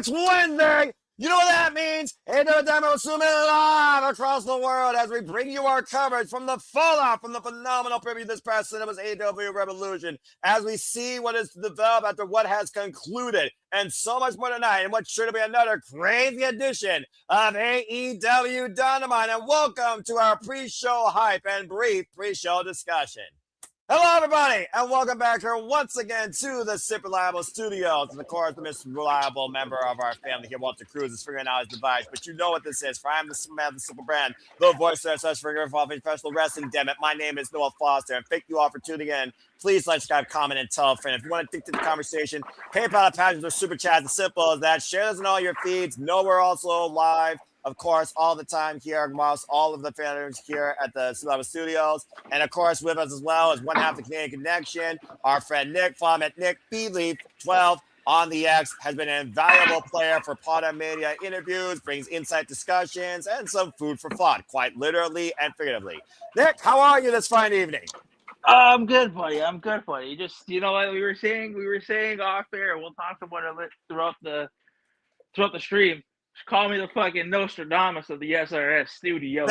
It's Wednesday. You know what that means? AEW Dynamite will zoom in live across the world as we bring you our coverage from the fallout from the phenomenal preview this past Cinema's AEW Reveloution as we see what is developed after what has concluded and so much more tonight and what's sure to be another crazy edition of AEW Dynamite. And welcome to our pre-show hype and brief pre-show discussion. Hello, everybody, and welcome back here once again to the Super Reliable Studios. And, of course, the most reliable member of our family here, Walter Cruz, is figuring out his device. But you know what this is. For I am the man, the simple brand, the voice of such figure involving professional wrestling. Damn it, my name is Noah Foster, and thank you all for tuning in. Please like, subscribe, comment, and tell a friend. If you want to think to the conversation, PayPal, Patreon, or Super Chat, as simple as that. Share this in all your feeds. Know we're also live, of course, all the time here amongst all of the fans here at the Cinema Studios. And, of course, with us as well is one half of the Canadian Connection, our friend Nick. Follow him at Nick BLeaf12 on the X. Has been an invaluable player for Potter Media interviews, brings insight discussions, and some food for thought, quite literally and figuratively. Nick, how are you this fine evening? I'm good, buddy. Just, you know what we were saying off air. We'll talk about it throughout the stream. Just call me the fucking Nostradamus of the SRS studio.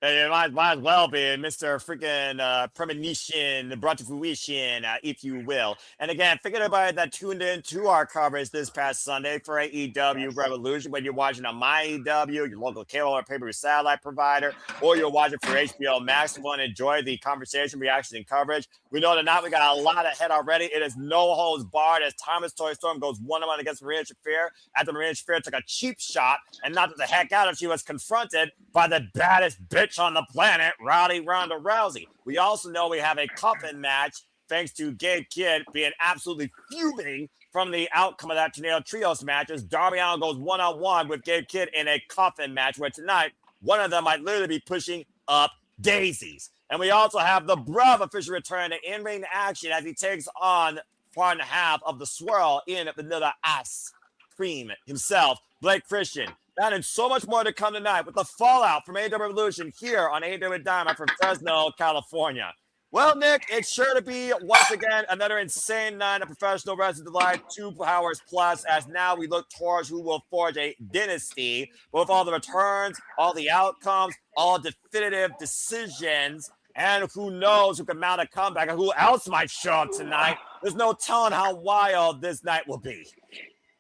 Hey, it might as well be Mr. freaking Premonition, brought to fruition, if you will. And again, thank everybody that tuned in to our coverage this past Sunday for AEW Reveloution. Whether you're watching on MyEW, your local cable or pay-per-view satellite provider, or you're watching for HBO Max, you want to enjoy the conversation, reaction, and coverage. We know tonight we got a lot ahead already. It is no holds barred as Thomas Toy Storm goes 1-1 against Marina Shafir after Marina Shafir took a cheap shot and knocked the heck out of she was confronted by the baddest bitch on the planet, Rowdy Ronda Rousey. We also know we have a Coffin match thanks to Gabe Kidd being absolutely fuming from the outcome of that Tornado Trios match as Darbin goes 1-on-1 with Gabe Kidd in a Coffin match where tonight one of them might literally be pushing up daisies. And we also have the Bruv officially return to in-ring action as he takes on part and a half of the swirl in Vanilla Ice Cream himself, Blake Christian. That and so much more to come tonight with the fallout from AEW Revolution here on AEW Dynamite from Fresno, California. Well, Nick, it's sure to be once again another insane night of professional wrestling delight, 2 hours plus, as now we look towards who will forge a dynasty with all the returns, all the outcomes, all definitive decisions, and who knows who can mount a comeback and who else might show up tonight. There's no telling how wild this night will be.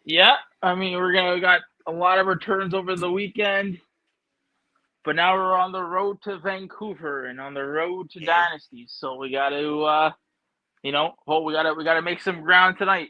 Yeah, I mean, we got a lot of returns over the weekend, but now we're on the road to Vancouver and on the road to Dynasty. So we got to, we got to make some ground tonight.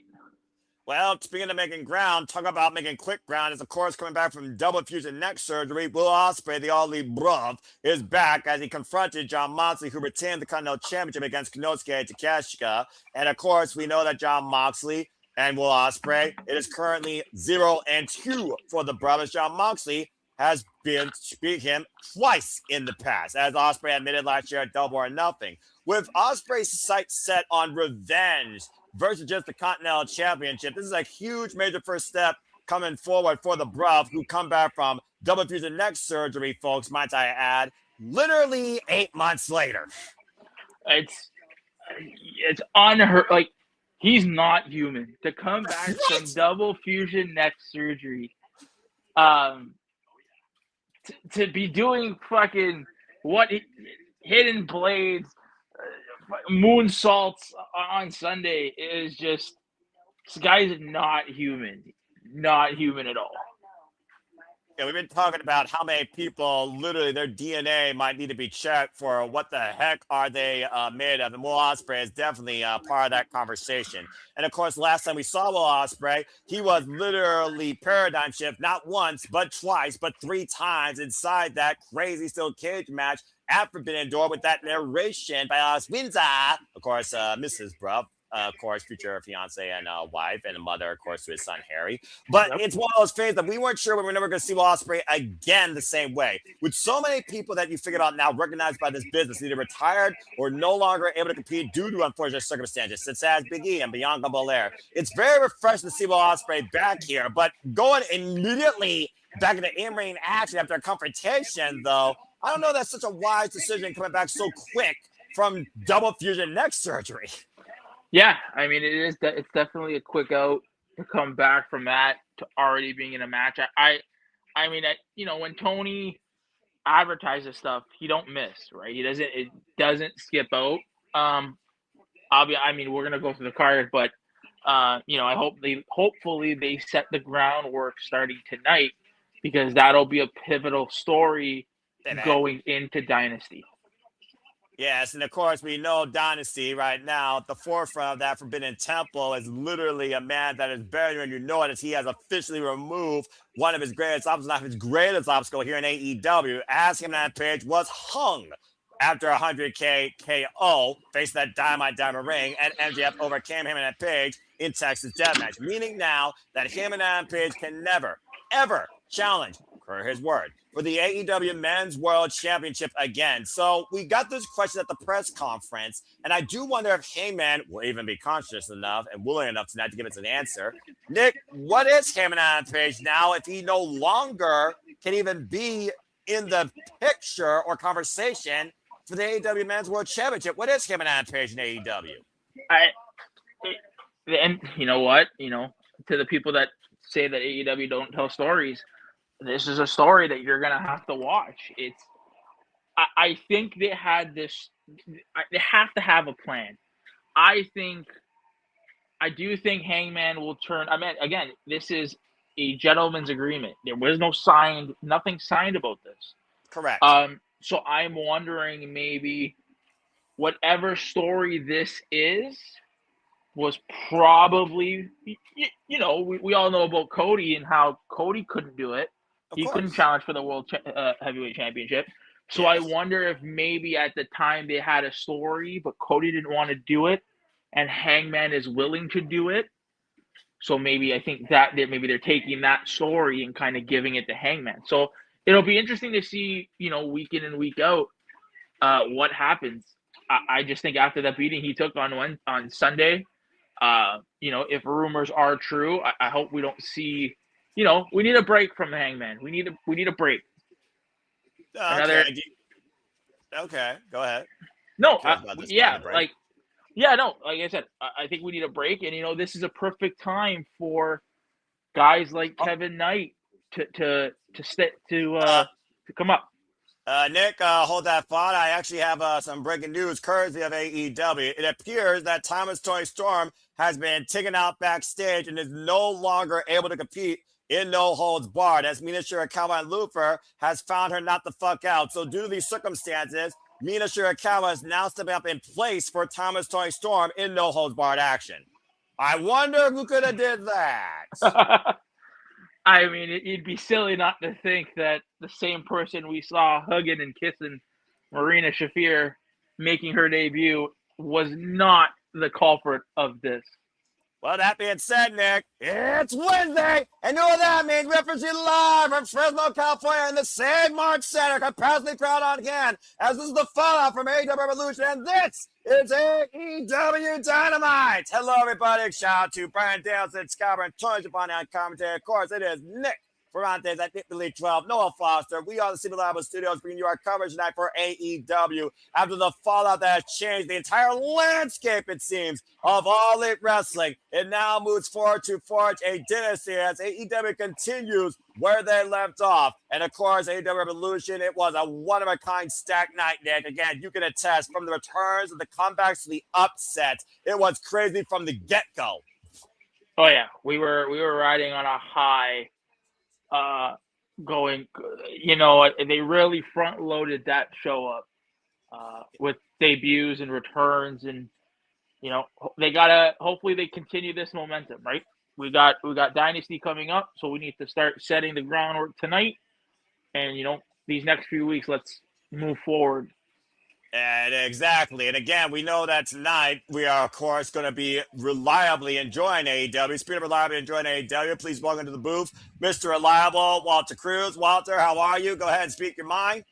Well, speaking of making ground, talk about making quick ground is, of course, coming back from double fusion neck surgery. Will Ospreay, the all-lead Bruv, is back as he confronted Jon Moxley, who retained the Continental Championship against Konosuke Takeshita. And, of course, we know that Jon Moxley and Will Ospreay, it is currently 0-2 for the brothers. Jon Moxley has been beat him twice in the past, as Ospreay admitted last year at Double or Nothing. With Ospreay's sights set on revenge versus just the Continental Championship, this is a huge major first step coming forward for the Bruv, who come back from double fusion neck surgery, folks, might I add, literally 8 months later. It's unheard. Like, he's not human. To come back from double fusion neck surgery, to be doing fucking hidden blades, moonsaults on Sunday is just, this guy's not human at all. Yeah, we've been talking about how many people literally their DNA might need to be checked for what the heck are they made of. And Will Ospreay is definitely part of that conversation. And of course, last time we saw Will Ospreay, he was literally paradigm shift, not once, but twice, but 3 times inside that crazy steel cage match at Forbidden Door with that narration by Alice Windsor, of course, Mrs. Bruv. Of course, future fiance and wife and a mother, of course, to his son, Harry. But It's one of those things that we weren't sure we were never going to see Will Ospreay again the same way. With so many people that you figured out now recognized by this business, either retired or no longer able to compete due to unfortunate circumstances, such as Big E and Bianca Belair. It's very refreshing to see Will Ospreay back here, but going immediately back into in-ring action after a confrontation, though, I don't know that's such a wise decision coming back so quick from double fusion neck surgery. Yeah, I mean, it's definitely a quick out. to come back from that to already being in a match. I mean, when Toni advertises stuff, he don't miss, right? It doesn't skip out. We're gonna go through the card, but hopefully they set the groundwork starting tonight, because that'll be a pivotal story going into Dynasty. Yes, and of course we know Dynasty right now at the forefront of that Forbidden Temple is literally a man that is buried, and you know it as he has officially removed one of his greatest obstacles, not his greatest obstacle here in AEW, as Hangman Page was hung after 100K KO, faced that Dynamite Diamond Ring, and MJF overcame Hangman Page in Texas Deathmatch, meaning now that Hangman Page can never, ever challenge, per his word, for the AEW Men's World Championship again. So we got this question at the press conference, and I do wonder if Hangman will even be conscious enough and willing enough tonight to give us an answer. Nick, what is Hangman Page now if he no longer can even be in the picture or conversation for the AEW Men's World Championship? What is Hangman Page in AEW? And you know what? To the people that say that AEW don't tell stories, this is a story that you're gonna have to watch. I think they had this. They have to have a plan. I do think Hangman will turn. I mean, again, this is a gentleman's agreement. There was nothing signed about this. Correct. So I'm wondering, maybe whatever story this is was probably, we all know about Cody and how Cody couldn't do it. He couldn't challenge for the World Heavyweight Championship. So yes. I wonder if maybe at the time they had a story, but Cody didn't want to do it, and Hangman is willing to do it. So maybe I think that maybe they're taking that story and kind of giving it to Hangman. So it'll be interesting to see, week in and week out, what happens. I just think after that beating he took on Sunday, if rumors are true, I hope we don't see. We need a break from the Hangman. We need a break. Okay, go ahead. No, like I said, I think we need a break, and this is a perfect time for guys like Kevin Knight to come up. Nick, hold that thought. I actually have some breaking news courtesy of AEW. It appears that Toni Storm has been taken out backstage and is no longer able to compete in No Holds Barred, as Mina Shirakawa and Lufer has found her not the fuck out. So due to these circumstances, Mina Shirakawa is now stepping up in place for Toni Storm in No Holds Barred action. I wonder who could have did that. I mean, it'd be silly not to think that the same person we saw hugging and kissing Marina Shafir making her debut was not the culprit of this. Well, that being said, Nick, it's Wednesday, and you know what that means. We're presenting live from Fresno, California, in the same Mart Center, capacity crowd on hand, as this is the fallout from AEW Reveloution, and this is AEW Dynamite. Hello, everybody. Shout out to Brian Daleson, Scarborough, and Tony Giovanni on commentary. Of course, it is Nick Ferrantes at Nick Elite 12, Noah Foster. We are the CB Lab Studios bringing you our coverage tonight for AEW after the fallout that has changed the entire landscape, it seems, of All Elite Wrestling. It now moves forward to forge a dynasty as AEW continues where they left off. And of course, AEW Revolution, it was a one-of-a-kind stacked night, Nick. Again, you can attest from the returns and the comebacks to the upsets. It was crazy from the get-go. Oh, yeah. We were riding on a high. They really front loaded that show up with debuts and returns, and hopefully they continue this momentum, right? We got Dynasty coming up, so we need to start setting the groundwork tonight, and these next few weeks, let's move forward. And exactly. And again, we know that tonight we are, of course, going to be reliably enjoying AEW. Speaking of reliably enjoying AEW, please welcome to the booth, Mr. Reliable, Walter Cruz. Walter, how are you? Go ahead and speak your mind.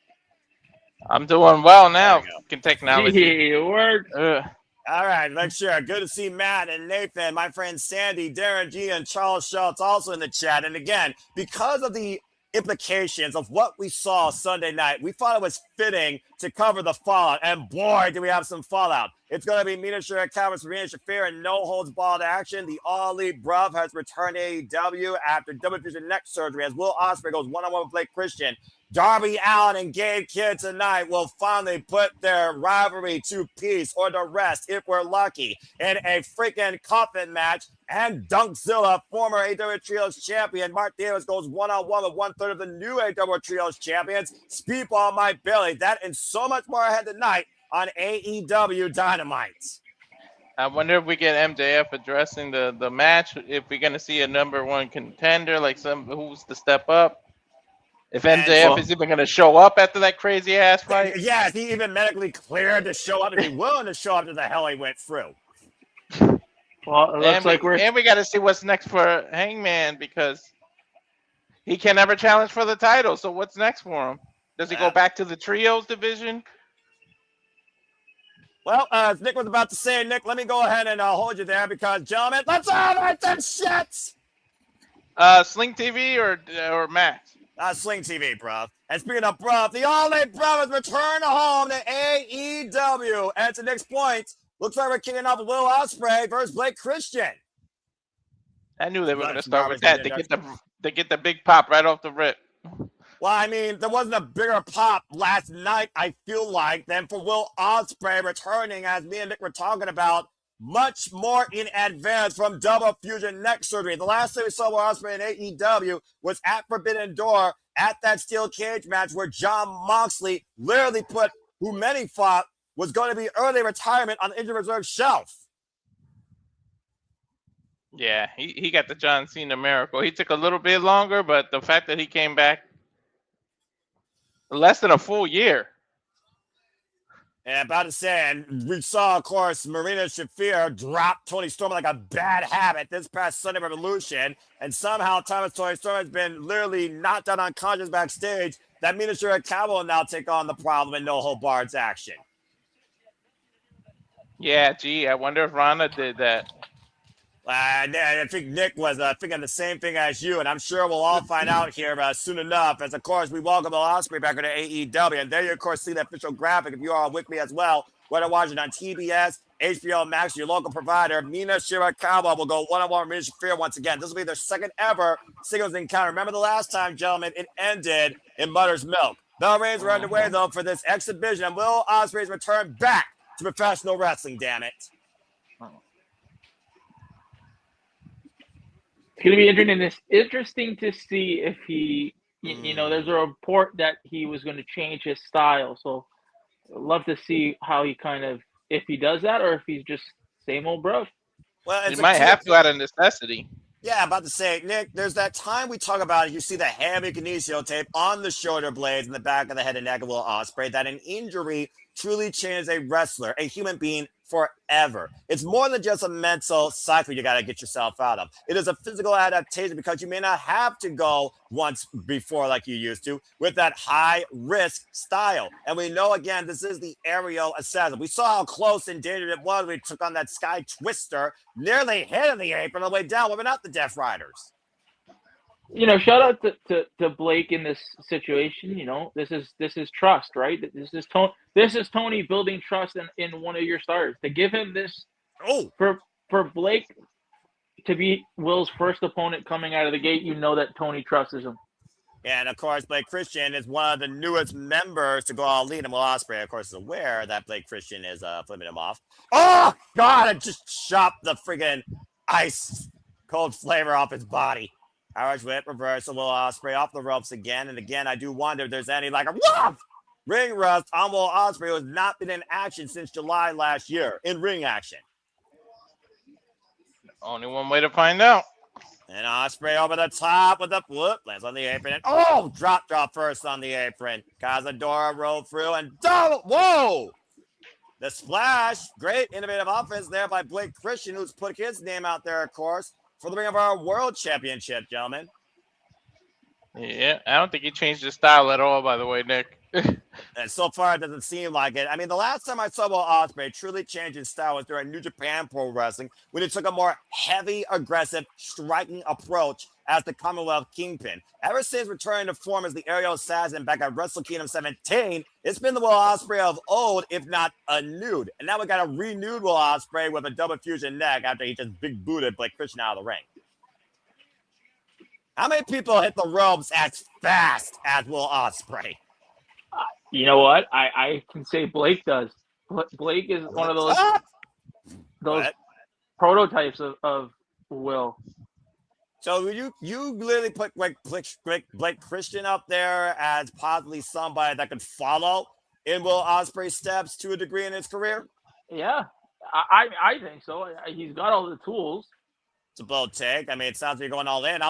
I'm doing well now. Can technology. Work. All right, make sure. Good to see Matt and Nathan, my friend Sandy, Darren G, and Charles Schultz also in the chat. And again, because of the implications of what we saw Sunday night, we thought it was fitting to cover the fallout. And boy, do we have some fallout. It's going to be Marina Shafir and no holds barred action. The All Elite Bruv has returned to AEW after double fusion neck surgery as Will Ospreay goes one-on-one with Blake Christian. Darby Allin and Gabe Kidd tonight will finally put their rivalry to peace or to rest if we're lucky in a freaking Coffin match. And Dunkzilla, former AEW Trios champion, Mart goes one-on-one with one-third of the new AEW Trios champions. Speedball Mike Bailey. That and so much more ahead tonight on AEW Dynamite. I wonder if we get MJF addressing the match, if we're going to see a number one contender, like who's to step up. If MJF is even going to show up after that crazy ass fight. Yeah, is he even medically cleared to show up? Is he willing to show up to the hell he went through? Well, it looks like we got to see what's next for Hangman because he can never challenge for the title. So what's next for him? Does he go back to the trios division? Well, as Nick was about to say, Nick, let me go ahead and hold you there because, gentlemen, let's all right that shit. Sling TV or Max? Sling TV, bruv. And speaking of bruv, the All Elite Bruv has returned home to AEW. And to Nick's point, looks like we're kicking off Will Ospreay versus Blake Christian. I knew they were going to start with that to get the big pop right off the rip. Well, I mean, there wasn't a bigger pop last night, I feel like, than for Will Ospreay returning, as me and Nick were talking about, much more in advance from double fusion neck surgery. The last time we saw Will Ospreay in AEW was at Forbidden Door at that steel cage match where Jon Moxley literally put who many thought was going to be early retirement on the injured reserve shelf. Yeah, he got the John Cena miracle. He took a little bit longer, but the fact that he came back less than a full year. And about to say, and we saw, of course, Marina Shafir drop Toni Storm like a bad habit this past Sunday Reveloution. And somehow Thomas Toni Storm has been literally knocked out unconscious backstage. That means Shafir will now take on the problem in no hold barred action. Yeah, gee, I wonder if Rana did that. I think Nick was thinking the same thing as you, and I'm sure we'll all find out here soon enough. As, of course, we welcome Will Ospreay back into AEW. And there you, of course, see the official graphic if you are with me as well. Whether watching on TBS, HBO Max, your local provider, Mina Shirakawa will go one-on-one with Marina Shafir once again. This will be their second ever singles encounter. Remember the last time, gentlemen, it ended in Mother's Milk. Bell rings were underway, though, for this exhibition. And Will Ospreay's return back to professional wrestling, damn it. It's going to be interesting to see if he, you know, there's a report that he was going to change his style. So I'd love to see how he kind of, if he does that or if he's just same old bro. Well, he might have to out of necessity. Yeah, about to say, Nick, there's that time we talk about it. You see the hammy kinesio tape on the shoulder blades in the back of the head and neck of Will Ospreay, that an injury truly changes a wrestler, a human being, forever. It's more than just a mental cycle you got to get yourself out of. It is a physical adaptation because you may not have to go once before like you used to with that high risk style. And we know, again, this is the aerial assassin. We saw how close and dangerous it was when we took on that sky twister, nearly hitting the apron on the way down, but not the Death Riders. You know, shout out to Blake in this situation. You know, this is trust, right? This is Tony building trust in one of your stars. To give him this, for Blake to be Will's first opponent coming out of the gate, you know that Tony trusts him. And of course, Blake Christian is one of the newest members to go All Elite, and Will Ospreay, of course, is aware that Blake Christian is flipping him off. Oh God! I just chopped the friggin' ice cold flavor off his body. Irish whip reversal, Will Ospreay off the ropes again and again. I do wonder if there's any like a ring rust on Will Ospreay, who has not been in action since July last year in ring action. Only one way to find out. And Ospreay over the top with the whoop, lands on the apron, and drop first on the apron. Cazadora roll through and whoa! The splash, great innovative offense there by Blake Christian, who's put his name out there, of course, for the ring of our world championship, gentlemen. Yeah, I don't think he changed his style at all, by the way, Nick. And so far, it doesn't seem like it. I mean, the last time I saw Will Ospreay truly change his style was during New Japan Pro Wrestling, when he took a more heavy, aggressive, striking approach as the Commonwealth Kingpin. Ever since returning to form as the Aerial Assassin back at Wrestle Kingdom 17, it's been the Will Ospreay of old, if not a nude. And now we got a renewed Will Ospreay with a double fusion neck after he just big booted Blake Christian out of the ring. How many people hit the ropes as fast as Will Ospreay? You know what? I can say Blake does. Blake is one of those What? prototypes of Will. So you literally put Blake Christian up there as possibly somebody that could follow in Will Ospreay's steps to a degree in his career? Yeah, I think so. He's got all the tools. It's a bold take. I mean, it sounds like you're going all in.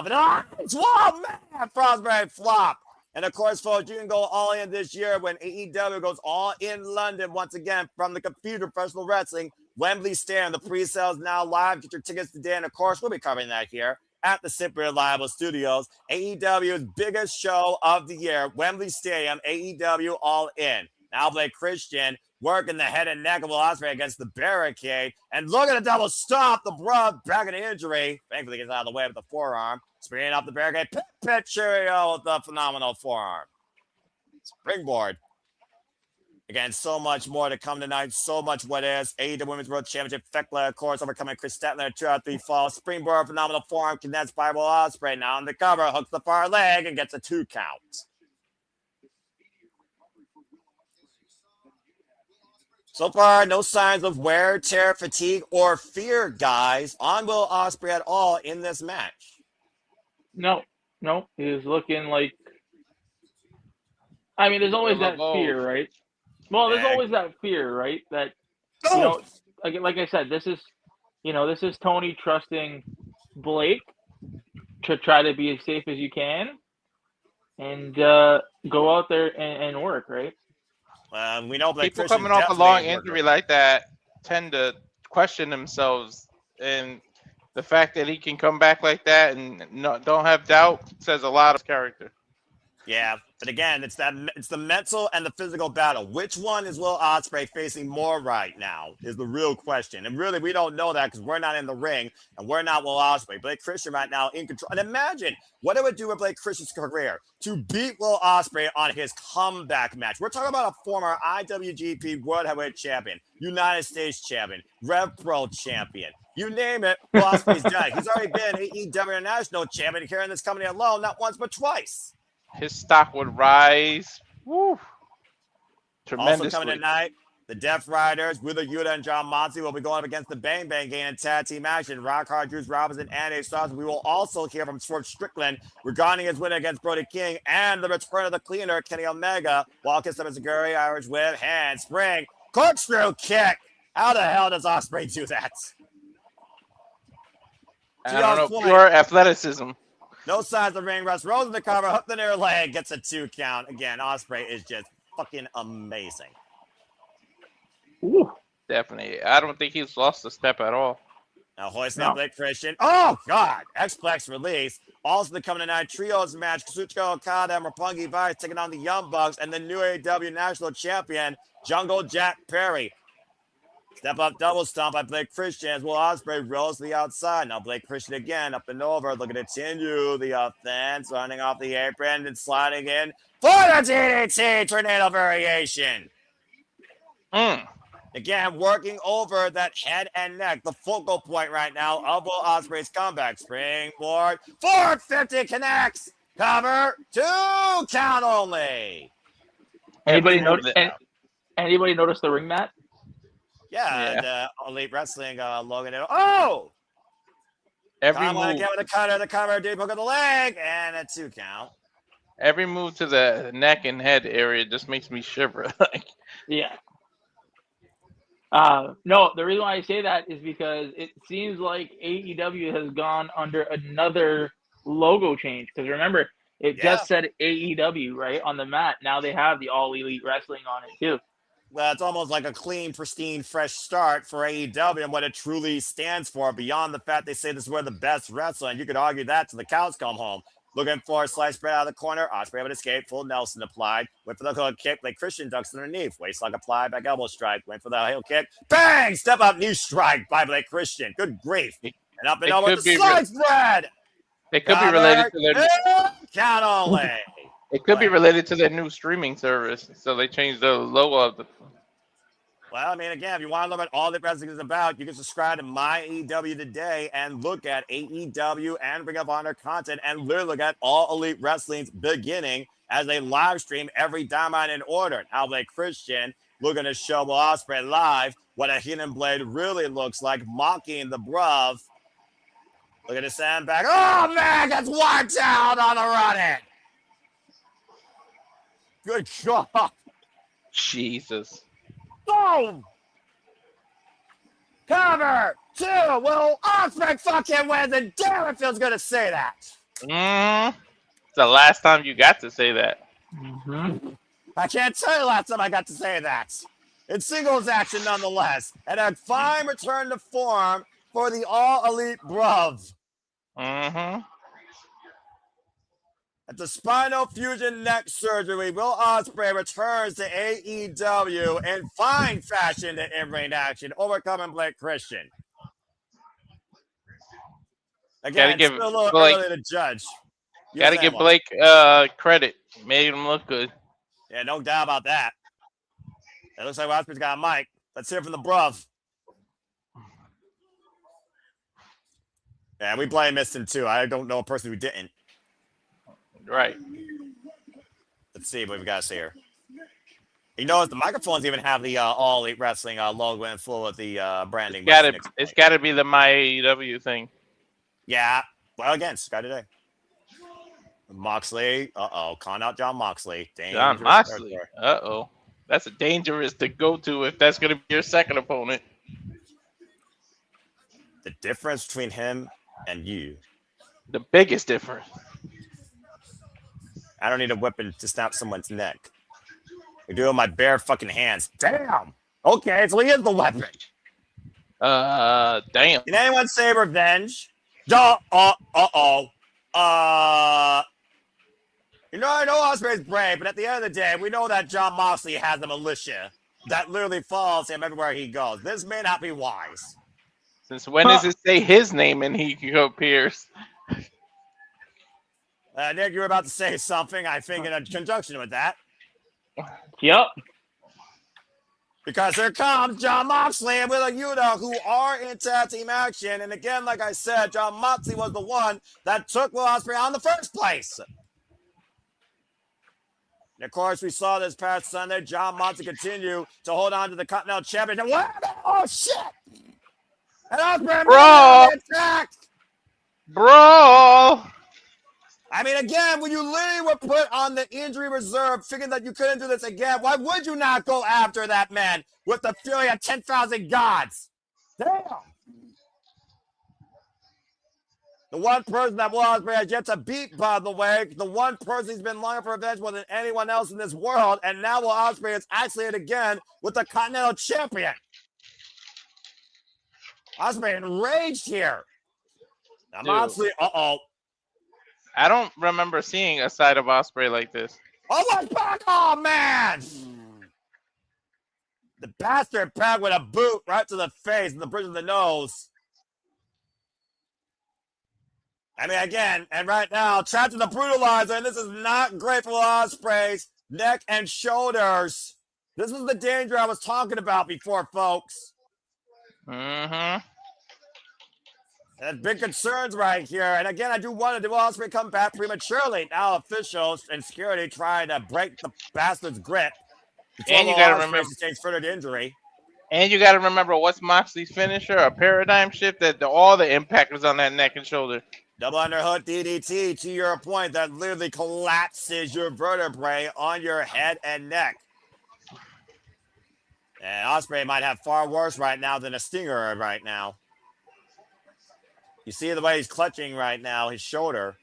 It's whoa, man! Frostberry flop. And of course, folks, you can go all in this year when AEW goes all in London once again from the Computer Professional Wrestling Wembley Stadium. The pre-sale is now live. Get your tickets today. And of course, we'll be covering that here at the Super Reliable Studios. AEW's biggest show of the year, Wembley Stadium, AEW All In. Now Blake Christian working the head and neck of Will Ospreay against the barricade. And look at the double stop. The bruh back in the injury. Thankfully, gets out of the way with the forearm. Springing up the barricade. Pit Cheerio with the phenomenal forearm. Springboard. Again, so much more to come tonight. So much what is. AEW Women's World Championship. Thekla, of course, overcoming Chris Statler. 2 out of 3 falls. Springboard, phenomenal forearm. Condensed by Will Ospreay. Now on the cover. Hooks the far leg and gets a 2 count. So far, no signs of wear, tear, fatigue, or fear, guys, on Will Ospreay at all in this match. No, he's looking like. I mean, there's always that fear, right? Well, there's always that fear, right? That you know, like I said, this is Toni trusting Blake to try to be as safe as you can, and go out there and work, right? We know Blake people Christian coming off a long injury like that tend to question themselves, and the fact that he can come back like that and don't have doubt says a lot of character. Yeah, but again, it's the mental and the physical battle. Which one is Will Ospreay facing more right now is the real question. And really, we don't know that because we're not in the ring and we're not Will Ospreay. Blake Christian right now in control. And imagine what it would do with Blake Christian's career to beat Will Ospreay on his comeback match. We're talking about a former IWGP World Heavyweight Champion, United States Champion, Rev Pro Champion. You name it, Will Ospreay's done. He's already been AEW International Champion here in this company alone, not once but twice. His stock would rise. Woo. Tremendously. Also coming tonight, the Death Riders, Wheeler Yuta and John Moxley will be going up against the Bang Bang Gang in tag team action. Rock Hard, Juice Robinson, and A Stars. We will also hear from Swerve Strickland regarding his win against Brody King and the return of the cleaner, Kenny Omega. Walking Sabazaguri, Irish Whip, handspring, corkscrew kick. How the hell does Ospreay do that? I don't know, pure athleticism. No signs of ring rust. Rolls in the cover, hook the near leg, gets a 2 count. Again, Ospreay is just fucking amazing. Ooh. Definitely. I don't think he's lost a step at all. Now hoisting up Blake Christian. Oh, God. X-Plex release. Also the coming tonight trios match. Kazuchika Okada and Roppongi Vice taking on the Young Bucks and the new AEW National Champion, Jungle Jack Perry. Step up double stomp by Blake Christian as Will Ospreay rolls to the outside. Now Blake Christian again up and over. Looking to continue the offense. Running off the apron and sliding in for the DDT tornado variation. Again, working over that head and neck. The focal point right now of Will Ospreay's comeback. Springboard. 450 connects. Cover. 2 count only. Anybody notice the ring mat? Yeah. And Elite Wrestling Logan. Oh! Every move. Again with the cover, deep hook of the leg, and a 2 count. Every move to the neck and head area just makes me shiver. Yeah. No, the reason why I say that is because it seems like AEW has gone under another logo change. Because remember, it just said AEW, right, on the mat. Now they have the All Elite Wrestling on it, too. Well, it's almost like a clean, pristine, fresh start for AEW and what it truly stands for, beyond the fact they say this is where the best wrestling. You could argue that till the cows come home. Looking for a slice spread out of the corner. Ospreay would escape. Full Nelson applied. Went for the hook kick. Like Christian ducks underneath. Waistlock applied. Back elbow strike. Went for the heel kick. Bang! Step up knee strike by Blake Christian. Good grief. And up and over with the slice spread. It could be related to their count only. It could be related to their new streaming service. So they changed the logo of the. Well, I mean, again, if you want to learn what all the wrestling is about, you can subscribe to My AEW today and look at AEW and Ring of Honor content and literally look at All Elite Wrestling's beginning as they live stream every Dynamite in order. How Blake Christian looking to show Ospreay live what a hidden blade really looks like, mocking the bruv. Look at the sandbag. Oh, man, that's wiped out on the running. Good God. Jesus. Boom! Cover! 2! Will Ospreay fucking wins, and damn, it feels good to say that. It's the last time you got to say that. I can't tell you the last time I got to say that. It's singles action nonetheless, and a fine return to form for the All Elite bruv. At the spinal fusion neck surgery, Will Ospreay returns to AEW in fine fashion to in-ring action, overcoming Blake Christian. Again, it's still a little early to judge. Gotta give Blake credit. Made him look good. Yeah, no doubt about that. It looks like Ospreay's got a mic. Let's hear from the bruv. Yeah, we blame Miston too. I don't know a person who didn't. Right. Let's see what we got here. You know, the microphones even have the All Elite Wrestling logo in full with the branding. It's got to be the My AEW thing. Yeah. Well, again, Sky today. Moxley. Con out John Moxley. John Moxley. That's a dangerous to go to if that's going to be your second opponent. The difference between him and you. The biggest difference. I don't need a weapon to snap someone's neck. I do it with my bare fucking hands. Damn. Okay, so he is the weapon. Damn. Can anyone say revenge? I know Ospreay's brave, but at the end of the day, we know that John Moxley has a militia that literally follows him everywhere he goes. This may not be wise. Since when does it say his name and he appears? Nick, you were about to say something, I think, in conjunction with that. Yep. Because here comes John Moxley and Willa Yuta, who are in tag team action. And again, like I said, John Moxley was the one that took Will Ospreay on in the first place. And of course, we saw this past Sunday, John Moxley continue to hold on to the Continental Championship. Oh, shit! And Ospreay attacked! Bro! I mean, again, when you literally were put on the injury reserve, figuring that you couldn't do this again, why would you not go after that man with the fury of 10,000 gods? Damn! The one person that Will Ospreay has yet to beat, by the way, the one person he's been longing for revenge more than anyone else in this world, and now Will Ospreay is actually it again with the Continental Champion. Ospreay enraged here. Now, Moxley, I don't remember seeing a side of Ospreay like this. Oh, my back! Oh, man! The bastard back with a boot right to the face and the bridge of the nose. I mean, again, and right now, trapped in the brutalizer, and this is not great for Ospreay's neck and shoulders. This is the danger I was talking about before, folks. Mm-hmm. There's big concerns right here. And again, I do want to do Ospreay come back prematurely. Now officials and security trying to break the bastard's grip. And you got to remember, sustains further injury. And you got to remember what's Moxley's finisher, a paradigm shift that all the impact was on that neck and shoulder. Double underhook DDT, to your point, that literally collapses your vertebrae on your head and neck. And Ospreay might have far worse right now than a stinger right now. You see the way he's clutching right now, his shoulder.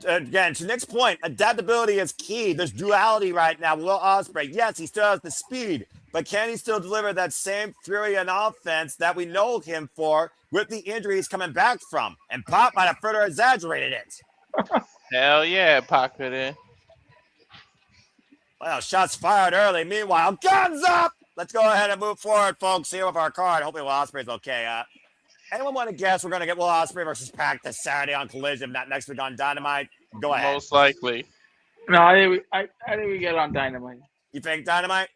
Again, to Nick's point, adaptability is key. There's duality right now. Will Ospreay, yes, he still has the speed, but can he still deliver that same fury and offense that we know him for with the injuries coming back from? And Pop might have further exaggerated it. Hell yeah, Pac could in. Well, shots fired early. Meanwhile, guns up! Let's go ahead and move forward, folks, here with our card. Hopefully Will Ospreay's okay. Anyone want to guess we're going to get Will Ospreay versus Pac this Saturday on Collision, not next week on Dynamite? Go ahead. Most likely. No, I think we get on Dynamite. You think Dynamite?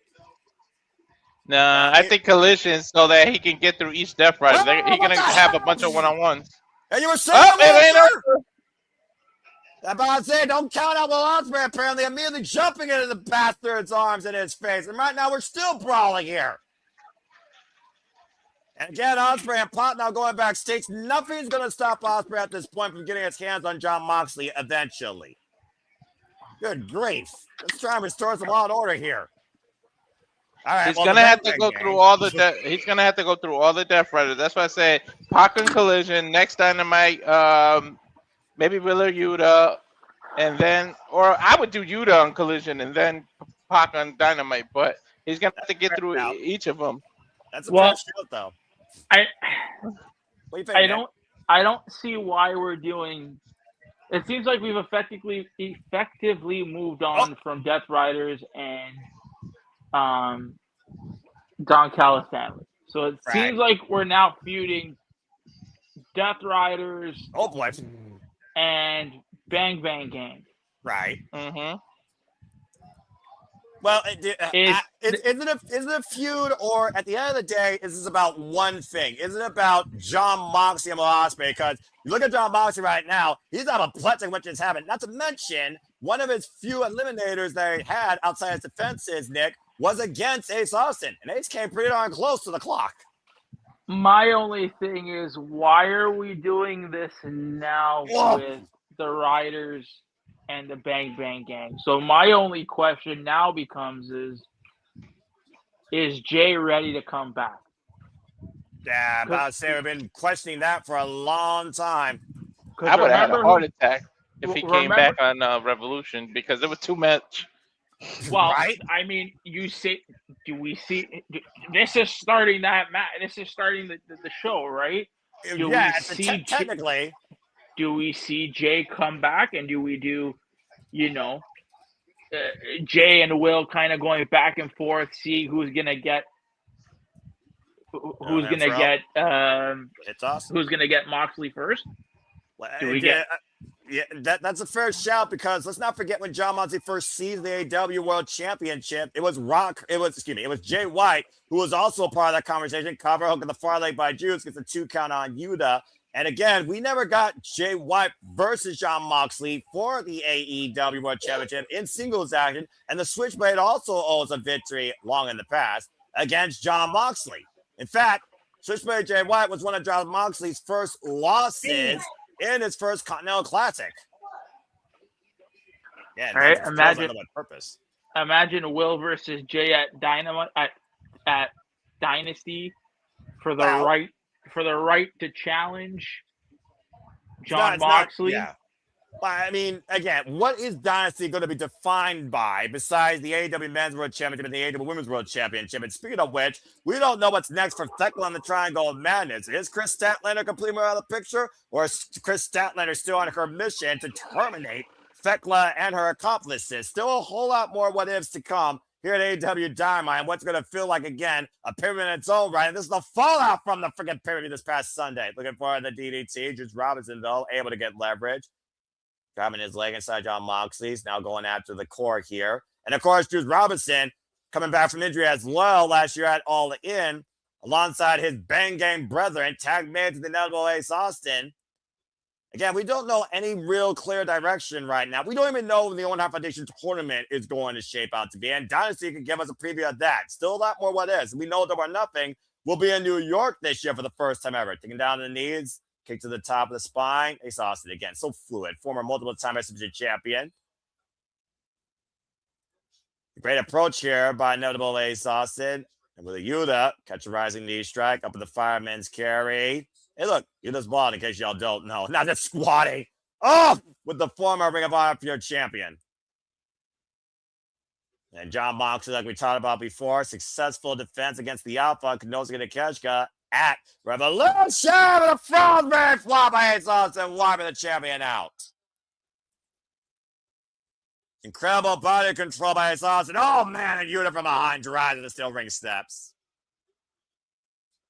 Nah, I think Collision so that he can get through each Death Rider. He's going to have a bunch of one-on-ones. And you were saying, it ain't over. I'm about to say, don't count out Will Ospreay, apparently, immediately jumping into the bastard's arms in his face. And right now, we're still brawling here. And again, Ospreay and Pop now going backstage. Nothing's going to stop Ospreay at this point from getting his hands on Jon Moxley eventually. Good grief. Let's try and restore some law and order here. All right, He's gonna have to go through all the. He's gonna have to go through all the Death Riders. That's why I say Pac and Collision next Dynamite. Maybe Willer Yuta, and then, or I would do Yuta on Collision and then Pac on Dynamite. But he's gonna have to get through each of them. That's a fair shoot, though. I think, I don't see why we're doing. It seems like we've effectively moved on from Death Riders and Don Callis family. So it seems like we're now feuding Death Riders. Oh boy. And Bang Bang Gang. Right. Mm-hmm. Well, isn't it a feud, or at the end of the day, is this about one thing? Isn't it about Jon Moxley and Will Ospreay? Because you look at Jon Moxley right now, he's not a plethora which is happening. Not to mention, one of his few eliminators that he had outside his defenses, Nick, was against Ace Austin. And Ace came pretty darn close to the clock. My only thing is, why are we doing this now with the Riders and the Bang Bang Gang? So my only question now becomes is Jay ready to come back? Yeah, I'm about to say we've been questioning that for a long time. I would have had a heart attack if he came back on Revolution because it was too much. Well, right? I mean, you see, do we see? This is starting that match. This is starting the show, right? Technically. Do we see Jay come back, and do we do, Jay and Will kind of going back and forth, see who's gonna get Moxley first? Do we get? Yeah, that's a fair shout because let's not forget when Jon Moxley first seized the AEW World Championship, it was Jay White who was also a part of that conversation. Cover hook in the far leg by Juice gets a 2 count on Yuta. And again, we never got Jay White versus Jon Moxley for the AEW World Championship in singles action. And the Switchblade also owes a victory long in the past against Jon Moxley. In fact, Switchblade Jay White was one of Jon Moxley's first losses in his first Continental Classic. Yeah, all right, imagine Will versus Jay at Dynamite at Dynasty for the right to challenge Jon Moxley. I mean, again, what is Dynasty going to be defined by besides the AEW Men's World Championship and the AEW Women's World Championship? And speaking of which, we don't know what's next for Thekla on the Triangle of Madness. Is Chris Statlander completely out of the picture? Or is Chris Statlander still on her mission to terminate Thekla and her accomplices? Still a whole lot more what ifs to come here at AEW Dynamite. And what's going to feel like, again, a pyramid in its own right. And this is the fallout from the freaking pyramid this past Sunday. Looking for the DDT. Juice Robinson, though, able to get leverage. Grabbing his leg inside Jon Moxley's, now going after the core here. And of course, Juice Robinson coming back from injury as well last year at All In, alongside his Bang Gang brethren, tag made to the inevitable Ace Austin. Again, we don't know any real clear direction right now. We don't even know when the Owen Hart Foundation tournament is going to shape out to be. And Dynasty can give us a preview of that. Still a lot more what is. We know Double or Nothing will be in New York this year for the first time ever. Taking down the knees. Kick to the top of the spine. Ace Austin again. So fluid. Former multiple-time SWJ champion. Great approach here by notable Ace Austin. And with a Yuta, catch a rising knee strike up in the fireman's carry. Hey, look. Yuta's bald in case y'all don't know. Not just squatting. Oh! With the former Ring of Honor Pure champion. And John Moxley, like we talked about before, successful defense against the Alpha, Konosuke Takeshita at Reveloution with a frog flop by Ace Austin, wiping the champion out. Incredible body control by Ace Austin. Oh man, and unit from behind drives the steel ring steps.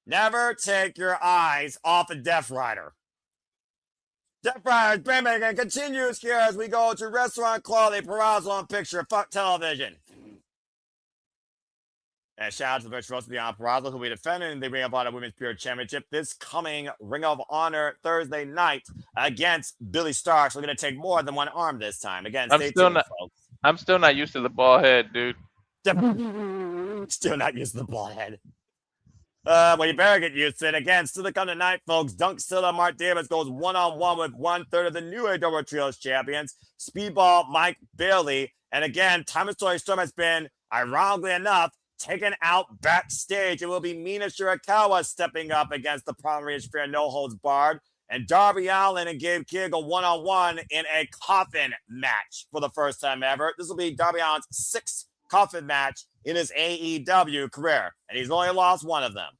Never take your eyes off of Death Rider. Death Rider's Bandmaker continues here as we go to Restaurant Quality Perazzle on Picture Fuck Television. And shout out to the Rich Roast Beyond Perazzle, who will be defending the Ring of Honor Women's Pure Championship this coming Ring of Honor Thursday night against Billy Starks. We're going to take more than one arm this time. Again, stay tuned, folks. I'm still not used to the ball head, dude. Still not used to the ball head. Well, you better get used to it. Again, still to come tonight, folks. Dunk Silla Mart Davis goes one-on-one with 1/3 of the new AEW Trios champions, Speedball Mike Bailey. And again, Time Story Storm has been, ironically enough, taken out backstage. It will be Mina Shirakawa stepping up against the Primary Fair No Holds Barred. And Darby Allin and Gabe Kidd go one-on-one in a coffin match for the first time ever. This will be Darby Allin's 6th coffin match in his AEW career. And he's only lost one of them.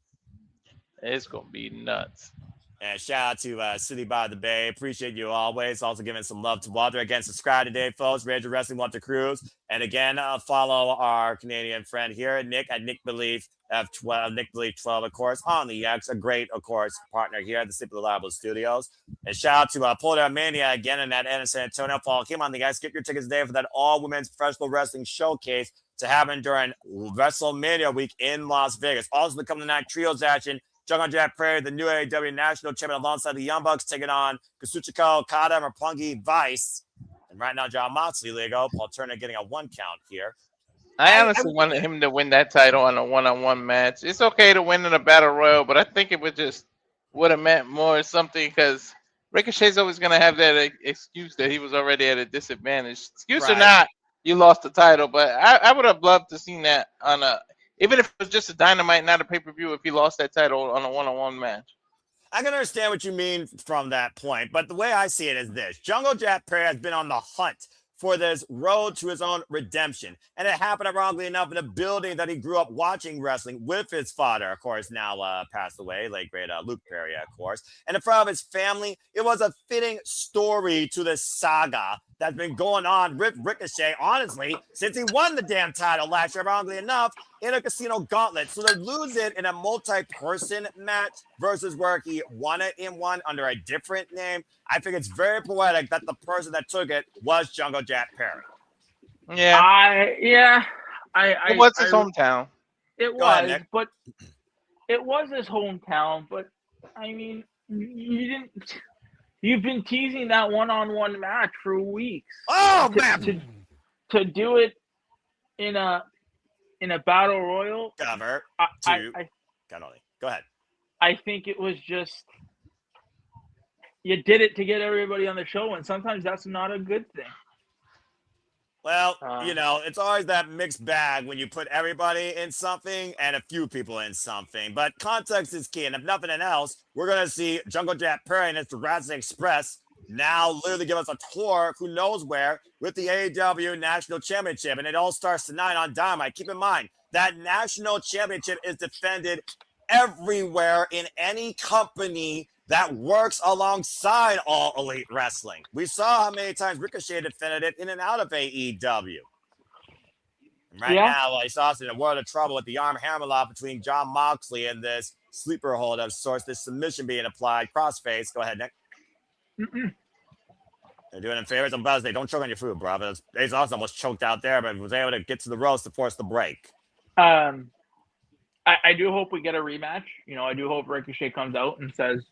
It's going to be nuts. And shout out to City by the Bay. Appreciate you always. Also giving some love to Walter. Again, subscribe today, folks. Rage Wrestling, Walter Cruz. And again, follow our Canadian friend here, Nick, at Nick Belief F12, Nick Belief 12, of course, on the X. A great, of course, partner here at the Simply Reliable Studios. And shout out to Polar Mania again in that end of San Antonio. Follow him on the X. Get your tickets today for that all-women's professional wrestling showcase to happen during WrestleMania week in Las Vegas. Also, the coming night trios action. Jungle Jack Perry, the new AEW National Champion, alongside the Young Bucks, taking on Kazuchika Okada and Roppongi Vice. And right now, John Moxley, there you go. Paul Turner getting a 1 count here. I honestly wanted him to win that title on a one-on-one match. It's okay to win in a battle royal, but I think it would have meant more something, because Ricochet's always going to have that excuse that he was already at a disadvantage. Excuse or not, you lost the title, but I would have loved to seen that on a. Even if it was just a Dynamite, not a pay-per-view, if he lost that title on a one-on-one match. I can understand what you mean from that point, but the way I see it is this. Jungle Jack Perry has been on the hunt for this road to his own redemption. And it happened, ironically enough, in a building that he grew up watching wrestling with his father, of course, now passed away, late great Luke Perry, of course. And in front of his family, it was a fitting story to this saga that's been going on with Ricochet, honestly, since he won the damn title last year, ironically enough, in a casino gauntlet. So to lose it in a multi-person match versus where he won it in one under a different name, I think it's very poetic that the person that took it was Jungle Jack Perry. Yeah. It was his hometown. It was, but it was his hometown. But I mean, you've been teasing that one-on-one match for weeks. Oh man! To do it in a battle royal. Go ahead. I think it was just you did it to get everybody on the show, and sometimes that's not a good thing. Well, it's always that mixed bag when you put everybody in something and a few people in something. But context is key, and if nothing else, we're going to see Jungle Jack Perry and his Jurassic Express now literally give us a tour, who knows where, with the AEW National Championship. And it all starts tonight on Dynamite. Keep in mind, that National Championship is defended everywhere in any company that works alongside All Elite Wrestling. We saw how many times Ricochet defended it in and out of AEW. Right now, I saw us in a world of trouble with the arm hammerlock between John Moxley and this sleeper hold of sorts, this submission being applied. Crossface. Go ahead, Nick. They're doing him favors. I'm about to say, don't choke on your food, bro. Ace Austin almost choked out there, but was able to get to the roast to force the break. I do hope we get a rematch. I do hope Ricochet comes out and says,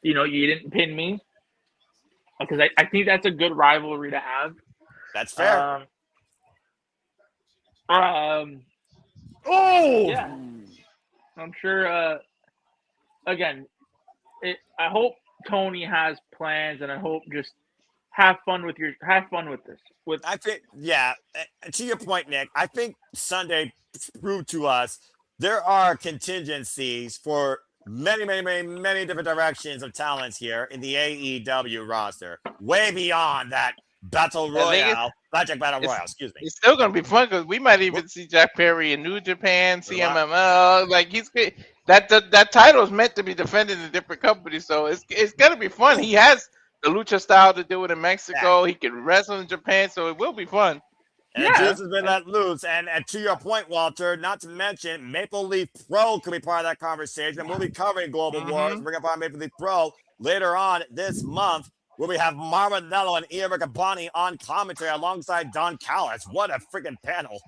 you didn't pin me. Because I think that's a good rivalry to have. That's fair. Yeah. I'm sure, again, I hope Toni has plans, and I hope just have fun with this. I think, to your point, Nick, I think Sunday proved to us there are contingencies for many different directions of talents here in the AEW roster, way beyond that battle royale Blackjack Battle Royal, excuse me. It's still gonna be fun because we might even see Jack Perry in New Japan, CMML. Like that title is meant to be defended in different companies, so it's gonna be fun. He has the lucha style to do it in Mexico. He can wrestle in Japan, so it will be fun. And Juice has been let loose. And to your point, Walter, not to mention Maple Leaf Pro could be part of that conversation. We'll be covering Global Wars. Bring up on Maple Leaf Pro later on this month, where we have Marinello and Ian Riccaboni on commentary alongside Don Callis. What a freaking panel.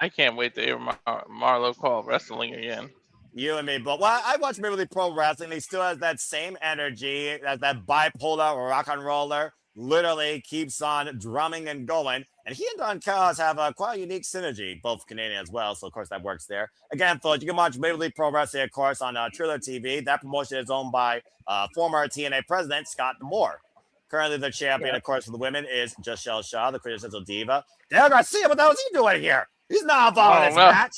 I can't wait to hear Marlo call wrestling again. You and me, but well, I watch Maple Leaf Pro Wrestling. He still has that same energy, as that bipolar rock and roller. Literally keeps on drumming and going. And he and Don Callis have a quite a unique synergy, both Canadian as well. So, of course, that works there. Again, folks, you can watch Maple Leaf Pro Wrestling, of course, on Triller TV. That promotion is owned by former TNA president Scott Moore. Currently, the champion, of course, for the women is Joshelle Shaw, the quintessential diva. Dale Garcia, what the hell is he doing here? He's not involved in this match.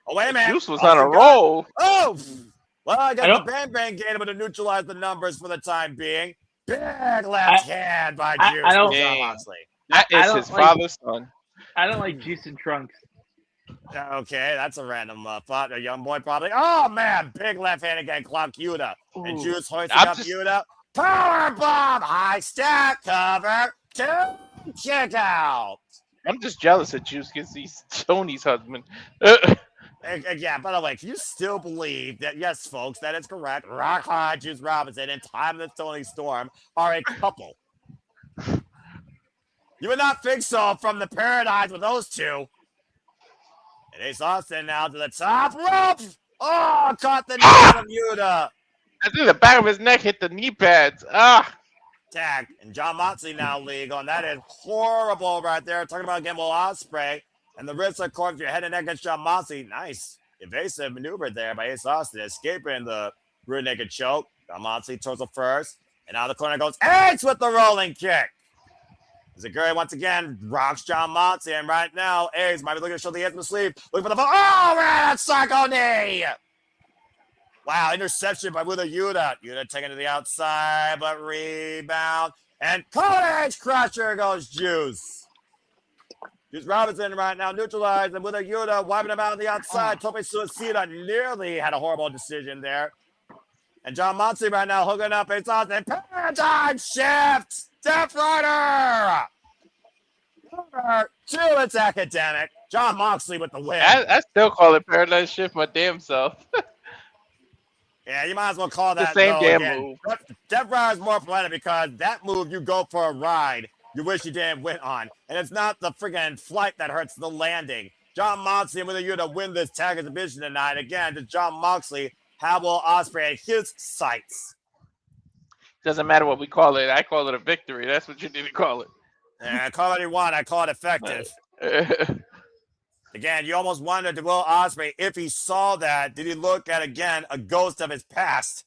Oh, wait a minute. Juice was on a roll. Oh, well, I got the Bang Bang game to neutralize the numbers for the time being. Big left hand by Juice. That is his father's son. I don't like Juice and Trunks. Okay, that's a random thought. A young boy probably. Oh, man. Big left hand again. Clock Yuta. And Juice hoisting up Yuta. Power bomb. High stack. Cover. Two. Kick out. I'm just jealous that Juice gets these Tony's husband. Yeah, by the way, can you still believe that, yes, folks, that is correct. Rock Hard, Juice Robinson, and Timeless Tony Storm are a couple. You would not think so from the paradigms with those two. And Ace Austin now to the top rope. Oh, caught the knee from Yuta. I think the back of his neck hit the knee pads. Tag. And John Moxley now legal. And that is horrible right there. Talking about again with Ospreay. And the wrist, of course, your head and neck against John Moxley. Nice evasive maneuver there by Ace Austin, escaping the rear naked choke. John Moxley torso first. And now the corner goes Ace with the rolling kick. Zaguri once again rocks John Moxley. And right now, Ace might be looking to show the hands in the sleeve. Looking for the phone. Oh, man, that's Psycho knee. Wow, interception by Wither Yuta. Yuta taken to the outside, but rebound. And Cottage Crusher goes Juice. Juice Robinson right now neutralized, and Wither Yuta wiping him out on the outside. Tope Suicida nearly had a horrible decision there. And John Moxley right now hooking up Ace Austin. Paradigm shift! Death Rider! Number 2, it's academic. John Moxley with the win. I still call it Paradigm Shift my damn self. Yeah, you might as well call that the same damn move. Death Rider is more poetic because that move you go for a ride you wish you didn't win on. And it's not the friggin' flight that hurts the landing. John Moxley and Wither Yuta to win this tag exhibition tonight. Again, to John Moxley, how will Ospreay at his sights? Doesn't matter what we call it. I call it a victory. That's what you need to call it. Yeah, call it you want. I call it effective. Again, you almost wondered to Will Ospreay if he saw that. Did he look at, again, a ghost of his past?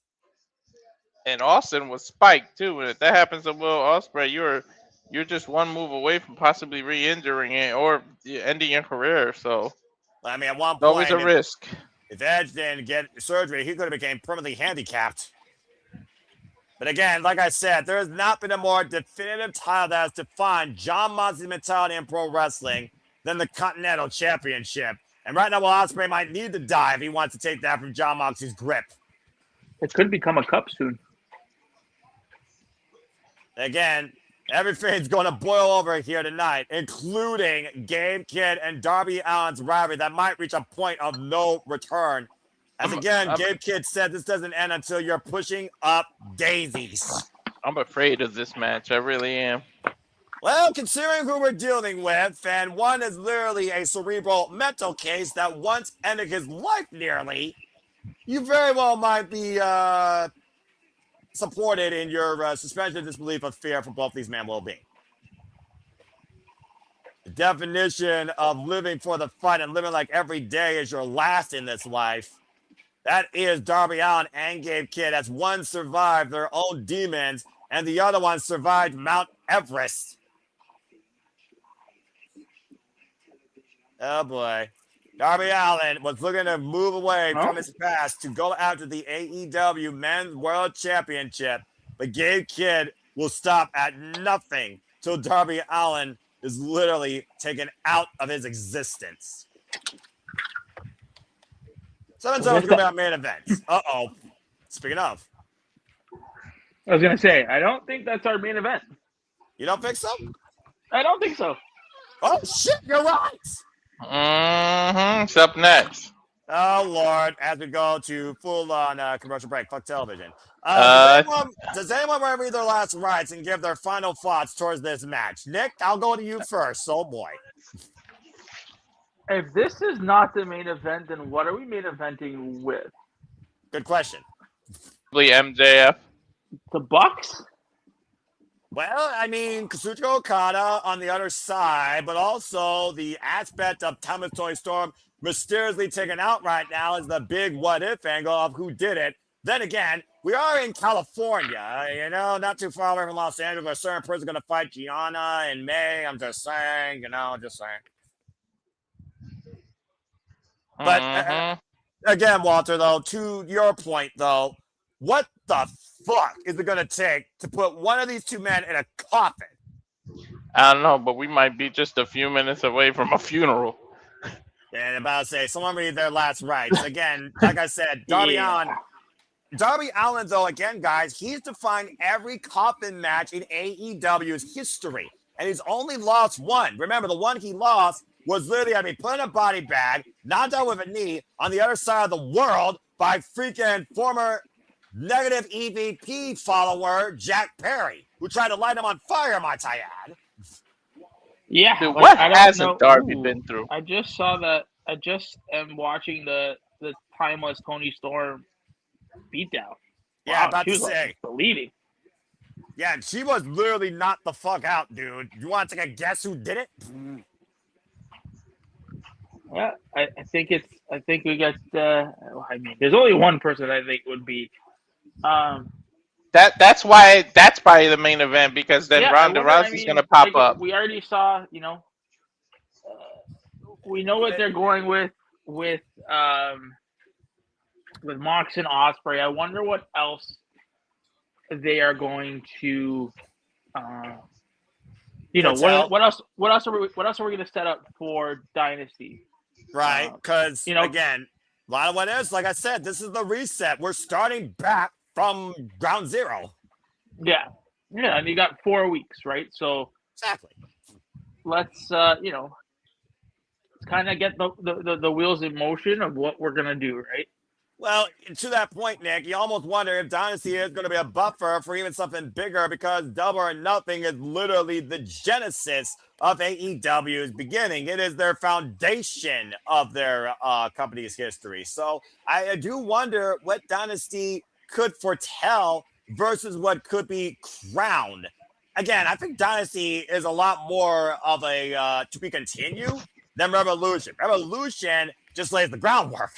And Austin was spiked, too. And if that happens to Will Ospreay, you're just one move away from possibly re-injuring it or ending your career. So, I mean, at one point, always a risk. If Edge didn't get surgery, he could have become permanently handicapped. But again, like I said, there has not been a more definitive title that has defined John Moxley's mentality in pro wrestling than the Continental Championship. And right now, Will Ospreay might need to die if he wants to take that from John Moxley's grip. It could become a cup soon. Again, everything's going to boil over here tonight, including Gabe Kidd and Darby Allin's rivalry that might reach a point of no return. As again, Gabe Kidd said, this doesn't end until you're pushing up daisies. I'm afraid of this match. I really am. Well, considering who we're dealing with, and one is literally a cerebral mental case that once ended his life nearly, you very well might be supported in your suspension of disbelief of fear for both these men's well-being. The definition of living for the fight and living like every day is your last in this life. That is Darby Allin and Gabe Kidd, as one survived their own demons and the other one survived Mount Everest. Oh boy. Darby Allin was looking to move away from his past to go after the AEW Men's World Championship. But Gabe Kidd will stop at nothing till Darby Allin is literally taken out of his existence. 7 zones gonna be our main event. Speaking of, I was gonna say, I don't think that's our main event. you don't think so? I don't think so. Oh shit, you're right. What's up next? Oh Lord, as we go to full-on commercial break, fuck television. Does anyone want to read their last rites and give their final thoughts towards this match? Nick, I'll go to you first. Oh boy. If this is not the main event, then what are we main eventing with? Good question. Probably MJF. The Bucks? Well, I mean, Kazuchika Okada on the other side, but also the aspect of Toni Storm mysteriously taken out right now is the big what-if angle of who did it. Then again, we are in California, not too far away from Los Angeles, where a certain person going to fight Gianna in May. I'm just saying, just saying. But again, Walter, though, to your point, though, what the fuck is it going to take to put one of these two men in a coffin? I don't know, but we might be just a few minutes away from a funeral. And about to say, someone read their last rites. Again, like I said, Darby Allin, though, again, guys, he's defined every coffin match in AEW's history. And he's only lost one. Remember, the one he lost was literally put in a body bag, knocked out with a knee on the other side of the world by freaking former negative EVP follower Jack Perry, who tried to light him on fire, might I add. Yeah. Dude, what hasn't Darby been through? I just saw that. I just am watching the timeless Toni Storm beatdown. Yeah, about to say. Bleeding. Yeah, and she was literally knocked the fuck out, dude. You want to take a guess who did it? Yeah, I think we got. There's only one person I think would be. That's why that's probably the main event, because then Ronda Rousey's gonna pop up. We already saw, we know what they're going with Mox and Ospreay. I wonder what else they are going to. What else are we going to set up for Dynasty? Right, because again, a lot of what is, like I said, this is the reset. We're starting back from ground zero. Yeah, and you got 4 weeks, right? So exactly. Let's kind of get the wheels in motion of what we're gonna do, right? Well, to that point, Nick, you almost wonder if Dynasty is going to be a buffer for even something bigger, because Double or Nothing is literally the genesis of AEW's beginning. It is their foundation of their company's history. So I do wonder what Dynasty could foretell versus what could be crowned. Again, I think Dynasty is a lot more of a to be continued than Reveloution. Reveloution just lays the groundwork.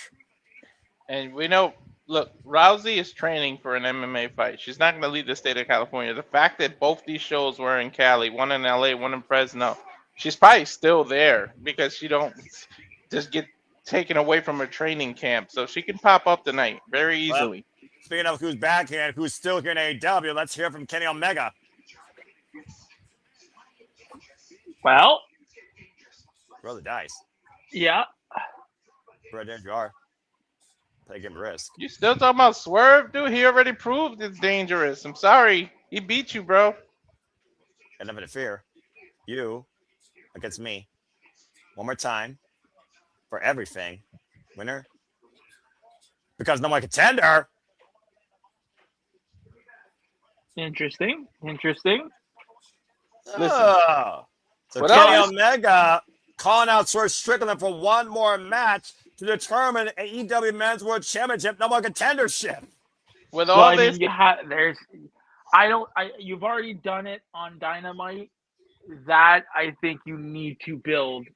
And we know, look, Rousey is training for an MMA fight. She's not going to leave the state of California. The fact that both these shows were in Cali, one in LA, one in Fresno, she's probably still there because she don't just get taken away from her training camp. So she can pop up tonight very easily. Well, speaking of who's back here and who's still here in AEW, let's hear from Kenny Omega. Well, roll the dice. Yeah. Right there you are. Take him risk. You still talking about Swerve, dude? He already proved it's dangerous. I'm sorry. He beat you, bro. And nothing to fear. You against me. One more time. For everything. Winner. Because no one contender. Interesting. Listen. So Kenny Omega calling out Swerve Strickland for one more match to determine AEW Men's World Championship number one contendership. With all this, you've already done it on Dynamite. That I think you need to build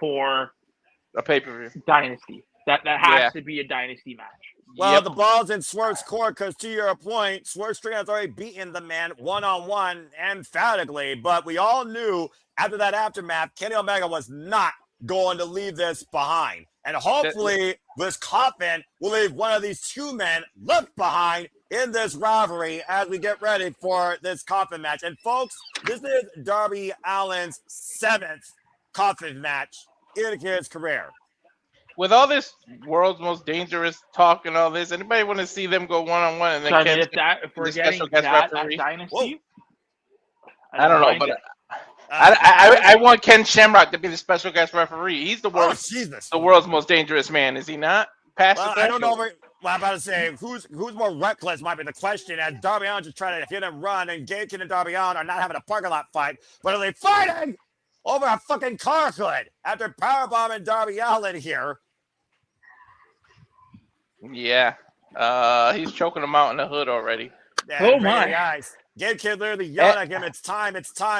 for a pay-per-view Dynasty. That has to be a Dynasty match. Well, the ball's in Swerve's court, because to your point, Swerve Strickland has already beaten the man one-on-one emphatically, but we all knew after that aftermath, Kenny Omega was not going to leave this behind. And hopefully, this Coffin will leave one of these two men left behind in this rivalry as we get ready for this Coffin match. And folks, this is Darby Allin's 7th Coffin match in his career. With all this world's most dangerous talk and all this, anybody want to see them go one-on-one and then So, I mean, Ken's if we're the getting special guest that at referee? Dynasty, I don't know, mind but it. I want Ken Shamrock to be the special guest referee. He's the Jesus. world's most dangerous man, is he not? Past Well, the I don't know. threshold. Well, I'm about to say who's more reckless might be the question. As Darby Allin just trying to hit and run, and Gabe and Darby Allin are not having a parking lot fight, but are they fighting over a fucking car hood after powerbombing Darby Allin here? Yeah. He's choking him out in the hood already. Yeah, Oh, my. guys. Gabe Kidd literally yelling at him, it's time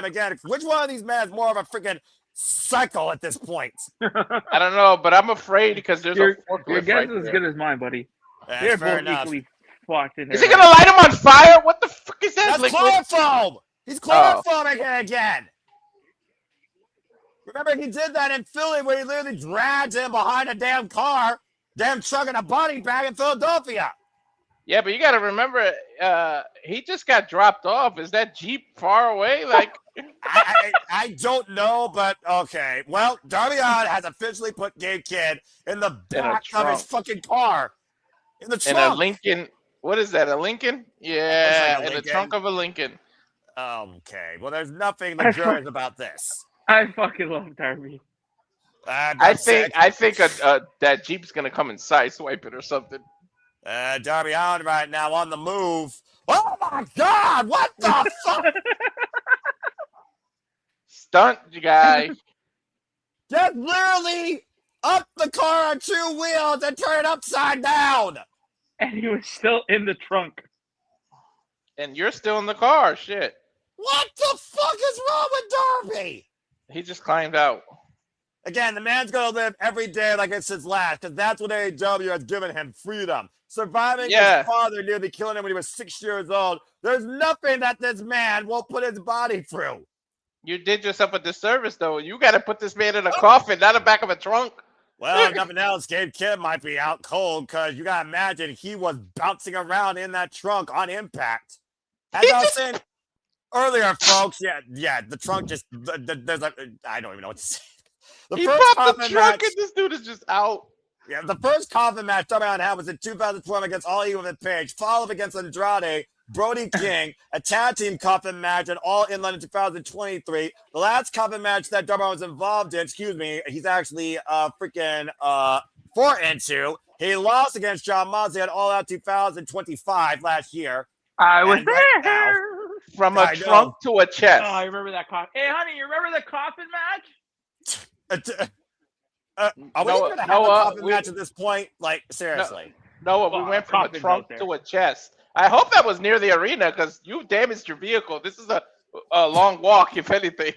again. Which one of these men is more of a freaking psycho at this point? I don't know, but I'm afraid because there's Your a forklift guess right is as there. good as mine, buddy. That's They're fair both enough. equally fucked in there. Is he gonna light him on fire? What the fuck is that? That's liquid? chloroform! He's chloroforming it again! Remember, he did that in Philly where he literally dragged him behind a damn car, damn truck in a body bag in Philadelphia. Yeah, but you got to remember, he just got dropped off. Is that Jeep far away? Like, I don't know, but okay. Well, Darby Allin has officially put Gabe Kidd in the back of his fucking car. In the trunk. in a Lincoln. What is that? A Lincoln? Yeah, like a in the Lincoln. trunk of a Lincoln. Okay. Well, there's nothing luxurious about this. I fucking love Darby. I think that Jeep's gonna come and sideswipe it or something. Darby Allin right now on the move. Oh my God! What the fuck? Stunt guy. Just literally up the car on 2 wheels and turn it upside down. And he was still in the trunk. And you're still in the car. Shit. What the fuck is wrong with Darby? He just climbed out. Again, the man's gonna live every day like it's his last, because that's what AEW has given him: freedom. Surviving his father nearly killing him when he was 6 years old. There's nothing that this man won't put his body through. You did yourself a disservice, though. You got to put this man in a coffin, not the back of a trunk. Well, if nothing else, Gabe Kidd might be out cold, because you gotta imagine he was bouncing around in that trunk on impact. As I was saying earlier, folks, yeah, the trunk just there's a I don't even know what to say. He popped the trunk and this dude is just out. Yeah, the first Coffin match Darby Allin had was in 2012 against All Evil and Page, followed against Andrade, Brody King, a tag team Coffin match, and All In London 2023. The last Coffin match that Darby Allin was involved in, he's actually 4 into. He lost against John Moxley at All Out 2025 last year. I was And right there. From a trunk to a chest. Oh, I remember that coffin. Hey, honey, you remember the coffin match? Are we going to have a Coffin match at this point? Like, seriously. No, we went from a trunk to a chest. I hope that was near the arena because you damaged your vehicle. This is a long walk, if anything.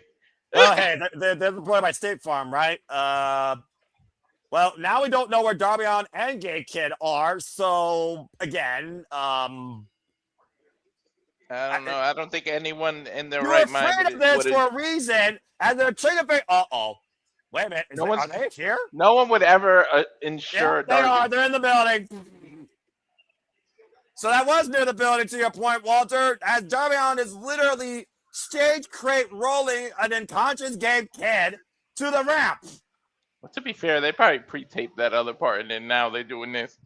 Well, hey, they're employed by State Farm, right? Well, now we don't know where Darby Allin and Gabe Kidd are. So, again, I don't know. I don't think anyone in their you're right mind afraid of this for a reason, and they're trying to wait a minute. Are they here? No one would ever insure They Darby. are. They're in the building. So that was near the building, to your point, Walter. As Darby Allin is literally stage crate rolling an unconscious Gabe Kidd to the ramp. Well, to be fair, they probably pre-taped that other part, and then now they're doing this.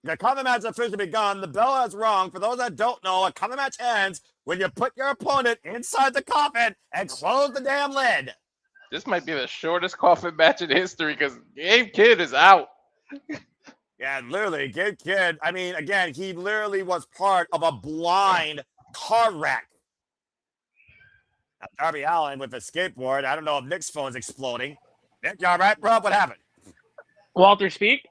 The coffin match has officially begun. The bell has rung. For those that don't know, a coffin match ends when you put your opponent inside the coffin and close the damn lid. This might be the shortest coffin match in history because Gabe Kidd is out. Yeah, literally, Gabe Kidd. I mean, again, he literally was part of a blind car wreck. Now, Darby Allin with a skateboard. I don't know if Nick's phone's exploding. Nick, you all right, bro? What happened? Walter, speak.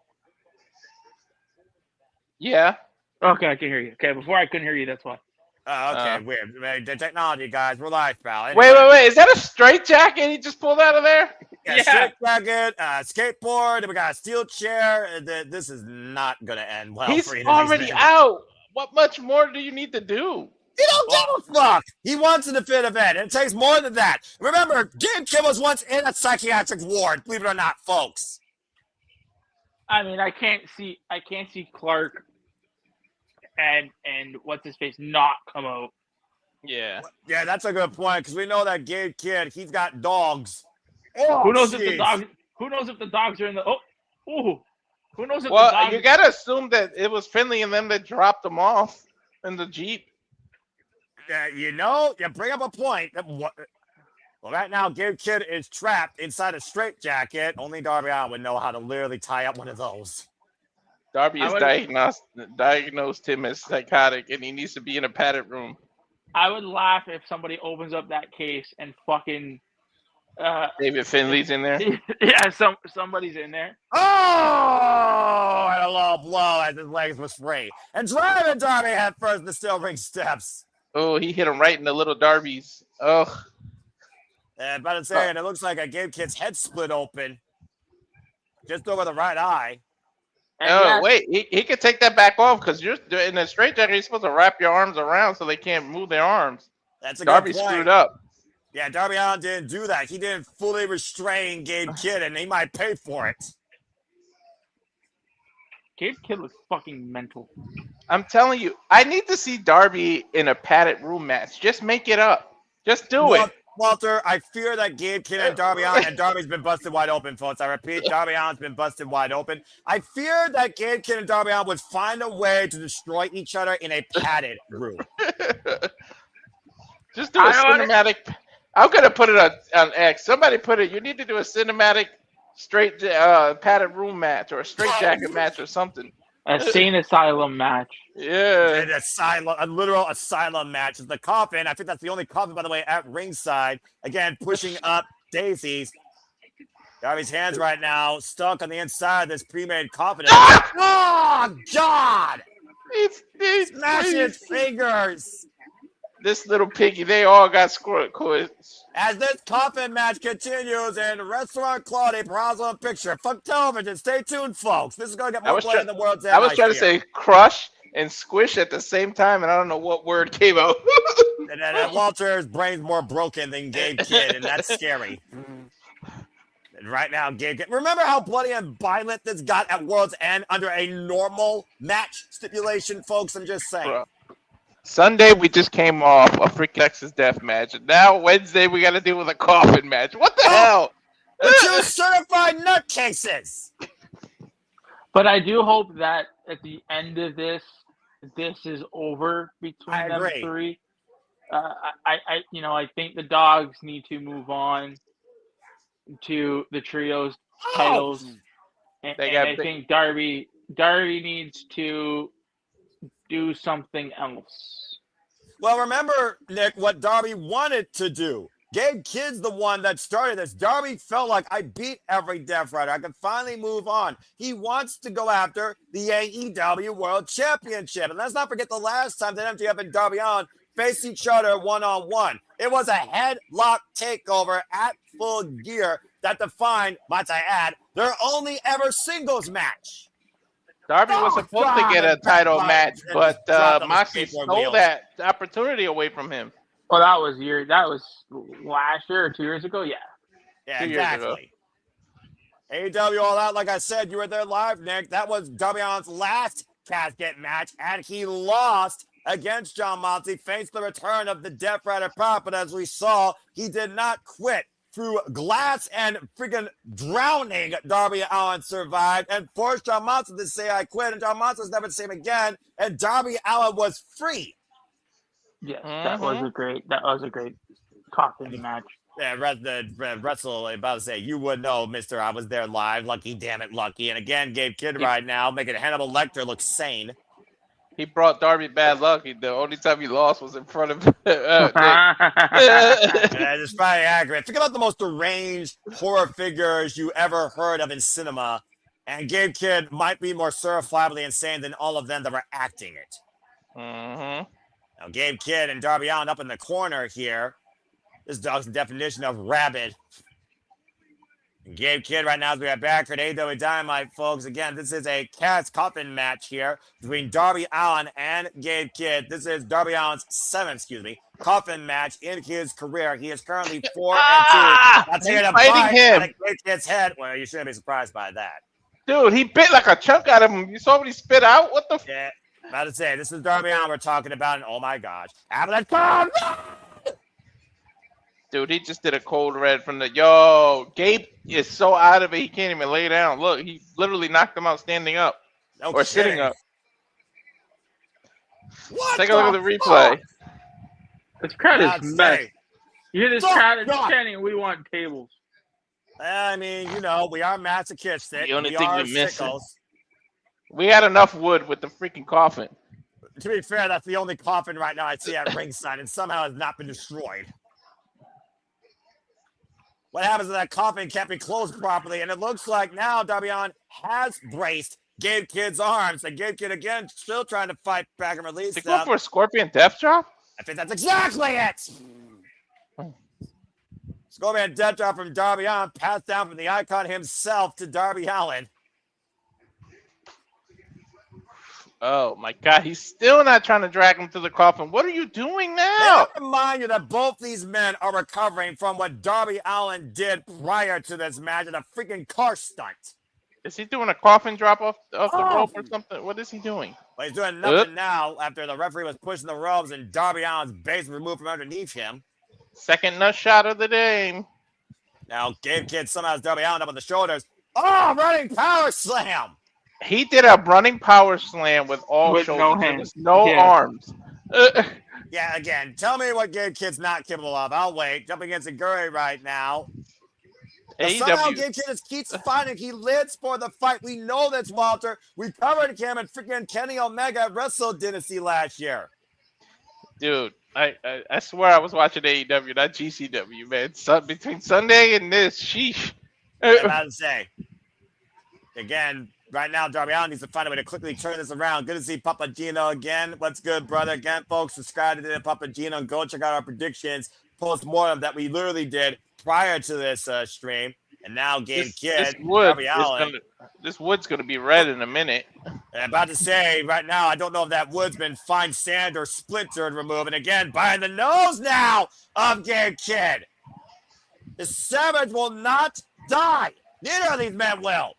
Yeah. Okay, I can hear you. Okay, before I couldn't hear you, that's why. Oh, okay, weird. The technology, guys. We're live, pal. Anyway. Wait. Is that a straight jacket he just pulled out of there? Yeah. Straight jacket, skateboard, and we got a steel chair. This is not going to end well He's for either already of these men. out. What much more do you need to do? He don't give a fuck. He wants a definitive end. And it takes more than that. Remember, Gabe Kidd was once in a psychiatric ward, believe it or not, folks. I mean, I can't see Clark and what's his face not come out. Yeah. Yeah, that's a good point, because we know that Gabe Kidd, he's got dogs. Oh, Who knows if jeez. the dogs are in the who knows if Well, the dogs you gotta assume that it was Finley and them that dropped them off in the Jeep. You bring up a point. Well, right now, Gabe Kidd is trapped inside a straitjacket. Only Darby Allin would know how to literally tie up one of those. Darby is diagnosed him as psychotic, and he needs to be in a padded room. I would laugh if somebody opens up that case and fucking David Finley's in there. yeah, somebody's in there. Oh, and a low blow as his legs was free. And driving Darby head first in the steel ring steps. Oh, he hit him right in the little Darby's. Oh. But I'm saying, it looks like a Gabe Kidd's head split open. Just over the right eye. And Wait, he could take that back off because you're in a straitjacket. You're supposed to wrap your arms around so they can't move their arms. That's a Darby good point. screwed up. Yeah, Darby Allin didn't do that. He didn't fully restrain Gabe Kidd, and he might pay for it. Gabe Kidd looks fucking mental. I'm telling you, I need to see Darby in a padded room match. Just make it up. Just do it. Walter, I fear that Gabe Kidd and Darby Allin, and Darby's been busted wide open, folks. I repeat, Darby Allin's been busted wide open. I fear that Gabe Kidd and Darby Allin would find a way to destroy each other in a padded room. Just do a cinematic. I'm gonna put it on X. Somebody put it. You need to do a cinematic straight padded room match or a straight jacket match or something. A sane asylum match. Yeah. A literal asylum match. It's the Coffin. I think that's the only Coffin, by the way, at ringside. Again, pushing up daisies. Darby's hands right now stuck on the inside of this pre-made Coffin. Oh, God! He's smashing his fingers. This little piggy, they all got scored. As this Coffin match continues in Restaurant Claudia Brazil Picture. Fuck television. Stay tuned, folks. This is going to get more play in the world's end. I was trying to say crush and squish at the same time, and I don't know what word came out. And then Walter's brain's more broken than Gabe Kidd, and that's scary. And right now, Gabe Kidd. Remember how bloody and violent this got at World's End under a normal match stipulation, folks? I'm just saying. Bro. Sunday, we just came off a freaking Texas death match. And now, Wednesday, we got to deal with a Coffin match. What the hell? The two certified nutcases. But I do hope that at the end of this is over between them three. I think the dogs need to move on to the trios titles. And I think Darby needs to do something else. Well, remember, Nick, what Darby wanted to do. Gabe Kidd's the one that started this. Darby felt like, I beat every Death Rider. I can finally move on. He wants to go after the AEW World Championship. And let's not forget the last time that MJF and Darby Allin faced each other one-on-one. It was a headlock takeover at Full Gear that defined, might I add, their only ever singles match. Darby was supposed to get a title match, but Moxie stole that opportunity away from him. Well, that was last year or 2 years ago, yeah. Yeah, exactly. AEW All Out, like I said, you were there live, Nick. That was Darby Allin's last casket match, and he lost against John Moxley, faced the return of the Death Rider prop, but as we saw, he did not quit. Through glass and freaking drowning, Darby Allin survived and forced John Moxley to say, I quit, and John Moxley's never the same again, and Darby Allin was free. Yes, that was a great Coffin match. Yeah, the wrestle about to say, you would know, mister, I was there live. Lucky, damn it, lucky. And again, Gabe Kidd right now, making Hannibal Lecter look sane. He brought Darby bad luck. The only time he lost was in front of That is probably accurate. Think about the most deranged horror figures you ever heard of in cinema, and Gabe Kidd might be more certifiably insane than all of them that were acting it. Mm-hmm. Now, Gabe Kidd and Darby Allin up in the corner here. This dog's the definition of rabid. Gabe Kidd right now as we are back for AEW Dynamite, folks. Again, this is a Coffin match here between Darby Allin and Gabe Kidd. This is Darby Allin's seventh, Coffin match in his career. He is currently 4-2. That's He's a fighting bite him. out of Gabe Kidd's head. Well, you shouldn't be surprised by that. Dude, he bit like a chunk out of him. You saw what he spit out? What the? Yeah, about to say, this is Darby Allin we're talking about, and oh my gosh. Dude, he just did a cold red from the Gabe is so out of it he can't even lay down. Look, he literally knocked him out standing up or sitting up. Take a look at the replay. This crowd is mess. You hear this crowd chanting, "We want tables." I mean, we are masochistic. The only thing we missed. We We had enough wood with the freaking coffin. To be fair, that's the only coffin right now I see at ringside, and somehow has not been destroyed. What happens if that coffin can't be closed properly? And it looks like now Darby Allin has braced Gabe Kidd's arms. And Gabe Kidd, again, still trying to fight back and release They them. go for a scorpion death drop? I think that's exactly it. Scorpion death drop from Darby Allin, passed down from the icon himself to Darby Allin. Oh my God, he's still not trying to drag him to the coffin. What are you doing now? I have to remind you that both these men are recovering from what Darby Allin did prior to this match in a freaking car stunt. Is he doing a coffin drop off the rope or something? What is he doing? But he's doing nothing now after the referee was pushing the ropes and Darby Allin's base was removed from underneath him. Second nut shot of the day. Now Gabe Kidd somehow has Darby Allin up on the shoulders. Oh, running power slam. He did a running power slam with all shoulders, no hands, no arms. Yeah, again, tell me what Gabe Kidd's not capable of. I'll wait. Jumping against Aguri right now. Somehow Gabe Kidd just keeps fighting. He lives for the fight. We know that's Walter. We covered him and freaking Kenny Omega at Wrestle Dynasty last year. Dude, I swear I was watching AEW, not GCW, man. Between Sunday and this, sheesh. I'm about to say. Again, right now, Darby Allin needs to find a way to quickly turn this around. Good to see Papa Gino again. What's good, brother? Again, folks, subscribe to Papa Gino and go check out our predictions post-mortem that we literally did prior to this stream. And now Gabe Kidd, Darby Allin. This wood's going to be red in a minute. And I'm about to say, right now, I don't know if that wood's been fine sand or splintered removed. And again, by the nose now of Gabe Kidd. The Savage will not die. Neither of these men will.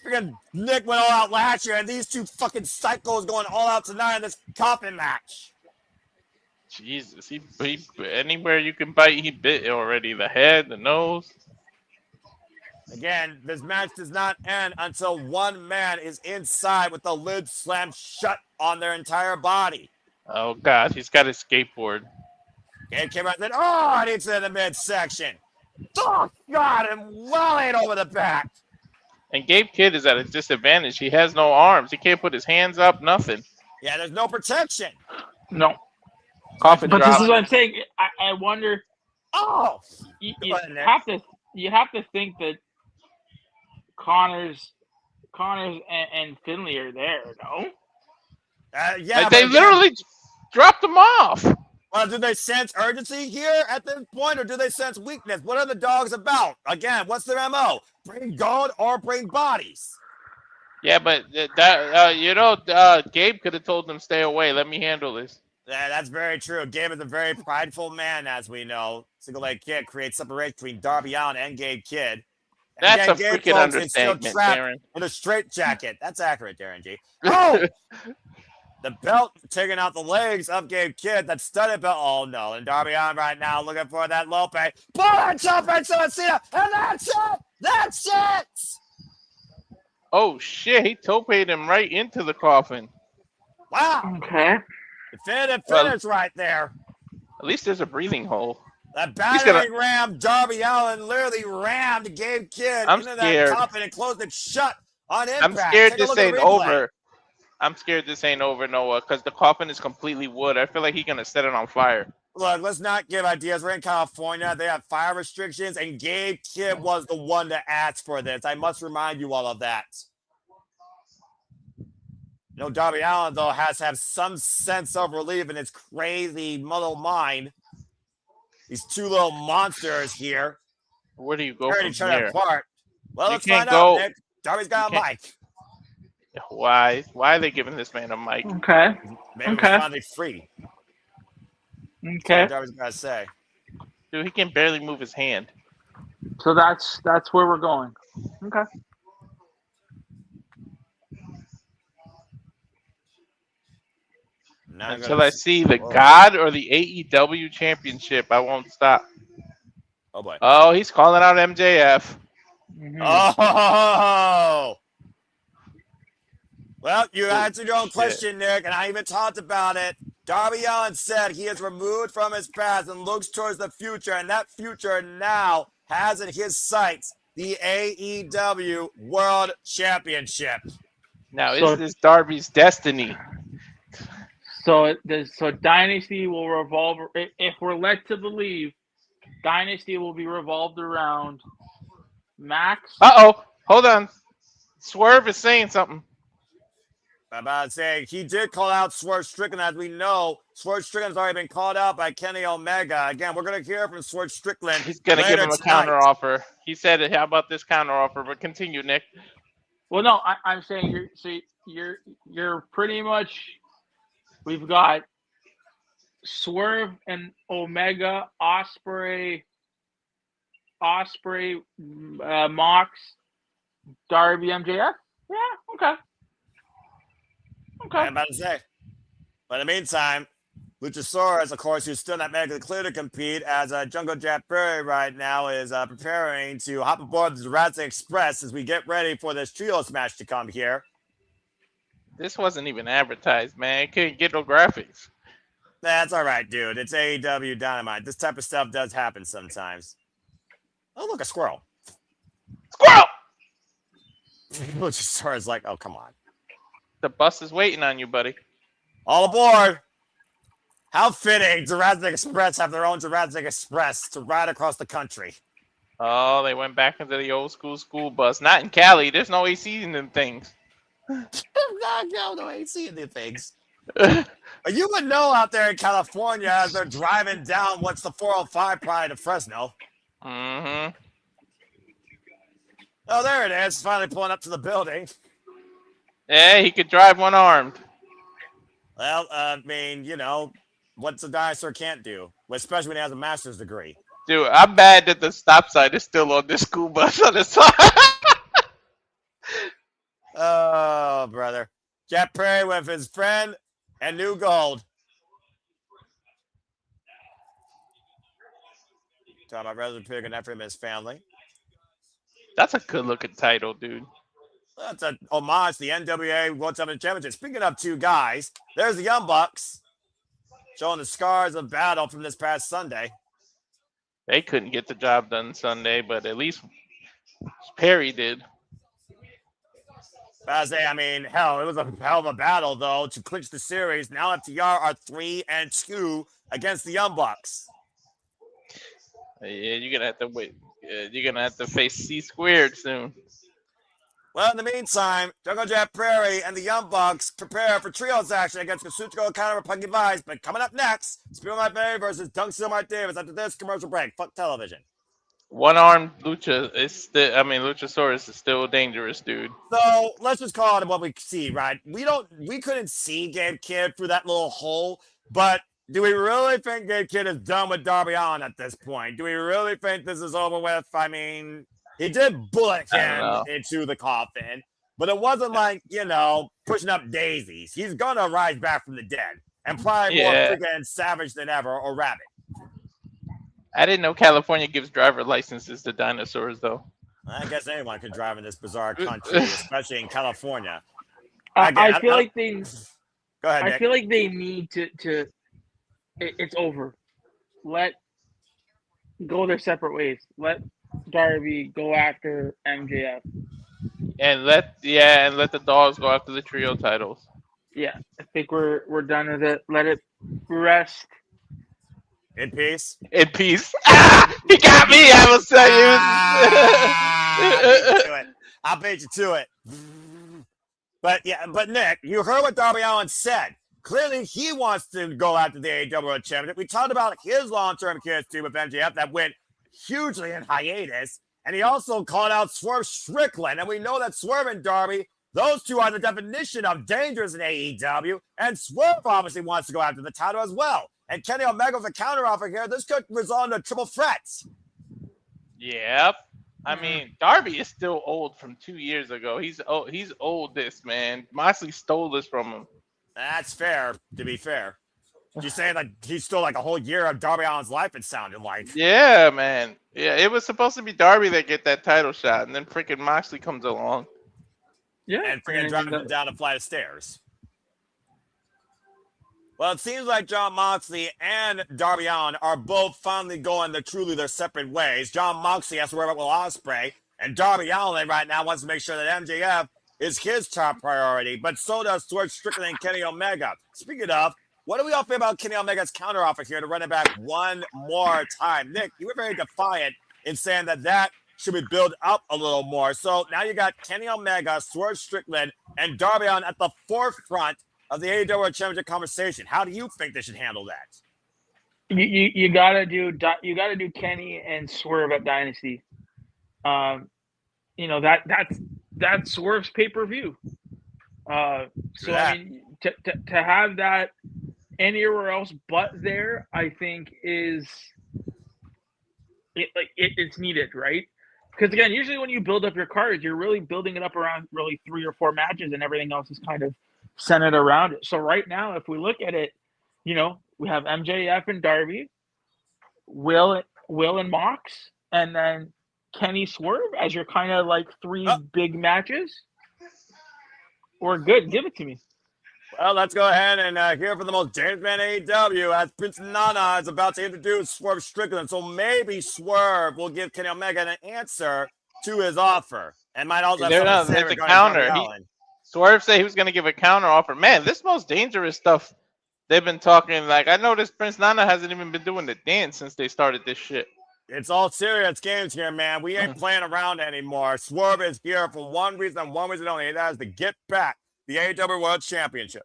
Freaking Nick went all out last year, and these two fucking psychos going all out tonight in this coffin match. Jesus, he anywhere you can bite, he bit already. The head, the nose. Again, this match does not end until one man is inside with the lid slammed shut on their entire body. Oh, God, he's got his skateboard. Gabe came out and said, oh, and it's in the midsection. Oh, God, and well ain't over the back. And Gabe Kidd is at a disadvantage. He has no arms. He can't put his hands up, nothing. Yeah, there's no protection. No. Coffin But drop. this is what I'm saying. I wonder. Oh, You have to think that Connors and Finley are there. No. yeah, Like, they literally dropped him off. Well, do they sense urgency here at this point, or do they sense weakness? What are the dogs about? Again, what's their MO? Bring gold or bring bodies? Yeah, but Gabe could have told them, stay away. Let me handle this. Yeah, that's very true. Gabe is a very prideful man, as we know. Single leg kick creates separation between Darby Allin and Gabe Kidd. That's again, a Gabe, freaking folks, is still understatement, trapped Darren. in a straitjacket. That's accurate, Darren G. Oh! The belt taking out the legs of Gabe Kidd. That studded belt. Oh, no. And Darby Allin right now looking for that Lope. Bullet jump into Cena. And that's it. That's it. Oh, shit. He topeed him right into the coffin. Wow. Okay. Definitive finish right there. At least there's a breathing hole. That battering ram, Darby Allin literally rammed Gabe Kidd into that coffin and closed it shut on impact. I'm scared Take a this look at ain't the replay. over. I'm scared this ain't over, Noah, because the coffin is completely wood. I feel like he's going to set it on fire. Look, let's not give ideas. We're in California. They have fire restrictions, and Gabe Kidd was the one to ask for this. I must remind you all of that. Darby Allin, though, has to have some sense of relief in his crazy little mind. These two little monsters here Where do you go Tearing from each other here? apart. Well, You let's can't find out, go- Nick. Darby's got a you can't- mic. Why? Why are they giving this man a mic? Okay. Maybe we're Okay. finally free. That's Okay. what Darby's got to say. Dude, he can barely move his hand. So that's where we're going. Okay. Now I'm Until gonna- I see the Whoa. God or the AEW championship, I won't stop. Oh, boy. Oh, he's calling out MJF. Mhm. Oh! Well, you answered your own Shit. question, Nick, and I even talked about it. Darby Allin said he is removed from his past and looks towards the future, and that future now has in his sights the AEW World Championship. Now, So- is this Darby's destiny? So Dynasty will revolve. If we're led to believe, Dynasty will be revolved around Max. Uh-oh. Hold on. Swerve is saying something. I'm about to say, he did call out Swerve Strickland, as we know. Swerve Strickland's already been called out by Kenny Omega. Again, we're going to hear from Swerve Strickland. He's going to give later him a tonight. counter offer. He said, how about this counter offer? But continue, Nick. Well, no, I'm saying you're pretty much. We've got Swerve and Omega, Ospreay, Mox, Darby, MJF. Yeah, okay. Okay. I'm about to say. But in the meantime, Luchasaurus, of course, who's still not medically clear to compete, as Jungle Jack Perry right now is preparing to hop aboard the Jurassic Express as we get ready for this trios match to come here. This wasn't even advertised, man. It couldn't get no graphics. That's all right, dude. It's AEW Dynamite. This type of stuff does happen sometimes. Oh, look, a squirrel. Squirrel! Luchasaurus like, oh, come on. The bus is waiting on you, buddy. All aboard. How fitting Jurassic Express have their own Jurassic Express to ride across the country. Oh, they went back into the old school bus. Not in Cali. There's no AC in them things. No, I ain't seeing the things. You would know out there in California as they're driving down what's the 405 prior to Fresno. Mm-hmm. Oh, there it is. Finally pulling up to the building. Yeah, he could drive one armed. Well, I mean, you know, what's a dinosaur can't do, especially when he has a master's degree. Dude, I'm mad that the stop sign is still on this school bus on the side. Oh, brother. Jack Perry with his friend and New Gold. Talking about Resident Pig and Ephraim and his family. That's a good looking title, dude. That's an homage to the NWA World Championship. Speaking of two guys, there's the Young Bucks showing the scars of battle from this past Sunday. They couldn't get the job done Sunday, but at least Perry did. I mean, hell, it was a hell of a battle, though, to clinch the series. Now FTR are 3-2 against the Young Bucks. Yeah, you're gonna have to wait. You're gonna have to face C squared soon. Well, in the meantime, Jungle Jack Prairie and the Young Bucks prepare for trios action against Kazuchika Okada and Punky Vice. But coming up next, Spiel My Berry versus Dunk Mart Davis after this commercial break. Fuck television. One-armed Lucha is still. I mean, Luchasaurus is still dangerous, dude. So let's just call it what we see, right? We couldn't see Gabe Kidd through that little hole, but do we really think Gabe Kidd is done with Darby Allin at this point? Do we really think this is over with? I mean, he did bullet him into the coffin, but it wasn't like, you know, pushing up daisies. He's gonna rise back from the dead and probably more freaking savage than ever, or rabid. I didn't know California gives driver licenses to dinosaurs, though. I guess anyone can drive in this bizarre country, especially in California. I feel like they. Go ahead, Nick. I feel like they need to. It's over. Let go their separate ways. Let Darby go after MJF. And let the dogs go after the trio titles. Yeah, I think we're done with it. Let it rest. In peace. In peace. Ah, he got me. I was telling you. I'll beat you to it. But Nick, you heard what Darby Allin said. Clearly, he wants to go after the AEW World Championship. We talked about his long-term history with MJF that went hugely in hiatus. And he also called out Swerve Strickland. And we know that Swerve and Darby, those two are the definition of dangerous in AEW. And Swerve obviously wants to go after the title as well. And Kenny Omega with a counteroffer here. This could result in a triple threat. Yep. I mean, Darby is still old from 2 years ago. He's old, this man. Moxley stole this from him. That's fair, to be fair. You're saying that he stole like a whole year of Darby Allin's life, it sounded like. Yeah, man. Yeah, it was supposed to be Darby that get that title shot, and then freaking Moxley comes along. Yeah. And freaking driving him down a flight of stairs. Well, it seems like Jon Moxley and Darby Allin are both finally going their separate ways. Jon Moxley has to worry about Will Ospreay, and Darby Allin right now wants to make sure that MJF is his top priority, but so does Swerve Strickland and Kenny Omega. Speaking of, what do we all feel about Kenny Omega's counteroffer here to run it back one more time? Nick, you were very defiant in saying that should be built up a little more. So now you got Kenny Omega, Swerve Strickland, and Darby Allin at the forefront of the AEW Championship conversation. How do you think they should handle that? You gotta do Kenny and Swerve at Dynasty. That's Swerve's pay-per-view. I mean, to have that anywhere else but there, I think it's needed, right? Because again, usually when you build up your cards, you're really building it up around really 3 or 4 matches, and everything else is kind of centered around it. So right now, if we look at it, we have MJF and Darby, Will and Mox, and then Kenny Swerve as your kind of like 3 big matches. We're good. Give it to me. Well, let's go ahead and hear from the most dangerous man in AEW as Prince Nana is about to introduce Swerve Strickland. So maybe Swerve will give Kenny Omega an answer to his offer, and might also have something to say it's a regarding counter. Darby Allin. Swerve said he was going to give a counter offer. Man, this most dangerous stuff they've been talking. Like, I noticed Prince Nana hasn't even been doing the dance since they started this shit. It's all serious games here, man. We ain't playing around anymore. Swerve is here for one reason and one reason only, and that is to get back the AEW World Championship.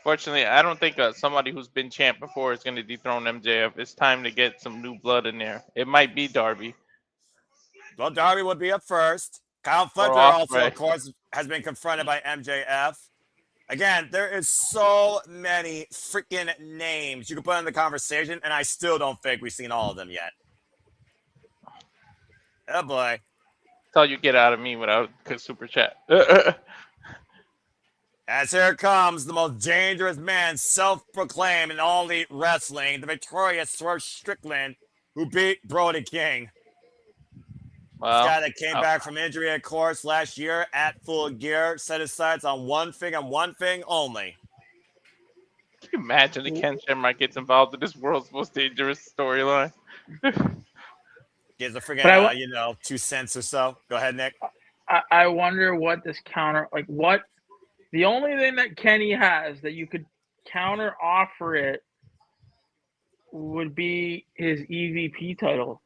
Fortunately, I don't think somebody who's been champ before is going to dethrone MJF. It's time to get some new blood in there. It might be Darby. Well, Darby would be up first. Kyle Fletcher also, of course, has been confronted by MJF. Again, there is so many freaking names you can put in the conversation, and I still don't think we've seen all of them yet. Oh, boy. That's all you get out of me without super chat. As here comes the most dangerous man, self-proclaimed in all elite wrestling, the victorious Swerve Strickland, who beat Brody King. Well, this guy that came back from injury, of course, last year at Full Gear, set his sights on one thing and one thing only. Can you imagine if Ken Shamrock gets involved in this world's most dangerous storyline? Gives a freaking, 2 cents or so. Go ahead, Nick. I wonder what this counter, like what, the only thing that Kenny has that you could counter offer it would be his EVP title.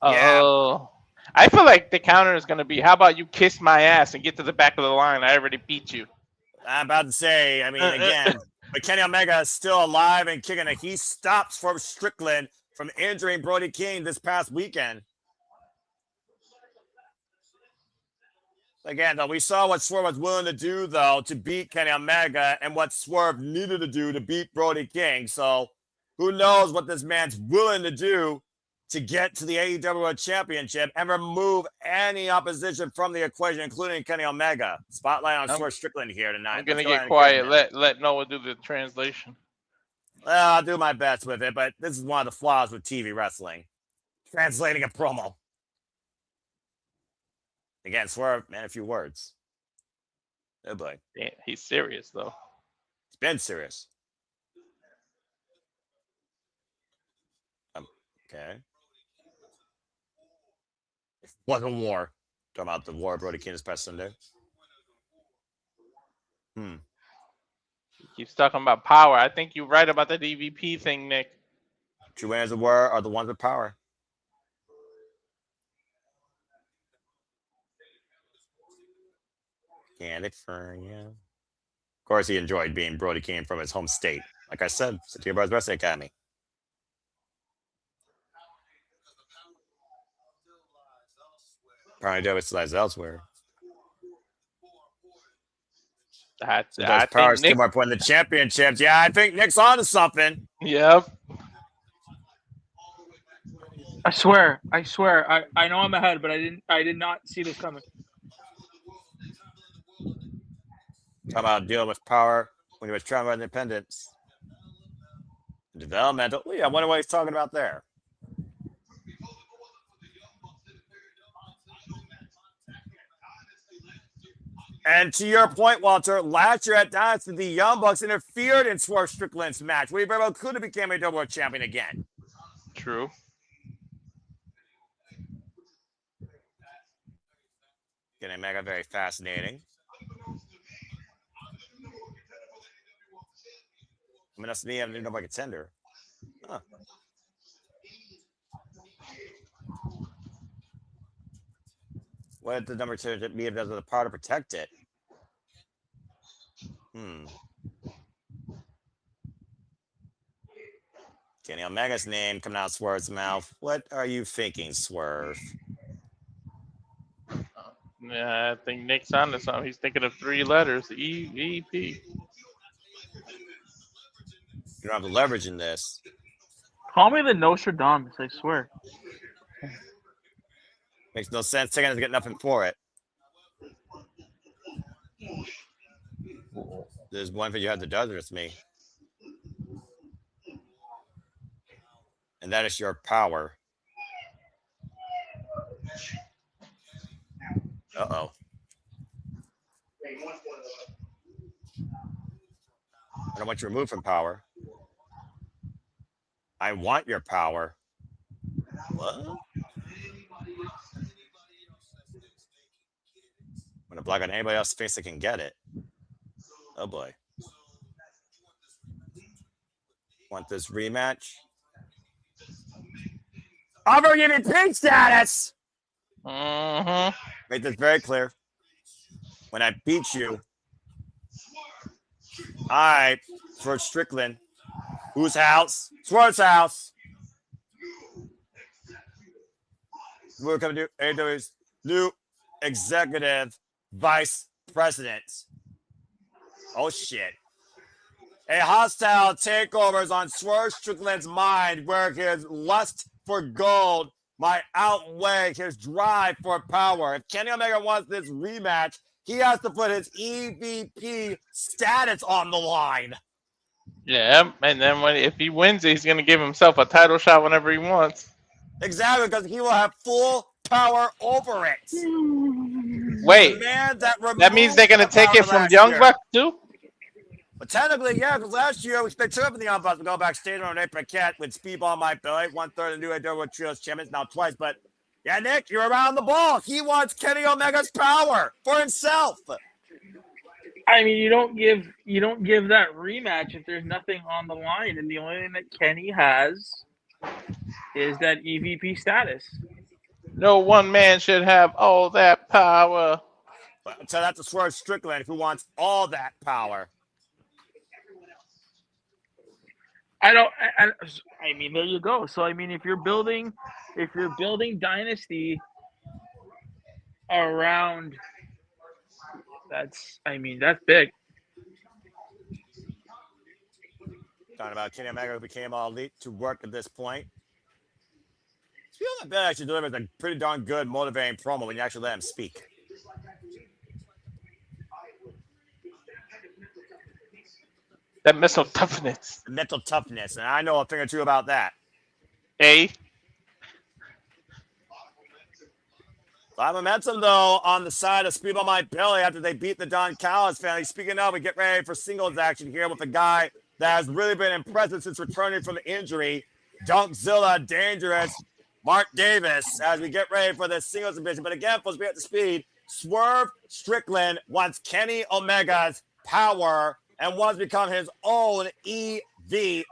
Oh, I feel like the counter is going to be, how about you kiss my ass and get to the back of the line? I already beat you. I'm about to say, I mean, again, but Kenny Omega is still alive and kicking it. He stops for Strickland from injuring Brody King this past weekend. Again, though, we saw what Swerve was willing to do, though, to beat Kenny Omega and what Swerve needed to do to beat Brody King. So who knows what this man's willing to do to get to the AEW World Championship and remove any opposition from the equation, including Kenny Omega. Spotlight on Swerve Strickland here tonight. I'm going to get quiet. Let Noah do the translation. Well, I'll do my best with it, but this is one of the flaws with TV wrestling. Translating a promo. Again, Swerve, man, a few words. Oh, boy. Damn, he's serious, though. He's been serious. Okay. Wasn't war. Talking about the war Brody King this past Sunday. He keeps talking about power. I think you're right about the DVP thing, Nick. True winners of war are the ones with power. California. Of course, he enjoyed being Brody King from his home state. Like I said, City of Bars Wrestling Academy. Probably do it lies elsewhere. I Sometimes think power is still Nick. more important than championships. Yeah, I think Nick's on to something. Yep. I swear. I know I'm ahead, but I did not see this coming. Talk about dealing with power when he was trying about independence. Developmental. Yeah, I wonder what he's talking about there. And to your point, Walter, last year at Dynasty, the Young Bucks interfered in Swerve Strickland's match, where he very well could have become a double world champion again. True. Getting Mega very fascinating. I mean, that's me. I didn't know if I could contender. Huh. What did the number 2 be if there's the power to protect it? Kenny Omega's name coming out of Swerve's mouth. What are you thinking, Swerve? Yeah, I think Nick's on to something. He's thinking of 3 letters. EVP. You don't have the leverage in this. Call me the Nostradamus, I swear. Makes no sense. Taking it to get nothing for it. There's one thing you have to do with me. And that is your power. Uh-oh. I don't want you removed from power. I want your power. What? I'm going to block on anybody else's face that can get it. Oh, boy. Want this rematch? I'm going to give you pink status! Make this very clear. When I beat you, for Strickland, whose house? Swerve's house. We're coming to AEW's new executive vice president. Oh, shit. A hostile takeover is on Swerve Strickland's mind, where his lust for gold might outweigh his drive for power. If Kenny Omega wants this rematch, he has to put his EVP status on the line. Yeah, and then if he wins, he's going to give himself a title shot whenever he wants. Exactly, because he will have full power over it. Wait, that means they're going to take it from Young Bucks too? But technically, yeah, because last year we took up in the Young Bucks to go backstage on an apron cat with Speedball My Belly, 1/3 of the new AEW Trios champions, now twice. But yeah, Nick, you're around the ball. He wants Kenny Omega's power for himself. I mean, you don't give that rematch if there's nothing on the line, and the only thing that Kenny has is that EVP status. No one man should have all that power. So that's a Swerve Strickland who wants all that power. I mean, there you go. So I mean, if you're building Dynasty around, that's big. Talking about Kenny Omega, who became all elite to work at this point. Speaking of that, actually delivers a pretty darn good, motivating promo when you actually let him speak. That mental toughness. Mental toughness, and I know a thing or two about that. A lot of momentum, though, on the side of Speedball My Belly after they beat the Don Callis family. Speaking of, we get ready for singles action here with a guy that has really been impressive since returning from the injury. Dunkzilla, Dangerous, Mart Davis, as we get ready for this singles division. But again, folks, be at the speed. Swerve Strickland wants Kenny Omega's power and wants to become his own EVP.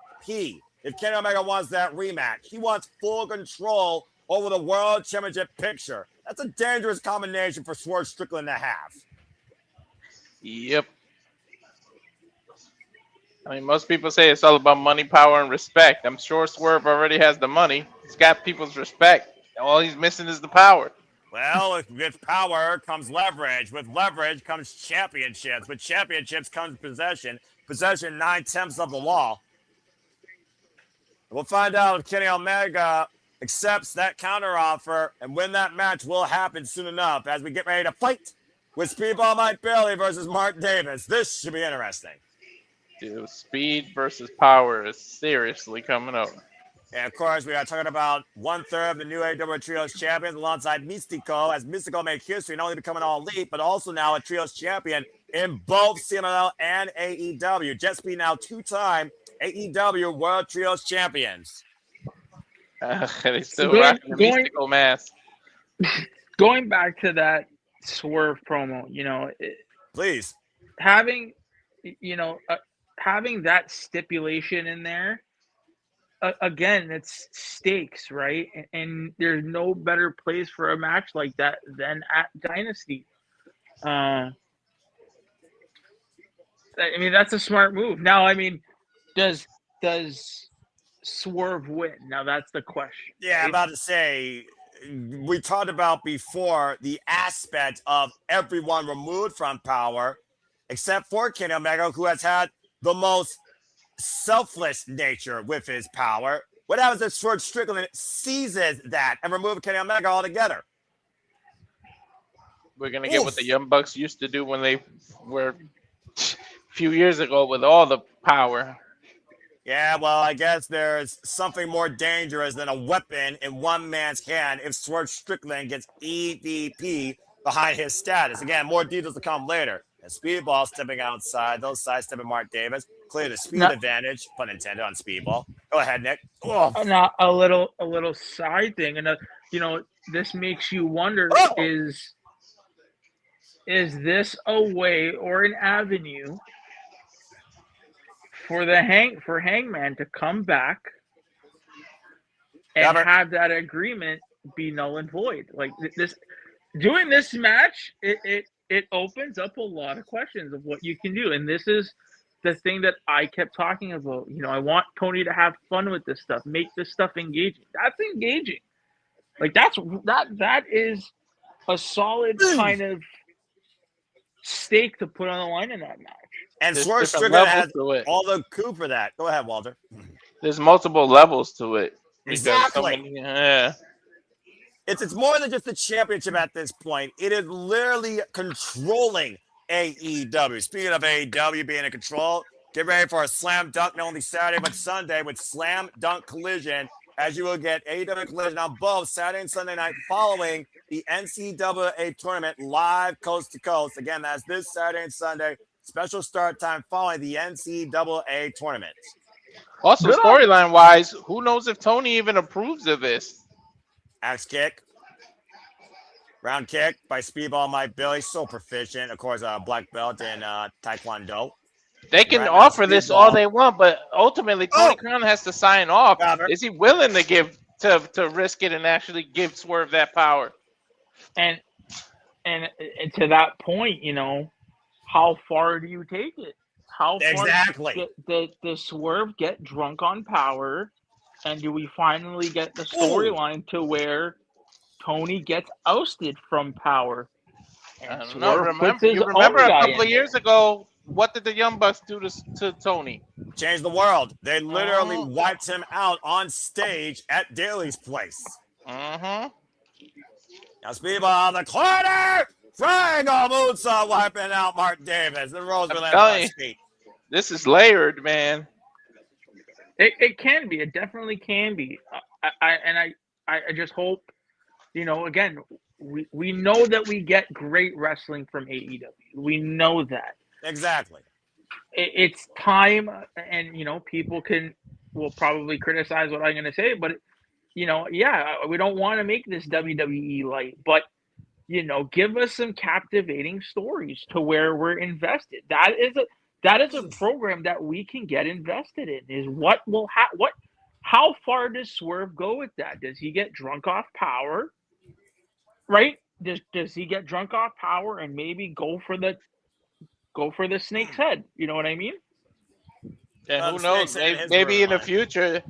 If Kenny Omega wants that rematch, he wants full control over the World Championship picture. That's a dangerous combination for Swerve Strickland to have. Yep. I mean, most people say it's all about money, power, and respect. I'm sure Swerve already has the money. He's got people's respect. All he's missing is the power. Well, with power comes leverage. With leverage comes championships. With championships comes possession. Possession 9/10 of the law. We'll find out if Kenny Omega accepts that counteroffer, and when that match will happen soon enough as we get ready to fight with Speedball Mike Bailey versus Mart Davis. This should be interesting. Dude, speed versus power is seriously coming up. And of course, we are talking about 1/3 of the new AEW Trios champions alongside Mystico, as Mystico made history, not only becoming All Elite, but also now a Trios champion in both CMLL and AEW. Jet Speed now 2-time AEW World Trios champions. They still rocking the Mystical mask. Going back to that Swerve promo, Please. having that stipulation in there, again, it's stakes, right? And there's no better place for a match like that than at Dynasty. I mean, that's a smart move. Now, I mean, does Swerve win? Now, that's the question. Yeah, I'm about to say, we talked about before the aspect of everyone removed from power, except for Kenny Omega, who has had the most selfless nature with his power. What happens if Swerve Strickland seizes that and removes Kenny Omega altogether? We're going to get what the Young Bucks used to do when they were a few years ago with all the power. Yeah, well, I guess there's something more dangerous than a weapon in one man's hand if Swerve Strickland gets EVP behind his status. Again, more details to come later. And Speedball stepping outside, those sidestepping Mark Davis. Clear the speed advantage, pun intended, on Speedball. Go ahead, Nick. Oh. Now, a little side thing, and this makes you wonder: is this a way or an avenue for Hangman to come back and have that agreement be null and void? Like this, doing this match, it opens up a lot of questions of what you can do, and this is the thing that I kept talking about. I want Tony to have fun with this stuff, make this stuff engaging. That's engaging. Like that is a solid kind of stake to put on the line in that match. And Swerve Strickland has all the coup for that. Go ahead, Walter. There's multiple levels to it. Exactly. It's more than just the championship at this point. It is literally controlling AEW. Speaking of AEW being in control, get ready for a slam dunk, not only Saturday, but Sunday with Slam Dunk Collision, as you will get AEW Collision on both Saturday and Sunday night following the NCAA tournament live coast to coast. Again, that's this Saturday and Sunday. Special start time following the NCAA tournament. Also, storyline-wise, who knows if Tony even approves of this? Axe kick. Round kick by Speedball Mike Bailey. So proficient. Of course, black belt in Taekwondo. They can offer this all they want, but ultimately Tony Khan has to sign off. Is he willing to give to risk it and actually give Swerve that power? And to that point, how far do you take it? How far does Swerve get drunk on power? And do we finally get the storyline to where Tony gets ousted from power? I don't know. Remember a couple of years ago, what did the Young Bucks do to Tony? Change the world. They literally wiped him out on stage at Daly's place. Mm-hmm. Now Speedball on the corner. Triangle moonsault wiping out Mark Davis. The Rose will land on his feet. This is layered, man. It can be. It definitely can be. I just hope, again, we know that we get great wrestling from AEW. We know that. Exactly. It's time, and people will probably criticize what I'm going to say, but we don't want to make this WWE light, but give us some captivating stories to where we're invested. That is a program that we can get invested in. Is what will how far does Swerve go with that? Does he get drunk off power? Right? Does he get drunk off power and maybe go for the snake's head? You know what I mean? Yeah, who knows? Maybe in the future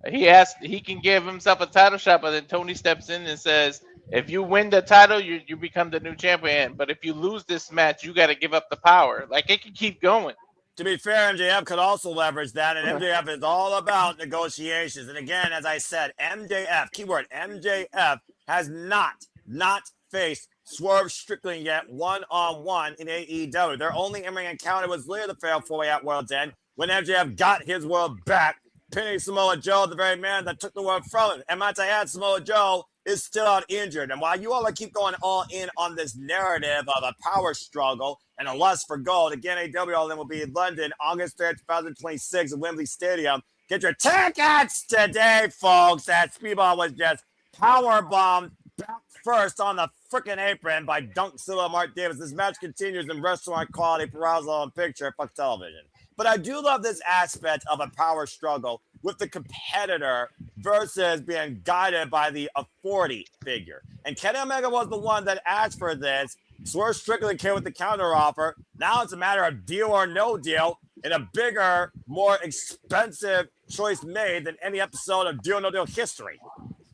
he can give himself a title shot, but then Tony steps in and says, If you win the title, you become the new champion. But if you lose this match, you got to give up the power. Like, it can keep going. To be fair, MJF could also leverage that, and MJF is all about negotiations. And again, as I said, MJF, keyword MJF, has not faced Swerve Strickland yet one-on-one in AEW. Their only in-ring encounter was later the fatal four-way at World's End when MJF got his world back, pinning Samoa Joe, the very man that took the world from him. And might I add, Samoa Joe is still out injured. And while you all keep going all in on this narrative of a power struggle and a lust for gold, again, AEW All-In will be in London, August 3rd, 2026 at Wembley Stadium. Get your tickets today, folks. That Speedball was just powerbombed back first on the freaking apron by Dunkzilla Mart Davis. This match continues in restaurant quality, Perazzle and picture, fuck television. But I do love this aspect of a power struggle with the competitor versus being guided by the authority figure. And Kenny Omega was the one that asked for this. Swerve Strickland came with the counter offer. Now it's a matter of deal or no deal in a bigger, more expensive choice made than any episode of Deal or No Deal history.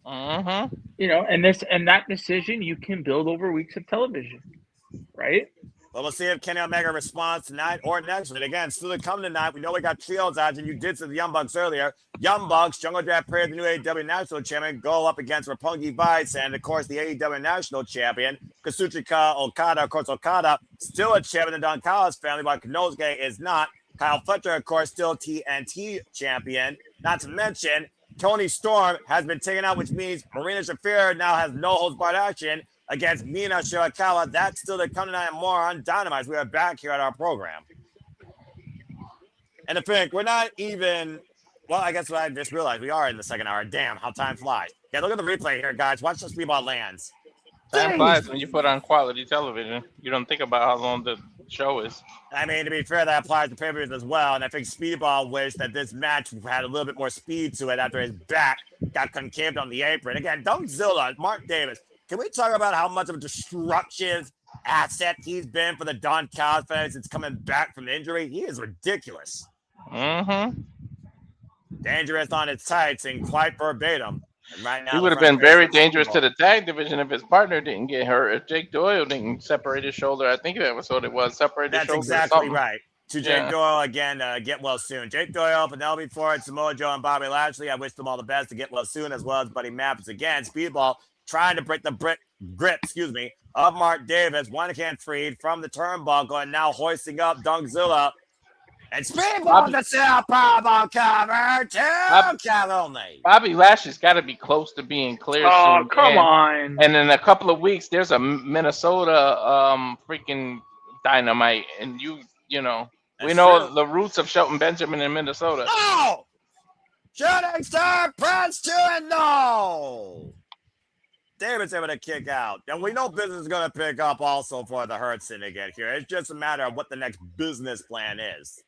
Mm-hmm. You know, and that decision you can build over weeks of television, right? Well, we'll see if Kenny Omega responds tonight or next week. Again, still to come tonight. We know we got trios odds, and you did see the Young Bucks earlier. Young Bucks, Jungle Draft Prayer, the new AEW National Champion, go up against Roppongi Vice, and of course the AEW National Champion, Kazuchika Okada. Of course, Okada still a champion in the Don Callis family, but Konosuke is not. Kyle Fletcher, of course, still TNT champion. Not to mention, Toni Storm has been taken out, which means Marina Shafir now has no holds barred action against Mina Shirakawa. That's still to come tonight and more on Dynamite. We are back here at our program. And to think, we're not even, well, I guess what I just realized, we are in the second hour. Damn, how time flies. Yeah, look at the replay here, guys. Watch the Speedball lands. Time flies when you put on quality television. You don't think about how long the show is. I mean, to be fair, that applies to pay-per-views as well. And I think Speedball wished that this match had a little bit more speed to it after his back got concaved on the apron. Again, Dunkzilla, Mart Davis. Can we talk about how much of a destructive asset he's been for the Don Callis fans since coming back from injury? He is ridiculous. Mm-hmm. Dangerous on its tights and quite verbatim. And right now, He would have been very dangerous to the tag division if his partner didn't get hurt. If Jake Doyle didn't separate his shoulder, I think that was what it was. Separate his shoulder. That's exactly right. To Jake Doyle again, get well soon. Jake Doyle, Penelope Ford, Samoa Joe, and Bobby Lashley. I wish them all the best to get well soon, as well as Buddy Mathis again. Speedball trying to break the grip, of Mart Davis. One hand freed from the turnbuckle and now hoisting up Dunkzilla. And Speedball the cell powerbomb cover. Two count only. Bobby Lashley's got to be close to being cleared. Oh, soon. come on. And in a couple of weeks, there's a Minnesota freaking Dynamite. And you know, That's we know true. the roots of Shelton Benjamin in Minnesota. No! Shooting star Prince 2-0. David's able to kick out. And we know business is going to pick up also for the Hurt Syndicate here. It's just a matter of what the next business plan is.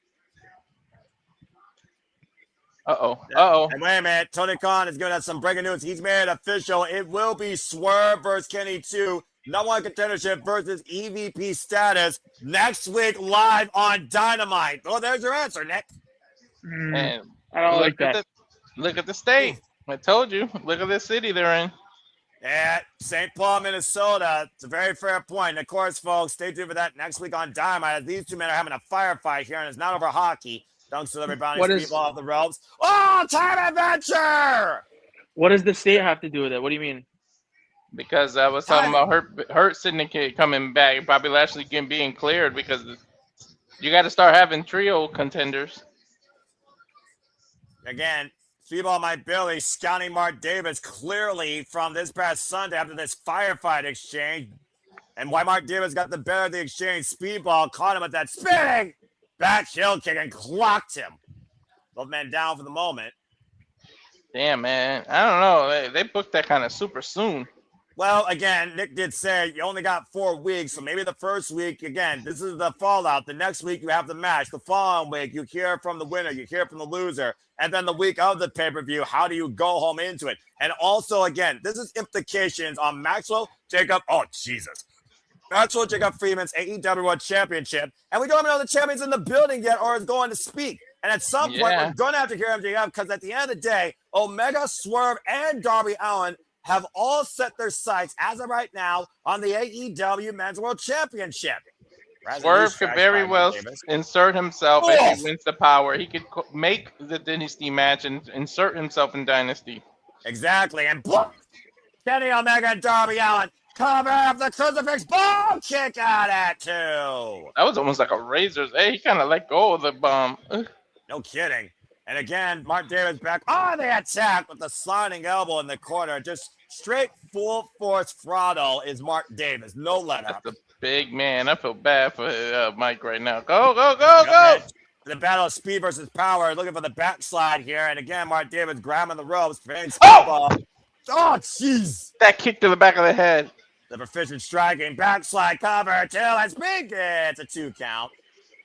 Uh-oh. And wait a minute. Tony Khan is giving us some breaking news. He's made it official. It will be Swerve versus Kenny 2. Number one contendership versus EVP status next week live on Dynamite. Oh, there's your answer, Nick. And I don't like that. Look at the state. I told you. Look at the city they're in. At St. Paul, Minnesota. It's a very fair point. And of course, folks, stay tuned for that next week on Dynamite. These two men are having a firefight here, and it's not over hockey. Dunks to everybody. People off the ropes. Oh, time adventure! What does the state have to do with it? What do you mean? Because I was talking about Hurt Syndicate coming back. Bobby Lashley being cleared because you got to start having trio contenders. Again, Speedball Mike Billy scouting Mart Davis clearly from this past Sunday after this firefight exchange. And why Mart Davis got the better of the exchange. Speedball caught him at that spinning back heel kick and clocked him. Both men down for the moment. Damn, man. I don't know. They booked that kind of super soon. Well, again, Nick did say you only got 4 weeks, so maybe the first week, again, this is the fallout. The next week, you have the match. The following week, you hear from the winner, you hear from the loser. And then the week of the pay-per-view, how do you go home into it? And also, again, this is implications on Maxwell Jacob. Oh, Jesus. Maxwell Jacob Freeman's AEW World Championship. And we don't even know the champion's in the building yet or is going to speak. And at some point, we're going to have to hear MJF because at the end of the day, Omega, Swerve, and Darby Allin have all set their sights as of right now on the AEW Men's World Championship. Swerve could very well insert himself if he wins the power. He could make the Dynasty match and insert himself in Dynasty. Exactly. And Kenny Omega and Darby Allin cover up the crucifix bomb kick out at 2. That was almost like a Razor's. Hey, he kind of let go of the bomb. No kidding. And again, Mark Davis back on the attack with the sliding elbow in the corner. Just straight full force throttle is Mark Davis. No let up. That's a big man. I feel bad for Mike right now. Go, go, go, go. The battle of speed versus power. Looking for the backslide here. And again, Mark Davis grabbing the ropes. Oh, jeez. That kick to the back of the head. The proficient striking. Backslide cover. 2 and speed. It's a 2 count.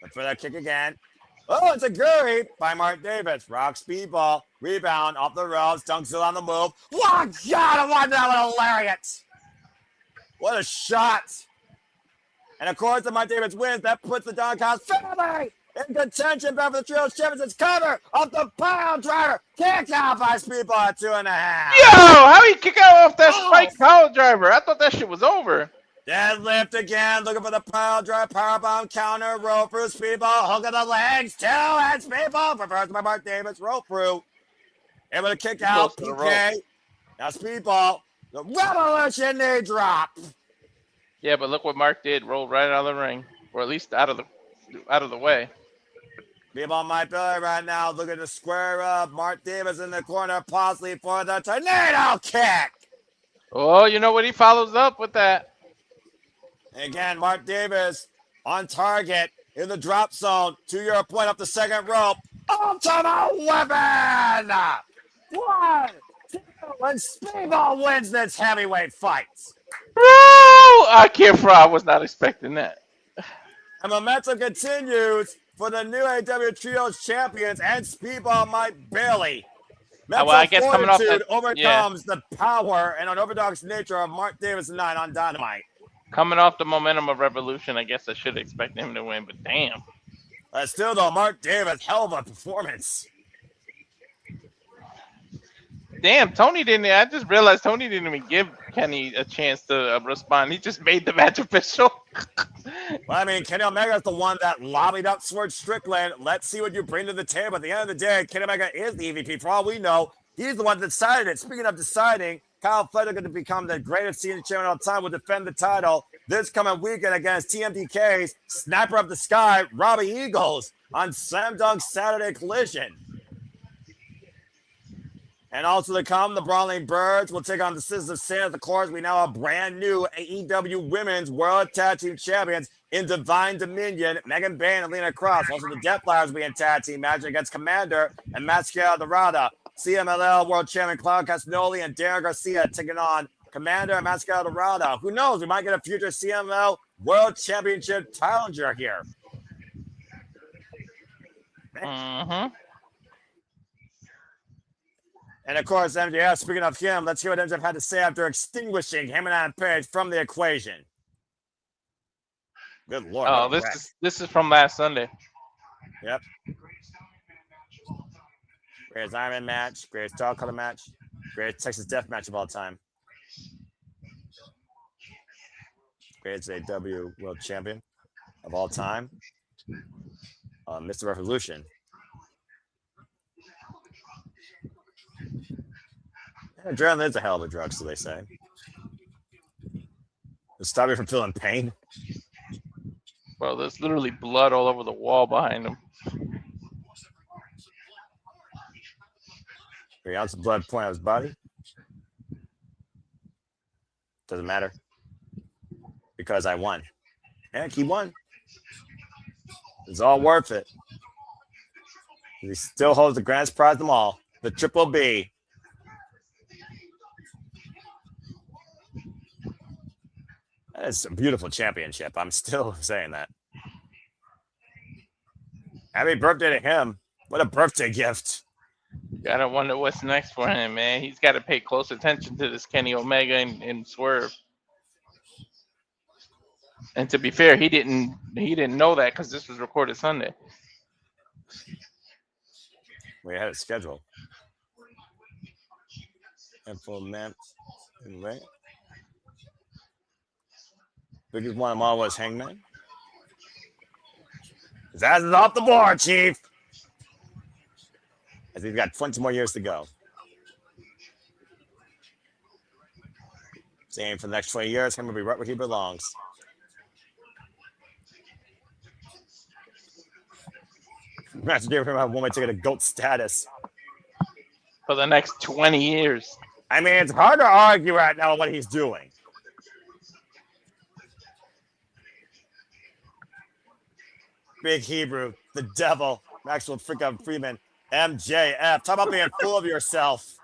Look for that kick again. Oh, it's a Guri by Mark Davis. Rock speedball. Rebound off the ropes. Dunks it on the move. Oh, God, I want that one a lariat. What a shot. And of course, if Mark Davis wins, that puts the Doghouse family in contention. Back for the Trios Champions. Cover off the pile driver. Kick out by speedball at 2.5. Yo, how he kick out off that spike pile driver? I thought that shit was over. Deadlift again, looking for the pile drive, powerbomb, counter, roll through, speedball, hook of the legs, 2 and speedball, reversed by Mark Davis, roll through. Able to kick out, PK. Now speedball, the Reveloution knee drop. Yeah, but look what Mark did, rolled right out of the ring, or at least out of the way. Speedball my belly right now, looking to square up. Mark Davis in the corner, possibly for the tornado kick. Oh, you know what he follows up with that? Again, Mark Davis on target in the drop zone. 2-year point up the second rope. Ultimate weapon! 1, 2, and Speedball wins this heavyweight fight. Oh, I can't fry. I was not expecting that. And momentum continues for the new AEW Trios champions and Speedball Mike Bailey. Mental well, I guess coming off that, overcomes the power and unorthodox nature of Mark Davis tonight on Dynamite. Coming off the momentum of Reveloution, I guess I should expect him to win, but damn. Still, though, Mark Davis, hell of a performance. Damn, Toni didn't. I just realized Toni didn't even give Kenny a chance to respond. He just made the match official. Well, I mean, Kenny Omega is the one that lobbied up Swerve Strickland. Let's see what you bring to the table. At the end of the day, Kenny Omega is the EVP. For all we know, he's the one that decided it. Speaking of deciding, Kyle Fletcher going to become the greatest senior champion of all time, will defend the title this coming weekend against TMDK's Sniper of the Sky, Robbie Eagles, on Slam Dunk Saturday Collision. And also to come, the Brawling Birds will take on the Sisters of Sin. Of course, we now have brand new AEW Women's World Tag Team Champions in Divine Dominion, Megan Bayne and Lena Cross. Also, the Death Flyers will be in tag team match against Commander and Mascara Dorada. CMLL World Champion Claudio Castagnoli and Darren Garcia taking on Commander and Mascara Dorada. Who knows? We might get a future CMLL World Championship challenger here. Mm-hmm. And of course, MJF, speaking of him, let's hear what MJF had to say after extinguishing him and Adam Page from the equation. Good Lord. Oh, this is from last Sunday. Yep. Greatest Iron Man match, greatest dog color match, greatest Texas Death match of all time. Greatest AEW World Champion of all time. Mr. Revolution. Adrenaline is a hell of a drug, so they say. It'll stop you from feeling pain. Well, there's literally blood all over the wall behind him. 3 ounces of blood pouring out of his body. Doesn't matter. Because I won. Heck, he won. It's all worth it. He still holds the grand prize of them all. The Triple B. That is a beautiful championship. I'm still saying that. Happy birthday to him. What a birthday gift. Gotta wonder what's next for him, man. He's got to pay close attention to this Kenny Omega and Swerve. And to be fair, he didn't know that because this was recorded Sunday. We had it scheduled. Info map. Right. Biggest one of them all was Hangman. His ass is off the board, Chief. As he's got 20 more years to go. Same for the next 20 years. Him will be right where he belongs. Imagine giving him a woman ticket to GOAT status. For the next 20 years. I mean, it's hard to argue right now what he's doing. Big Hebrew, the devil, Maxwell freaking Freeman, MJF. Talk about being full of yourself.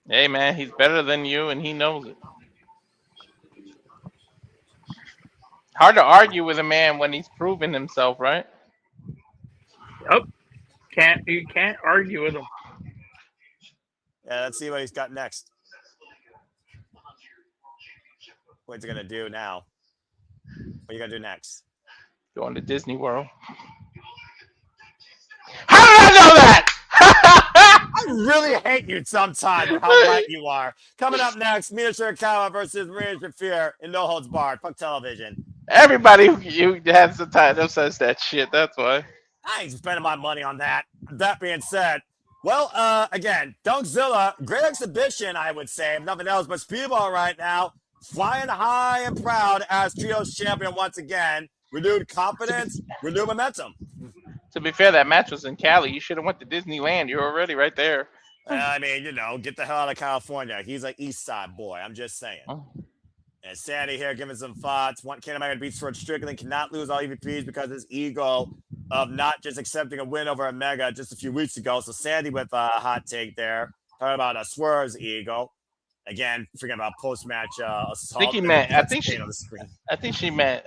Hey, man, he's better than you, and he knows it. Hard to argue with a man when he's proven himself, right? Yep. You can't argue with him. Yeah, let's see what he's got next. What's he gonna do now? What are you gonna do next? Going to Disney World. How did I know that? I really hate you sometimes. How right you are. Coming up next, Mina Shirakawa versus Marina Shafir in No Holds Barred. Fuck television. Everybody who has the title says that shit. That's why. I ain't spending my money on that. That being said, well, again, Dunkzilla, great exhibition, I would say, if nothing else, but Speedball right now, flying high and proud as Trios champion once again. Renewed confidence, renewed momentum. To be fair, that match was in Cali. You should have went to Disneyland. You're already right there. I mean, get the hell out of California. He's an East Side boy. I'm just saying. Oh. And Sandy here giving some thoughts. One Ken Omega beats Sword Strickland, cannot lose all EVPs because of his ego of not just accepting a win over Omega just a few weeks ago. So Sandy with a hot take there. Talking about Swerve's ego. Again, forgetting about post-match assault. I think he meant. I think she meant.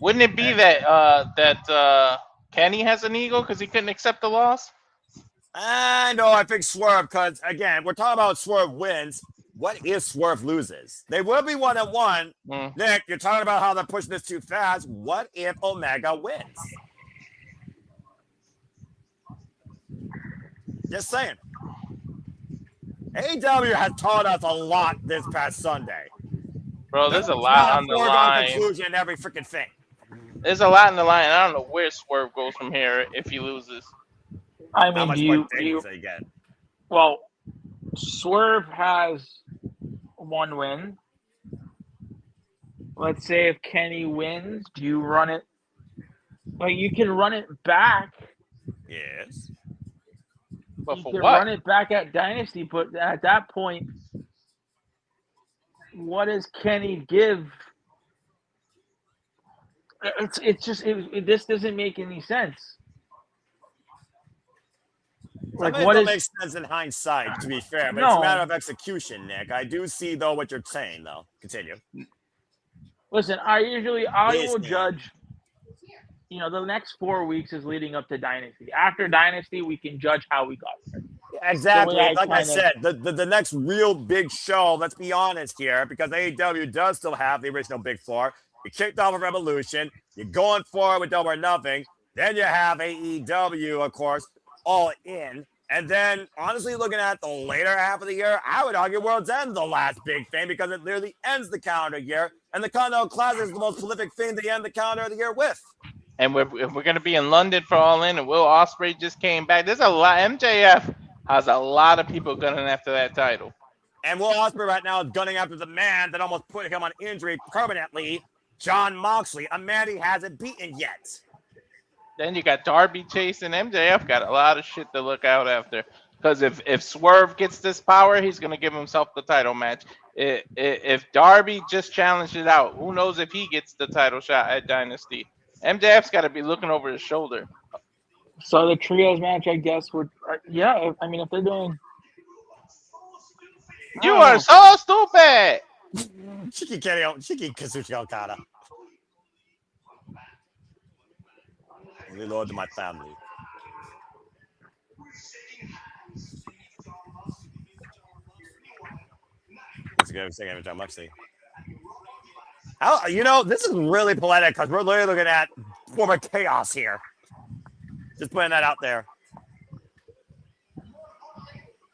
Wouldn't it be that Kenny has an ego because he couldn't accept the loss? No, I think Swerve, because again, we're talking about Swerve wins. What if Swerve loses? They will be 1-1. Nick, you're talking about how they're pushing this too fast. What if Omega wins? Just saying. AEW has taught us a lot this past Sunday. Bro, there's a lot on the line. Conclusion in every freaking thing. There's a lot in the line. I don't know where Swerve goes from here if he loses. I mean, well, Swerve has one win. Let's say if Kenny wins, do you run it? Like, you can run it back. Yes. But you for can what? run it back at Dynasty, but at that point, what does Kenny give? This doesn't make any sense. Like, what makes sense in hindsight, to be fair, but it's a matter of execution, Nick. I do see though what you're saying, though. Continue. Listen, I will judge. The next 4 weeks is leading up to Dynasty. After Dynasty, we can judge how we got there. Exactly. Like I said, the next real big show, let's be honest here, because AEW does still have the original Big Four. You kicked off with Reveloution. You're going forward with Double or Nothing. Then you have AEW, of course, All In. And then, honestly, looking at the later half of the year, I would argue World's End the last big thing because it literally ends the calendar year. And the Continental Classic is the most prolific thing to end the calendar of the year with. And if we're going to be in London for All In, and Will Ospreay just came back. There's a lot. MJF has a lot of people gunning after that title. And Will Ospreay right now is gunning after the man that almost put him on injury permanently, Jon Moxley, a man he hasn't beaten yet. Then you got Darby chasing. MJF got a lot of shit to look out after. Because if Swerve gets this power, he's going to give himself the title match. If Darby just challenged it out, who knows if he gets the title shot at Dynasty. MJF's got to be looking over his shoulder. So the trios match, I guess, would... I mean, if they're doing... You are so stupid! Shiki Kazuchi Okada. Only Lord to my family. That's a good thing every time I see. This is really poetic because we're literally looking at former chaos here. Just putting that out there.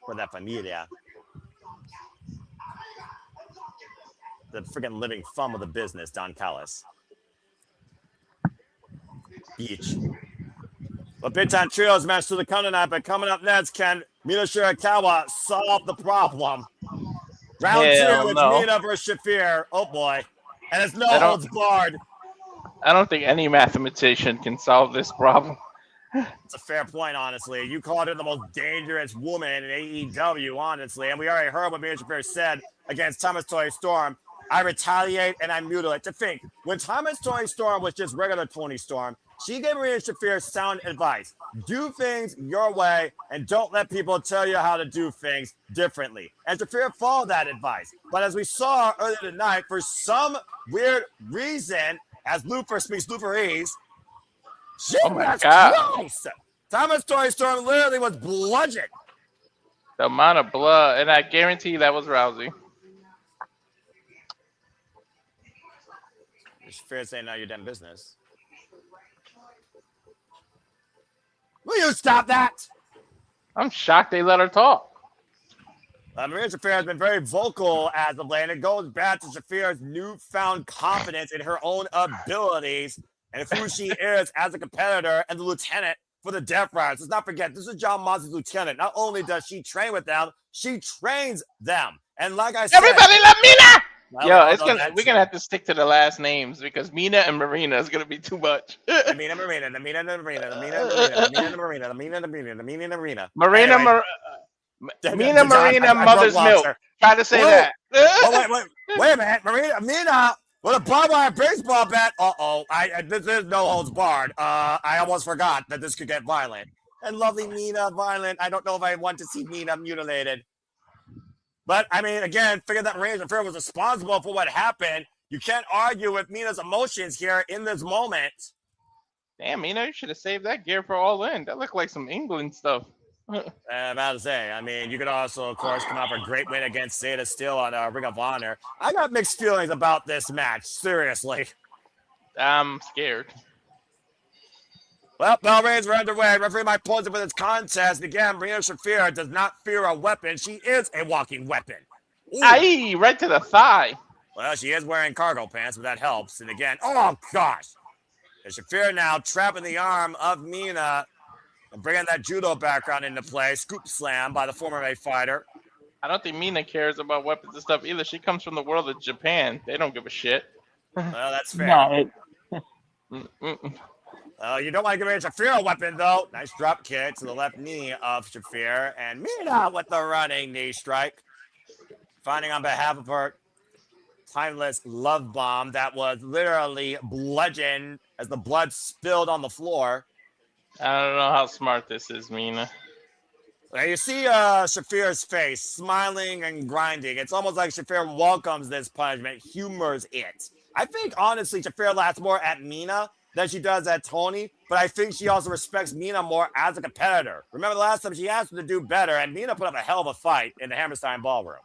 For that familia. the freaking living thumb of the business, Don Callis. Beach. But Big Time Trios match to the come tonight, but coming up next, can Mina Shirakawa solve the problem? Round Hell 2, it's no. Mina versus Shafir. Oh boy. And it's no I don't- holds barred. I don't think any mathematician can solve this problem. It's a fair point, honestly. You called her the most dangerous woman in AEW, honestly. And we already heard what Mina Shafir said against Thomas Toni Storm. I retaliate and I mutilate. To think, when Thomas Toni Storm was just regular Toni Storm, she gave Marina Shafir sound advice. Do things your way and don't let people tell you how to do things differently. And Shafir followed that advice. But as we saw earlier tonight, for some weird reason, as Lufer speaks Luferese, Oh my God. Christ! Thomas Toni Storm literally was bludgeoned. The amount of blood, and I guarantee that was Rousey. Shafir saying, "Now your damn business." Will you stop that? I'm shocked they let her talk. Marina Shafir has been very vocal as of late, and it goes back to Shafir's newfound confidence in her own abilities and who she is as a competitor and the lieutenant for the Death Riders. Let's not forget, this is John Moxley's lieutenant. Not only does she train with them, she trains them. And like I said, Everybody love Mina! well, Yo, we're gonna have to stick to the last names because Mina and Marina is gonna be too much. the Mina Marina, the Mina and the Marina, the Mina and the Marina, the Mina and the Marina, the Mina and the Marina, the Mina and the Marina. Marina, Anyway, Mina, Marina, Mother's Milk. Try to say Whoa. that. Oh, wait a minute, Mina with a barbed wire baseball bat. This is no holds barred. I almost forgot that this could get violent. And lovely Mina violent. I don't know if I want to see Mina mutilated. But I mean, again, figure that Marina Shafir was responsible for what happened. You can't argue with Mina's emotions here in this moment. Damn, Mina, you should have saved that gear for All In. That looked like some England stuff. I'm about to say, I mean, you could also, of course, come out for a great win against Zeta Steel on Ring of Honor. I got mixed feelings about this match, seriously. I'm scared. Well, bell rings are underway. Referee Mike pulls it for this contest. Again, Marina Shafir does not fear a weapon. She is a walking weapon. Ooh. Aye, right to the thigh. Well, she is wearing cargo pants, but that helps. And again, oh gosh. And Shafir now trapping the arm of Mina and bringing that judo background into play. Scoop slam by the former MMA fighter. I don't think Mina cares about weapons and stuff either. She comes from the world of Japan. They don't give a shit. Well, that's fair. No, You don't want to give Marina Shafir a weapon, though. Nice drop kick to the left knee of Shafir. And Mina with the running knee strike. Finding on behalf of her timeless love bomb that was literally bludgeoned as the blood spilled on the floor. I don't know how smart this is, Mina. Now you see Shafir's face smiling and grinding. It's almost like Shafir welcomes this punishment, humors it. I think, honestly, Shafir laughs more at Mina than she does at Toni, but I think she also respects Mina more as a competitor. Remember the last time she asked her to do better, and Mina put up a hell of a fight in the Hammerstein Ballroom.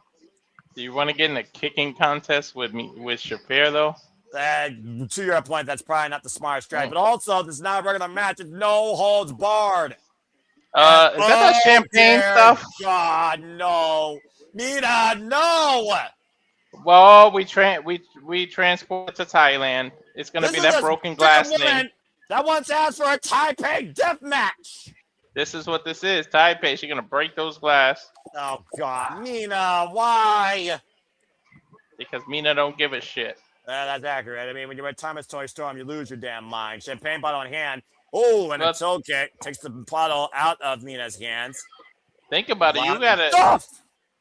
Do you want to get in a kicking contest with Shafir, though? To your point, that's probably not the smart strategy. But also, this is not a regular match. It's no holds barred. Is that that champagne stuff? God, no. Mina, no. Well, we transport to Thailand. It's gonna be that broken glass thing. That once asked for a Taipei death match. This is what this is. Taipei. She's gonna break those glass. Oh God, Mina, why? Because Mina don't give a shit. That's accurate. I mean, when you're at Thomas Toni Storm, you lose your damn mind. Champagne bottle in hand. Oh, and a toe kick takes the bottle out of Mina's hands. Think about it. You gotta.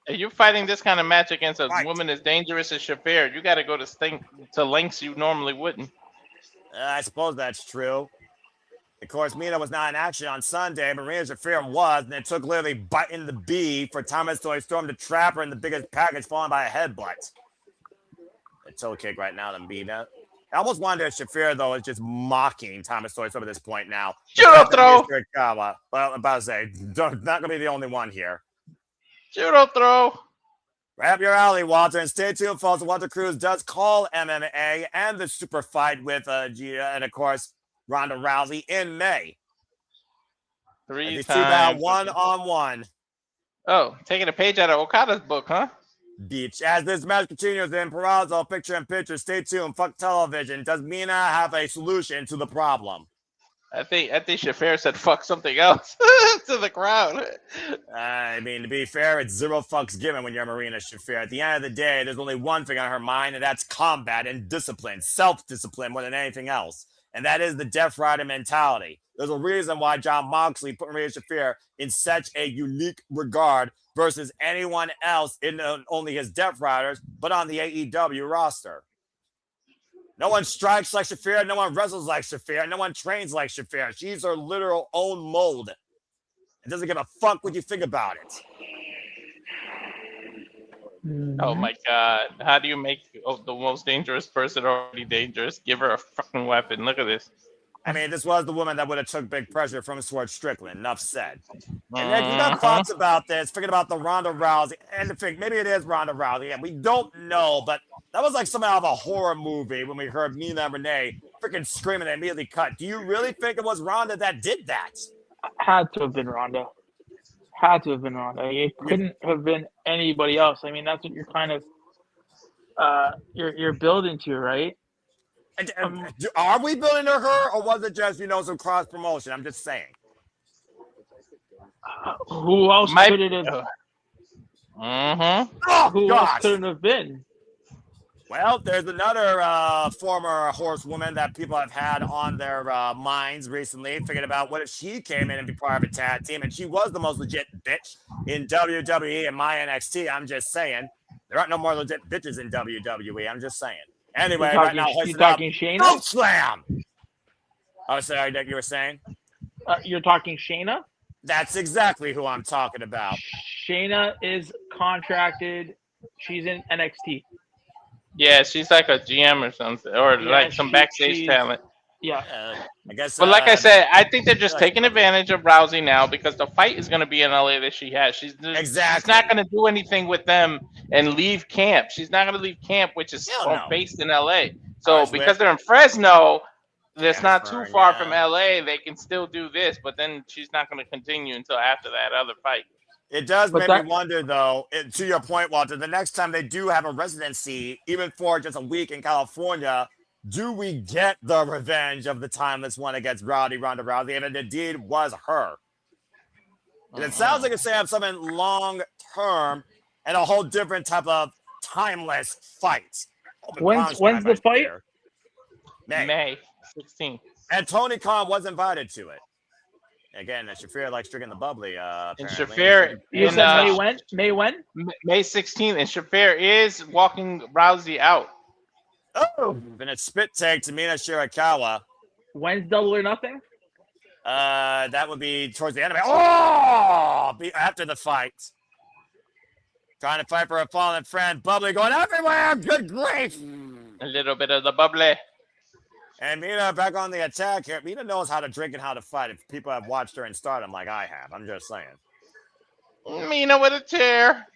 If you're fighting this kind of match against a woman as dangerous as Shafir, you gotta go to lengths you normally wouldn't. I suppose that's true. Of course, Mina was not in action on Sunday, but Marina Shafir was, and it took literally biting the bee for Thomas Toni Storm to trap her in the biggest package, followed by a headbutt. A toe kick right now to Mina. I almost wonder if Shafir, though, is just mocking Thomas Toni Storm at this point now. Judo throw! Well, I'm about to say, not going to be the only one here. Judo throw! Wrap your alley, Walter, and stay tuned, folks. Walter Cruz does call MMA and the super fight with Gia and, of course, Ronda Rousey in May. 3 times. That one-on-one. Oh, taking a page out of Okada's book, huh? Beach. As this match continues in Peraza, picture-in-picture, stay tuned, fuck television. Does Mina have a solution to the problem? I think Shafir said fuck something else to the crowd. I mean, to be fair, it's zero fucks given when you're Marina Shafir. At the end of the day, there's only one thing on her mind, and that's combat and discipline, self-discipline more than anything else. And that is the Death Rider mentality. There's a reason why John Moxley put Marina Shafir in such a unique regard versus anyone else in only his Death Riders, but on the AEW roster. No one strikes like Shafir. No one wrestles like Shafir. No one trains like Shafir. She's her literal own mold. It doesn't give a fuck what you think about it. Oh my god. How do you make the most dangerous person already dangerous? Give her a fucking weapon. Look at this. I mean, this was the woman that would have took big pressure from Sword Strickland. Enough said. And then you got thoughts about this, thinking about the Ronda Rousey, and to think maybe it is Ronda Rousey, and we don't know, but that was like something out of a horror movie when we heard Mina and Renee freaking screaming and immediately cut. Do you really think it was Ronda that did that? Had to have been Ronda. Had to have been Ronda. It couldn't have been anybody else. I mean, that's what you're kind of you're building to, right? Are we building to her, or was it just some cross promotion? I'm just saying. Who else could it have? Oh, who else could it have been? Well, there's another former horsewoman that people have had on their minds recently, thinking about what if she came in and be part of a tag team, and she was the most legit bitch in WWE and my NXT. I'm just saying. There aren't no more legit bitches in WWE. I'm just saying. Anyway, right now, you're talking Shayna? No slam! Oh, sorry, Dick, you were saying? You're talking Shayna? That's exactly who I'm talking about. Shayna is contracted. She's in NXT. Yeah, she's like a GM or something, or like some backstage talent. Yeah. I guess. But like I said, I think they're just taking advantage of Rousey now because the fight is going to be in LA that she has. She's not going to do anything with them and leave camp. She's not going to leave camp, which is based in LA. So because they're in Fresno, that's not too far from LA. They can still do this, but then she's not going to continue until after that other fight. It does make me wonder, though, to your point, Walter, the next time they do have a residency, even for just a week in California, do we get the revenge of the timeless one against Ronda Rousey? And it indeed was her. And it sounds like it's saying something long-term and a whole different type of timeless fight. When's the fight? May 16th. And Tony Khan was invited to it. Again, Shafir likes drinking the bubbly. And Shafir, you said May when? May when? May 16th. And Shafir is walking Rousey out. Oh, been a spit take to Mina Shirakawa. When's Double or Nothing? That would be towards the end of it. Oh, after the fight. Trying to fight for a fallen friend. Bubbly going everywhere. Good grief. A little bit of the bubbly. And Mina back on the attack here. Mina knows how to drink and how to fight. If people have watched her in Stardom like I have, I'm just saying. Mina with a chair.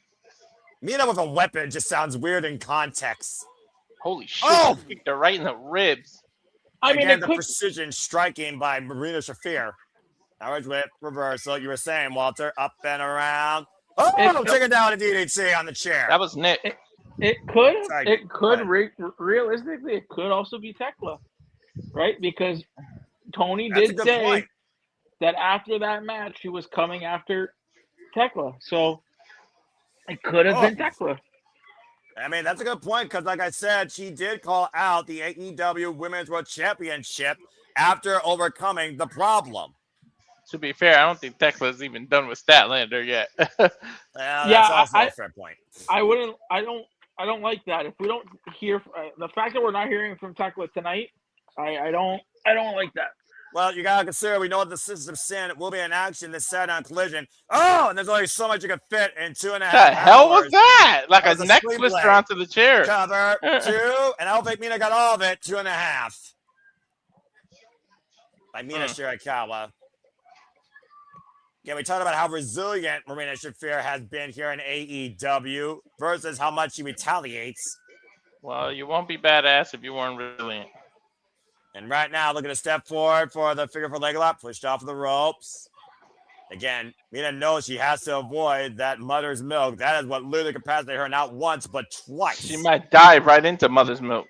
Mina with a weapon just sounds weird in context. Holy shit! Oh! Kicked her right in the ribs. I mean, again, the precision striking by Marina Shafir. Now it's with reversal. You were saying, Walter, up and around. Oh, take it down to DDT on the chair. That was Nick. It could realistically, it could also be Tekla, right? Because Toni did say that after that match, she was coming after Tekla. So it could have been Tekla. I mean, that's a good point because, like I said, she did call out the AEW Women's World Championship after overcoming the problem. To be fair, I don't think Tekla's even done with Statlander yet. That's also a fair point. I don't like that. If we don't hear the fact that we're not hearing from Tekla tonight, I don't like that. Well, you gotta consider we know what the Sisters of Sin will be in action this Saturday on Collision. Oh, and there's only so much you can fit in 2.5 hours. The hell was that? Like a neck twister onto the chair. Cover 2, and I don't think Mina got all of it. 2.5 by Mina Shirakawa. Yeah, we talked about how resilient Marina Shafir has been here in AEW versus how much she retaliates. Well, you won't be badass if you weren't resilient. And right now, look at a step forward for the figure for leg lock, pushed off the ropes. Again, Mina knows she has to avoid that mother's milk. That is what literally capacitated her not once, but twice. She might dive right into mother's milk.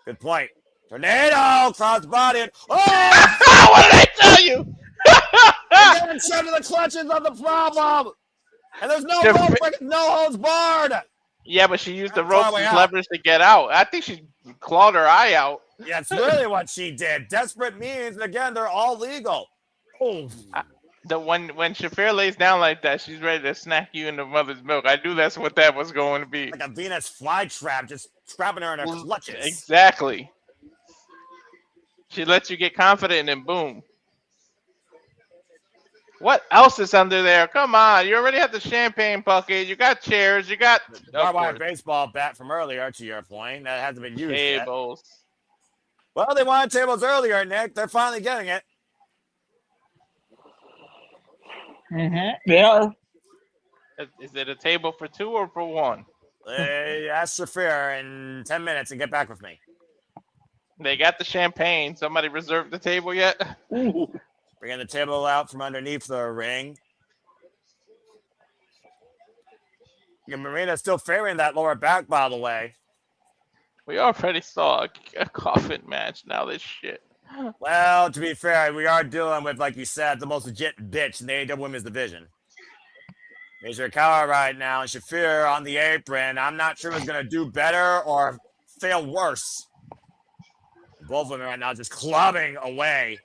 Good point. Tornado! Cross-bodied. Oh! What did I tell you? Again, shoved to the clutches of the problem. And there's no rope break, no holds barred. Yeah, but she used the That's all ropes the way as out. leverage to get out. I think she clawed her eye out. Yeah, it's really what she did. Desperate means, and again, they're all legal. Oh. When Shafir lays down like that, she's ready to snack you into mother's milk. I knew that's what that was going to be. Like a Venus flytrap, just trapping her in her clutches. Exactly. She lets you get confident and boom. What else is under there? Come on, you already have the champagne bucket. You got chairs. You got barbed wire baseball bat from earlier. To your point, that hasn't been used tables. Yet. Well, they wanted tables earlier, Nick. They're finally getting it. They are. Is it a table for two or for one? Ask Shafir in 10 minutes and get back with me. They got the champagne. Somebody reserved the table yet? Ooh. Bringing the table out from underneath the ring. Marina's still favoring that lower back, by the way. We already saw a coffin match. Now this shit. Well, to be fair, we are dealing with, like you said, the most legit bitch in the AEW Women's Division. Major Kawa right now, and Shafir on the apron. I'm not sure who's going to do better or fail worse. Both of them right now just clubbing away.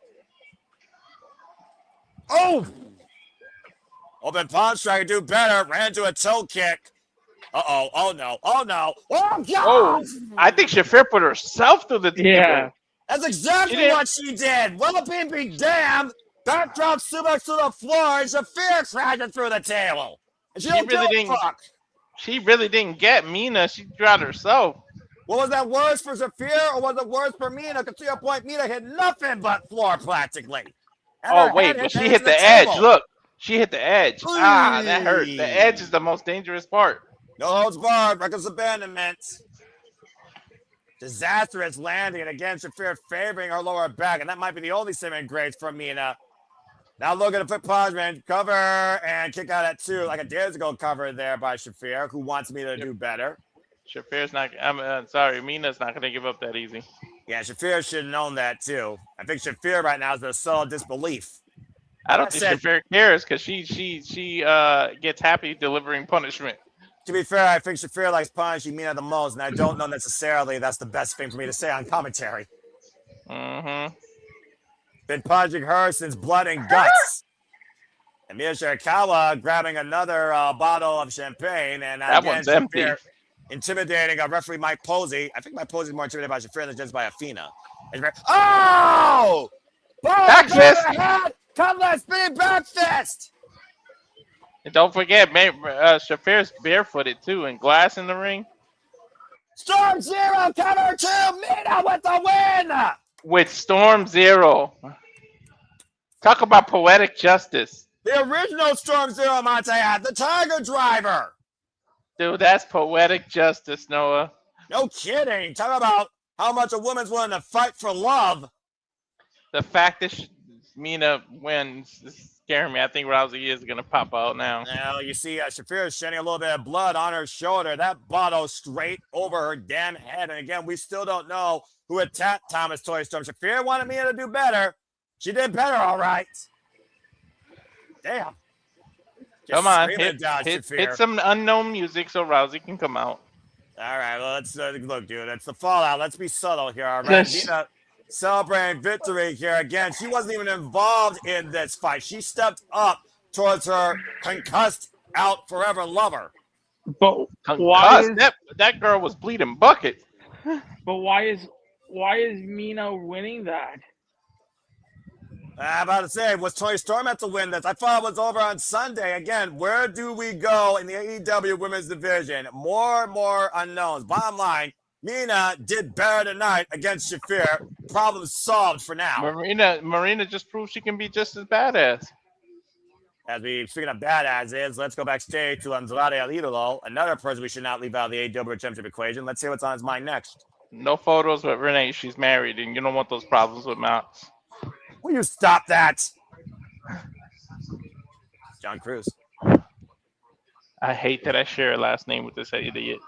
Oh! Open palm strike, do better. Ran to a toe kick. Uh-oh. Oh, no. Oh, no. Oh, God! Oh, I think Shafir put herself through the table. Yeah. That's exactly what she did. Well, be damned. Backdrop suplex to the floor, and Shafir crashing through the table. And she really didn't. Fuck. She really didn't get Mina. She got herself. Well, was that worse for Shafir or was it worse for Mina? Because to your point, Mina hit nothing but floor practically. And oh, wait, but she hit the edge. Look, she hit the edge. Please. Ah, that hurt. The edge is the most dangerous part. No holds barred, reckless abandonment. Disastrous landing, and again, Shafir favoring her lower back, and that might be the only saving grace from Mina. Now look at the foot punishment, cover, and kick out at 2, like a days ago cover there by Shafir, who wants Mina to do better. Shafir's not, I'm sorry, Mina's not going to give up that easy. Yeah, Shafir should have known that too. I think Shafir right now is in a subtle disbelief. I don't think Shafir cares because she gets happy delivering punishment. To be fair, I think Shafir likes punishing Mina the most, and I don't know necessarily that's the best thing for me to say on commentary. Mm-hmm. Been punishing her since Blood and Guts. And Mina Shirakawa grabbing another bottle of champagne, and that one's empty. Intimidating referee Mike Posey. I think Mike Posey is more intimidated by Shafir than just by Athena. Oh! Back fist! Cutlass spinning back fist! And don't forget, Shafir's barefooted too, and glass in the ring. Storm Zero cover 2, Mina with the win! With Storm Zero. Talk about poetic justice. The original Storm Zero, Monte had the Tiger Driver. Dude, that's poetic justice, Noah. No kidding. Talk about how much a woman's willing to fight for love. The fact that Mina wins is scaring me. I think Rousey is going to pop out now. Now, you see Shafir is shedding a little bit of blood on her shoulder. That bottle straight over her damn head. And again, we still don't know who attacked Thomas Toy Storm. Shafir wanted Mina to do better. She did better, all right. Damn. Come on, hit some unknown music so Rousey can come out. All right, well, let's look, dude. It's the fallout. Let's be subtle here, all right? Mina celebrating victory here again. She wasn't even involved in this fight. She stepped up towards her concussed out forever lover. But why is, that girl was bleeding bucket. But why is Mina winning that? I'm about to say, was Toni Storm at to win this? I thought it was over on Sunday. Again, where do we go in the AEW Women's Division? More and more unknowns. Bottom line, Mina did better tonight against Shafir. Problem solved for now. Marina just proved she can be just as badass. As we, speaking of badasses, let's go backstage to Andrade El Idolo, another person we should not leave out of the AEW Championship equation. Let's see what's on his mind next. No photos with Renee. She's married, and you don't want those problems with Mart. Will you stop that? John Cruz. I hate that I share a last name with this idiot.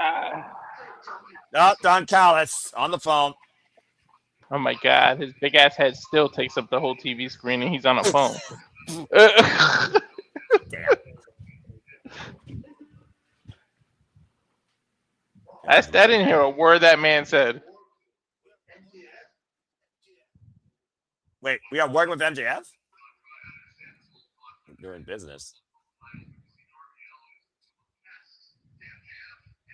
Oh, Don Callis on the phone. Oh my god, his big ass head still takes up the whole TV screen and he's on a phone. Damn. I didn't hear a word that man said. Wait, we are working with MJF? You're in business.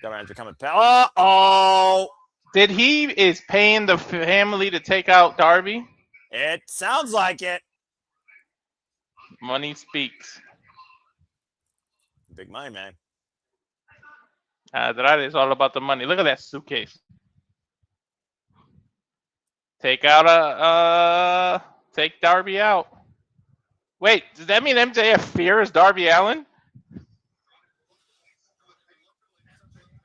Government's becoming Uh-oh! Did he is paying the family to take out Darby? It sounds like it. Money speaks. Big money, man. That is all about the money. Look at that suitcase. Take Darby out. Wait, does that mean MJF fears Darby Allin?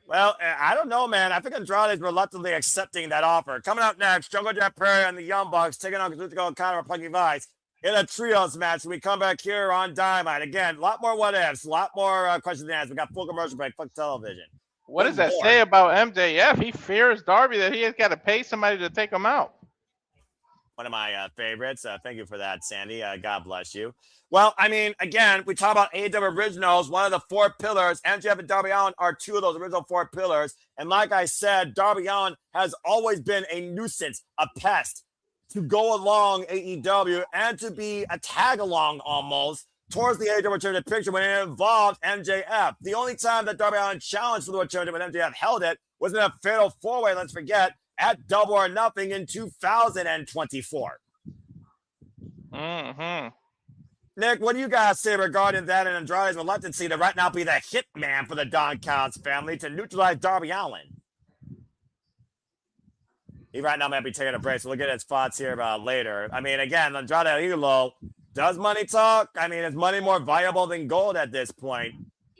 Well, I don't know, man. I think Andrade is reluctantly accepting that offer. Coming up next, Jungle Jet Prairie and the Young Bucks taking on Kazuchika Okada and Punky Vice in a trios match. We come back here on Dynamite. Again, a lot more what ifs, a lot more questions and answers. We got full commercial break, fuck television. What does that say about MJF? He fears Darby that he has got to pay somebody to take him out. One of my favorites. Thank you for that, Sandy. God bless you. Well, I mean, again, we talk about AEW originals, one of the 4 pillars. MJF and Darby Allin are 2 of those original 4 pillars. And like I said, Darby Allin has always been a nuisance, a pest to go along AEW and to be a tag-along almost towards the AEW return to the picture when it involved MJF. The only time that Darby Allin challenged for the return when MJF held it was in a fatal 4-way, let's forget, at Double or Nothing in 2024. Mm-hmm. Nick, what do you guys say regarding that and Andrade's reluctancy to right now be the hitman for the Don Callis family to neutralize Darby Allin? He right now might be taking a break, so we'll get his thoughts here later. I mean, again, Andrade Hilo, does money talk? I mean, is money more valuable than gold at this point?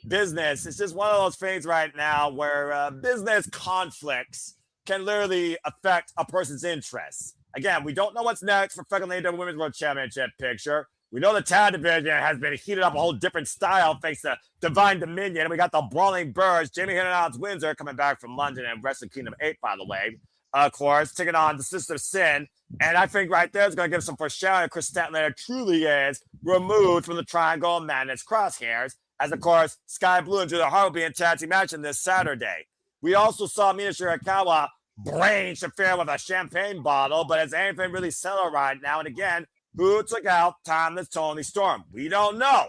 Business, it's just one of those things right now where business conflicts can literally affect a person's interests. Again, we don't know what's next for fucking AEW Women's World Championship picture. We know the tag division has been heated up a whole different style thanks to Divine Dominion. And we got the Brawling Birds, Jamie Hernandez Windsor coming back from London and Wrestle Kingdom 8, by the way. Of course, taking on the Sister Sin. And I think right there is going to give some foreshadowing. Chris Statlander truly is removed from the Triangle of Madness crosshairs. As, of course, Sky Blue and Julia Hart will be in tag team action this Saturday. We also saw Mina Shirakawa brain Shafir with a champagne bottle, but is anything really settled right now? And again, who took out Timeless Toni Storm? We don't know.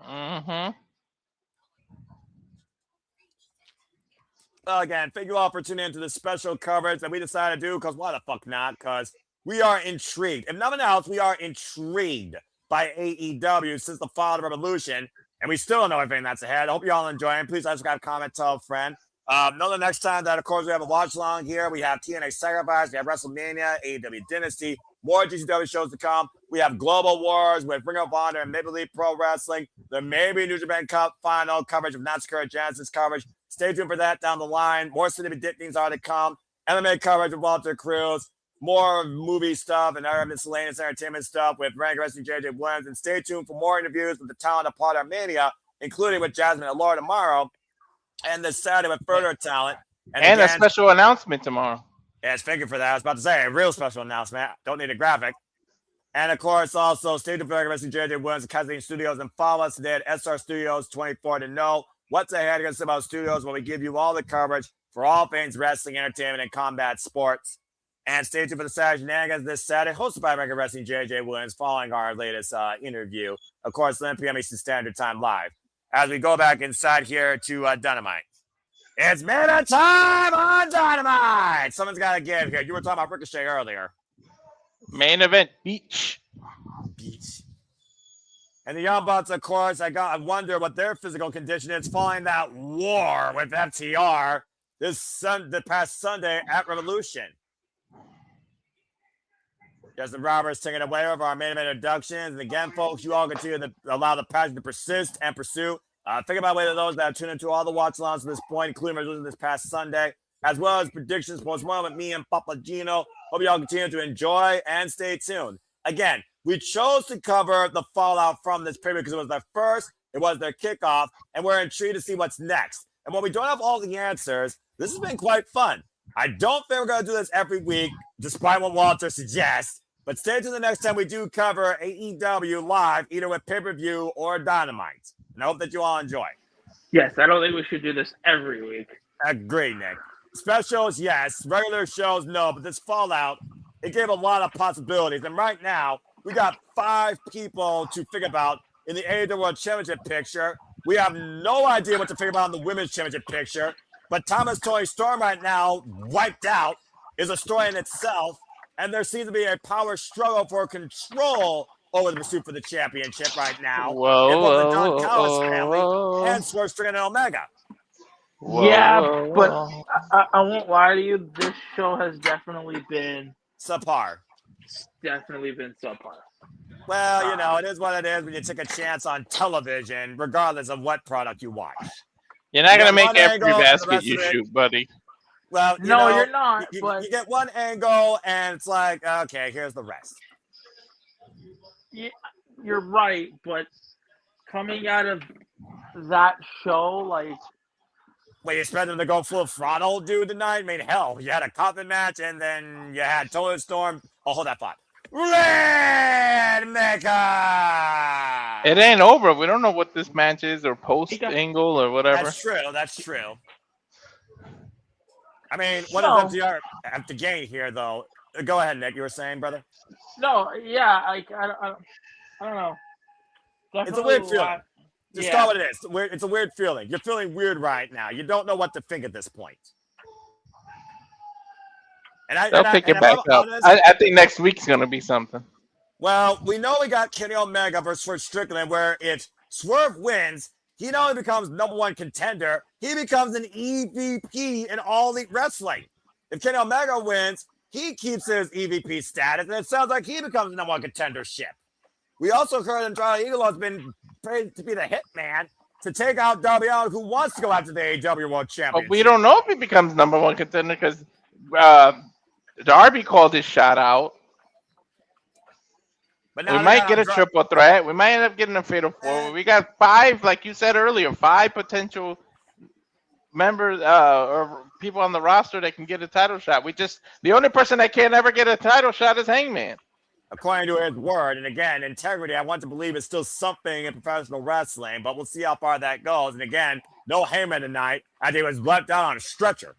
Mm-hmm. Well, again, thank you all for tuning into this special coverage that we decided to do, because why the fuck not? Because we are intrigued. If nothing else, we are intrigued by AEW since the fall of Reveloution, and we still don't know everything that's ahead. I hope you all enjoying. Please subscribe, comment, tell a friend. Know the next time that, of course, we have a watch along here. We have TNA Sacrifice, we have WrestleMania, AEW Dynasty, more GCW shows to come. We have Global Wars with Ring of Honor and Maple Leaf Pro Wrestling. There may be New Japan Cup final coverage of Natsuko Genesis coverage. Stay tuned for that down the line. More City Dickings are to come. MMA coverage with Walter Cruz. More movie stuff and other miscellaneous entertainment stuff with Rank Wrestling JJ Williams. And stay tuned for more interviews with the talent of Part Armenia, including with Jasmine Allure tomorrow. And this Saturday with further talent. And again, a special special announcement tomorrow. Yeah, it's figured for that. I was about to say a real special announcement. Don't need a graphic. And of course, also stay tuned for Wrestling JJ Williams and Kathleen Studios and follow us today at SR Studios 24 to know what's ahead against about Studios, where we give you all the coverage for all things wrestling, entertainment, and combat sports. And stay tuned for the Saturday Shenanigans this Saturday, hosted by Record Wrestling JJ Williams, following our latest interview. Of course, 11 p.m. Eastern Standard Time live. As we go back inside here to Dynamite. It's minute time on Dynamite. Someone's got to give here. You were talking about Ricochet earlier. Main event, beach. And the Young Bucks, of course, I wonder what their physical condition is following that war with FTR the past Sunday at Reveloution. Justin Roberts taking away with our main event introductions. And again, folks, you all continue to allow the passion to persist and pursue. Think about whether those that have tuned into all the watch alongs to this point, including resolution this past Sunday, as well as predictions post-mortem with me and Papa Gino. Hope you all continue to enjoy and stay tuned. Again, We chose to cover the fallout from this pay-per-view because it was their first, it was their kickoff, and we're intrigued to see what's next. And when we don't have all the answers, this has been quite fun. I don't think we're going to do this every week, despite what Walter suggests. But stay tuned the next time we do cover AEW live, either with pay-per-view or Dynamite. And I hope that you all enjoy. Yes, I don't think we should do this every week. Agree, Nick. Specials, yes. Regular shows, no. But this fallout, it gave a lot of possibilities. And right now, we got 5 people to think about in the AEW World Championship picture. We have no idea what to think about in the Women's Championship picture. But Thomas Toni Storm right now, wiped out, is a story in itself. And there seems to be a power struggle for control over the pursuit for the championship right now. Both the Don Callis family and Swerve Strickland and Omega. But I won't lie to you. This show has definitely been subpar. Well, you know, it is what it is when you take a chance on television, regardless of what product you watch. You're not going to make every basket you shoot, buddy. Well, you're not. You But get one angle, and it's like, okay, here's the rest. You're right, but coming out of that show, like... Wait, you expect them to go full throttle, dude, tonight? I mean, hell, you had a Coffin match, and then you had Toni Storm. Oh, hold that thought. Red Mecca! It ain't over. We don't know what this match is, or post-angle, or whatever. That's true. I mean, what does FTR have to gain here, though? Go ahead, Nick. You were saying, brother? No, yeah, I don't know. Definitely it's a weird feeling. Just call it is. It's a weird feeling. You're feeling weird right now. You don't know what to think at this point. They'll pick it back up. I think next week's going to be something. Well, we know we got Kenny Omega versus Strickland, where if Swerve wins, he not only becomes #1 contender, he becomes an EVP in All Elite Wrestling. If Kenny Omega wins, he keeps his EVP status, and it sounds like he becomes the #1 contendership. We also heard Andrade Eagle has been praised to be the hitman to take out Darbin, who wants to go after the AEW World Championship. But we don't know if he becomes #1 contender because Darby called his shot out. But we might get a triple threat. We might end up getting a fatal 4. We got 5, like you said earlier, 5 potential members or people on the roster that can get a title shot. The only person that can't ever get a title shot is Hangman. According to his word, and again, integrity, I want to believe is still something in professional wrestling, but we'll see how far that goes. And again, no Hangman tonight, as he was left out on a stretcher.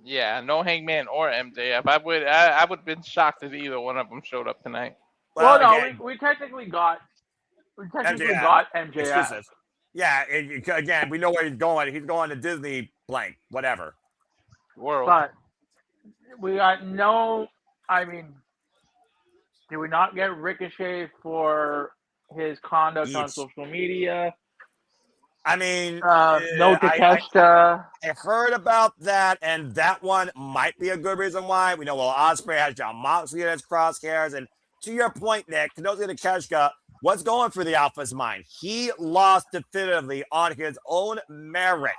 Yeah, no Hangman or MJF. I would have been shocked if either one of them showed up tonight. Well, no, again, we technically got MJF. Exclusive. Yeah, again, we know where he's going. He's going to Disney blank, whatever. World. But we got no, I mean, did we not get Ricochet for his conduct on social media? I mean, no Takeshita. I heard about that, and that one might be a good reason why. We know, Ospreay has John Moxley in his crosshairs, and to your point, Nick, Tenochi Takeshita, what's going through the Alpha's mind? He lost definitively on his own merit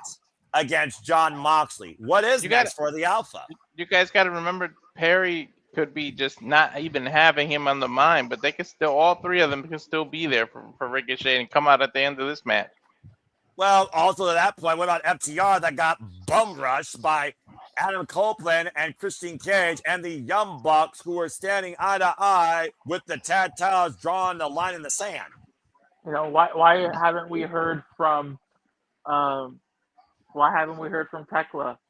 against John Moxley. What is next for the Alpha? You guys got to remember, Perry could be just not even having him on the mind, but they could still, all 3 of them could still be there for Ricochet and come out at the end of this match. Well, also to that point, what about FTR that got bum rushed by Adam Copeland and Christian Cage and the Young Bucks, who were standing eye to eye with the tag titles drawing the line in the sand? You know, why haven't we heard from Tekla?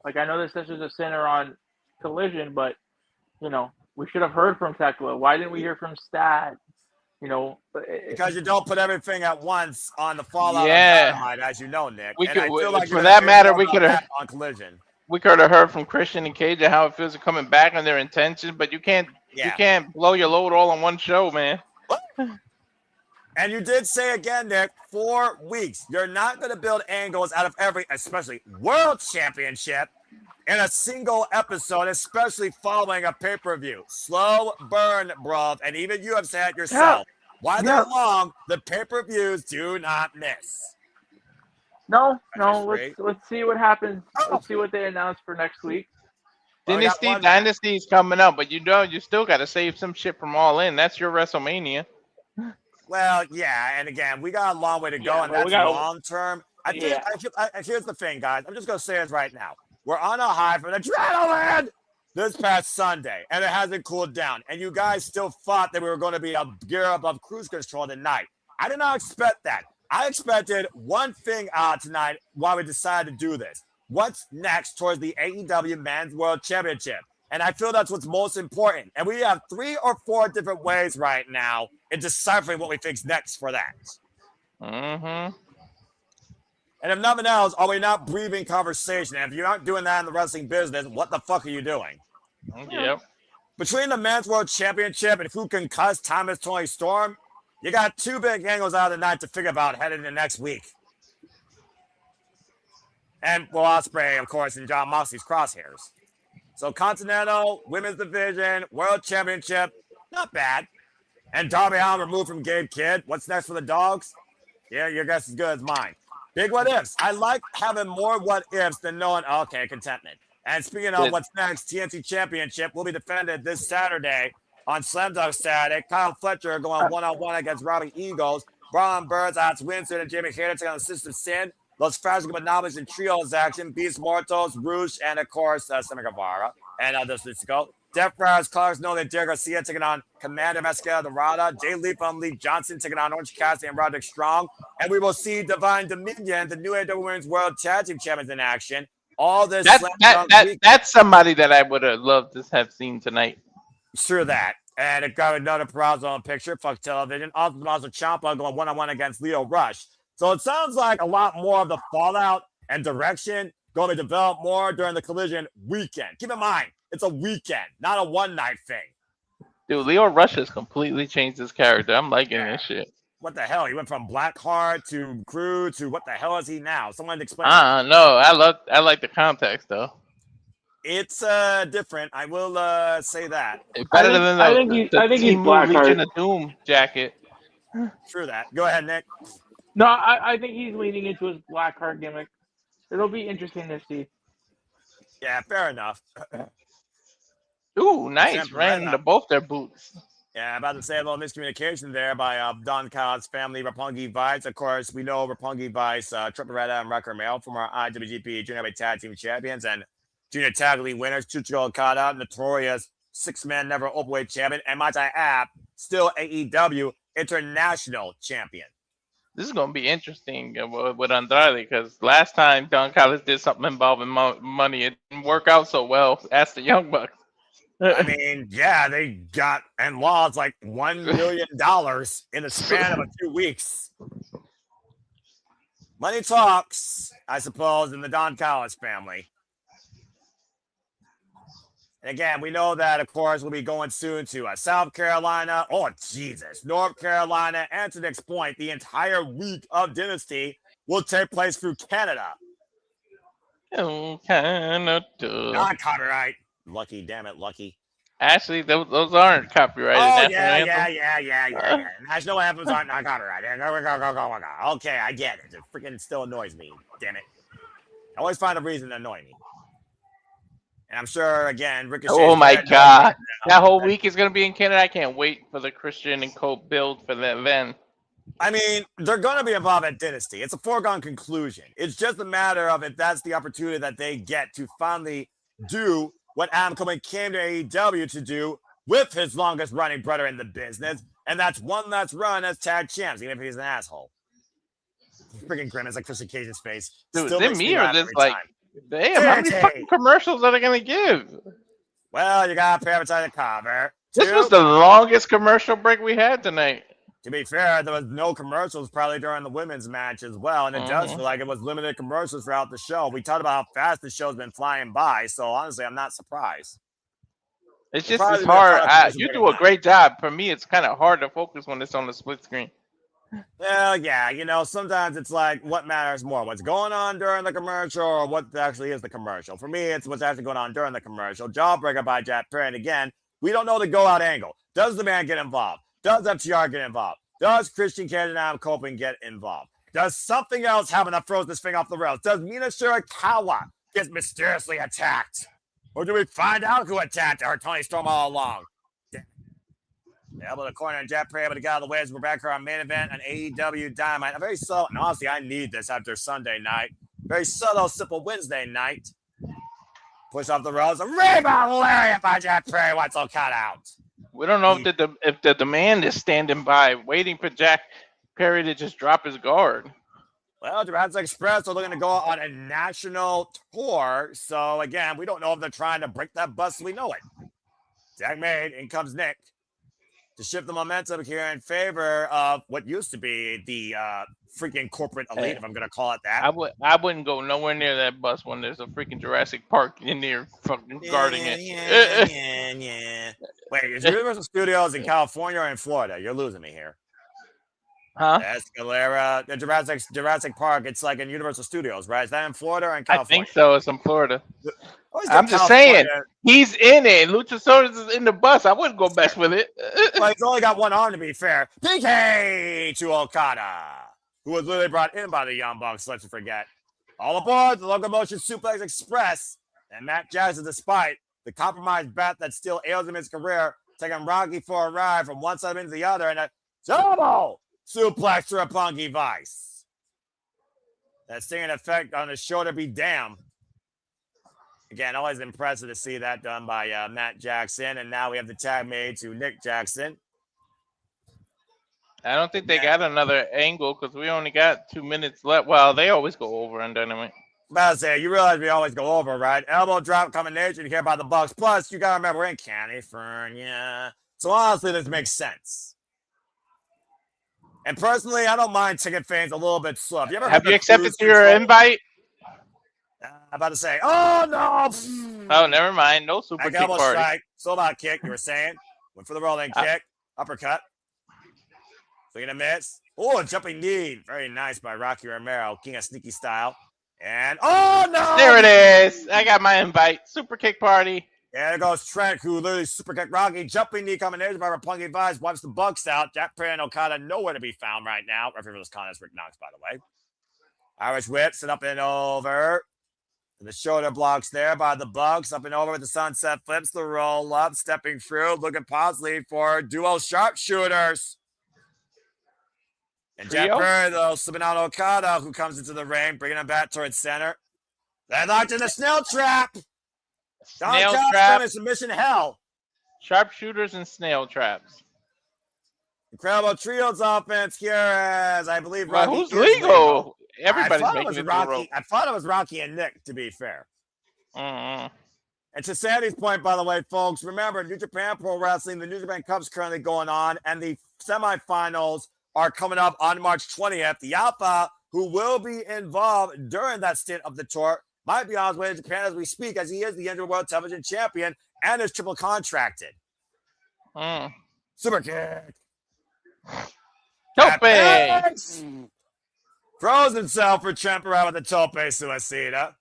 Like, I know this is a center on Collision, but you know, we should have heard from Tekla. Why didn't we hear from Stad? You know, because you don't put everything at once on the fallout of Dynamite, as you know, Nick. We could, for that matter, we could have on Collision. We could have heard from Christian and Cage and how it feels coming back and their intentions, but you can't blow your load all on one show, man. And you did say again, Nick, 4 weeks. You're not going to build angles out of every, especially World Championship, in a single episode, especially following a pay-per-view. Slow burn, bruv. And even you have said yourself, while they're long, the pay-per-views do not miss. No. Let's see what happens. Let's see what they announce for next week. Dynasty is coming up, but you still got to save some shit from All In. That's your WrestleMania. Well, yeah, and again, we got a long way to go, Yeah, and but that's long term. I think. Yeah. Here's the thing, guys. I'm just gonna say this right now. We're on a high from adrenaline this past Sunday, and it hasn't cooled down. And you guys still thought that we were going to be a gear above cruise control tonight. I did not expect that. I expected one thing tonight while we decided to do this. What's next towards the AEW Men's World Championship? And I feel that's what's most important. And we have 3 or 4 different ways right now in deciphering what we think's next for that. Mm-hmm. And if nothing else, are we not breathing conversation? And if you aren't doing that in the wrestling business, what the fuck are you doing? Yep. Between the Men's World Championship and who can cuss Thomas Toni Storm, you got 2 big angles out of the night to figure about headed into next week. And Ospreay, of course, and John Moxley's crosshairs. So Continental, Women's Division, World Championship, not bad. And Darbin Allin removed from Gabe Kidd. What's next for the Dogs? Yeah, your guess is good as mine. Big what ifs. I like having more what ifs than knowing, okay, contentment. And speaking of what's next, TNT Championship will be defended this Saturday on Slam Dunk Saturday. Kyle Fletcher going one-on-one against Robbie Eagles. Braun Burns, Alex Winston, and Jamie Hayter taking on the System Sin. Los Frasco Monopolies and Trios action. Beast Mortos, Rouge, and of course, Sammy Guevara. And others to go. Death Riders, Clarks, Nolan, and Derek Garcia taking on Commander Mascara Dorada. Jay Lee from Lee Johnson taking on Orange Cassidy and Roderick Strong. And we will see Divine Dominion, the new AEW Women's World Tag Team Champions in action. All this. That's somebody that I would have loved to have seen tonight. Sure that. And it got another Perazzo picture. Fuck television. Also, Ciampa going one-on-one against Leo Rush. So it sounds like a lot more of the fallout and direction going to develop more during the Collision weekend. Keep in mind, it's a weekend, not a one-night thing. Dude, Leo Rush has completely changed his character. I'm liking this shit. What the hell? He went from Blackheart to Cruz to what the hell is he now? Someone explain. No, I like the context though. It's different. I will say that. Better than I think he's Blackheart. Legion of Doom jacket. True that. Go ahead, Nick. No, I think he's leaning into his Blackheart gimmick. It'll be interesting to see. Yeah, fair enough. Ooh, nice. Ran into both their boots. Yeah, I'm about to say a little miscommunication there by Don Kyle's family, Roppongi Vice. Of course, we know Roppongi Vice, Triple Red and Wrecker Male from our IWGP Junior Heavyweight Tag Team Champions and Junior Tag League winners, Chucho Okada, notorious 6-man never openweight champion, and might I add, still AEW International Champion. This is going to be interesting with Andrade because last time Don Callis did something involving money, it didn't work out so well. Ask the Young Bucks. I mean, yeah, they got and lost like $1 million in the span of a few weeks. Money talks, I suppose, in the Don Callis family. And again, we know that, of course, we'll be going soon to South Carolina. Oh, Jesus. North Carolina. And to the next point, the entire week of Dynasty will take place through Canada. Oh, Canada. Not copyright. Lucky, damn it, lucky. Actually, those aren't copyrighted. Oh, yeah. National anthems aren't not copyrighted. Okay, I get it. It freaking still annoys me. Damn it. I always find a reason to annoy me. And I'm sure, again, Ricochet. Oh, my God. That whole week is going to be in Canada. I can't wait for the Christian and Cope build for that event. I mean, they're going to be involved at Dynasty. It's a foregone conclusion. It's just a matter of if that's the opportunity that they get to finally do what Adam Cole came to AEW to do with his longest running brother in the business. And that's one last run as tag champs, even if he's an asshole. Freaking grimace like Christian Cage's face. Dude, Still is it makes me laugh or this every like... time. Damn, how many fucking commercials are they going to give? Well, you got to prioritize the cover. This was the longest commercial break we had tonight. To be fair, there was no commercials probably during the women's match as well, and it does feel like it was limited commercials throughout the show. We talked about how fast the show's been flying by, so honestly, I'm not surprised. It's just it's hard. You do a great job. For me, it's kind of hard to focus when it's on the split screen. Well, yeah, you know, sometimes it's like what matters more, what's going on during the commercial or what actually is the commercial. For me, it's what's actually going on during the commercial. Jawbreaker by Jack Perry. And again, we don't know the go-out angle. Does the man get involved? Does FTR get involved? Does Christian Cage and Adam Copeland get involved? Does something else happen that throws this thing off the rails? Does Mina Shirakawa get mysteriously attacked? Or do we find out who attacked our Toni Storm all along? Elbow to the corner and Jet Prey able to get out of the way as we're back here on main event on AEW Dynamite. A very subtle, and honestly, I need this after Sunday night. Very subtle, simple Wednesday night. Push off the ropes. A rebound lariat by Jet Prey. What's all cut out? We don't know if the demand is standing by, waiting for Jack Perry to just drop his guard. Well, Jurassic Express are looking to go on a national tour. So, again, we don't know if they're trying to break that bus. We know it. Jack made. In comes Nick to shift the momentum here in favor of what used to be the freaking corporate elite, if I'm going to call it that. I wouldn't go nowhere near that bus when there's a freaking Jurassic Park in there fucking guarding it. Yeah. Wait, is Universal Studios in California or in Florida? You're losing me here. Huh? Escalera, the Jurassic Park. It's like in Universal Studios, right? Is that in Florida or in California? I think so. It's in Florida. I'm just saying, he's in it. Luchasaurus is in the bus. I wouldn't go mess with it. Well, he's only got one arm, to be fair. PK to Okada, who was literally brought in by the Young Bucks. Let's forget. All aboard the Locomotion Suplex Express. And Matt Jackson, despite the compromised bat that still ails him in his career, taking Rocky for a ride from one side into the other, and a double suplex to Roppongi Vice. That stinging effect on his shoulder be damned. Again, always impressive to see that done by Matt Jackson. And now we have the tag made to Nick Jackson. I don't think they got another angle because we only got 2 minutes left. Well, they always go over on Dynamite. About to say, you realize we always go over, right? Elbow drop combination here by the Bucks. Plus, you got to remember, we're in California. So honestly, this makes sense. And personally, I don't mind ticket fans a little bit slow. Have you accepted your invite? I'm about to say, oh no! Oh, never mind. No super kick party. Strike. Sold out kick, you were saying. Went for the rolling kick. Uppercut. Swinging a miss. Oh, a jumping knee. Very nice by Rocky Romero. King of Sneaky style. And, oh no! There it is. I got my invite. Super kick party. Yeah, there goes Trent, who literally super kicked Rocky. Jumping knee combination by Roppongi Vice. Wipes the Bucks out. Jack Perry and Okada nowhere to be found right now. Referee for this contest, Rick Knox, by the way. Irish whip, sit up and over. The shoulder blocks there by the Bucks. Up and over with the sunset flips. The roll up, stepping through, looking possibly for duo sharpshooters. And Jack Perry, though, slipping out Okada, who comes into the ring, bringing him back towards center. They locked in the snail trap. Snail trap. Submission hell. Sharpshooters and snail traps. Incredible trios offense here, as I believe Rocky. Who's legal? Everybody's making it Rocky. I thought it was Rocky and Nick, to be fair. Mm-hmm. And to Sandy's point, by the way, folks, remember, New Japan Pro Wrestling, the New Japan Cup's currently going on, and the semifinals are coming up on March 20th. The Alpha, who will be involved during that stint of the tour, might be on his way to Japan as we speak, as he is the Injured World Television Champion and is triple contracted. Super kick. Tope! Throws himself for Tremper with the Tope Suicida.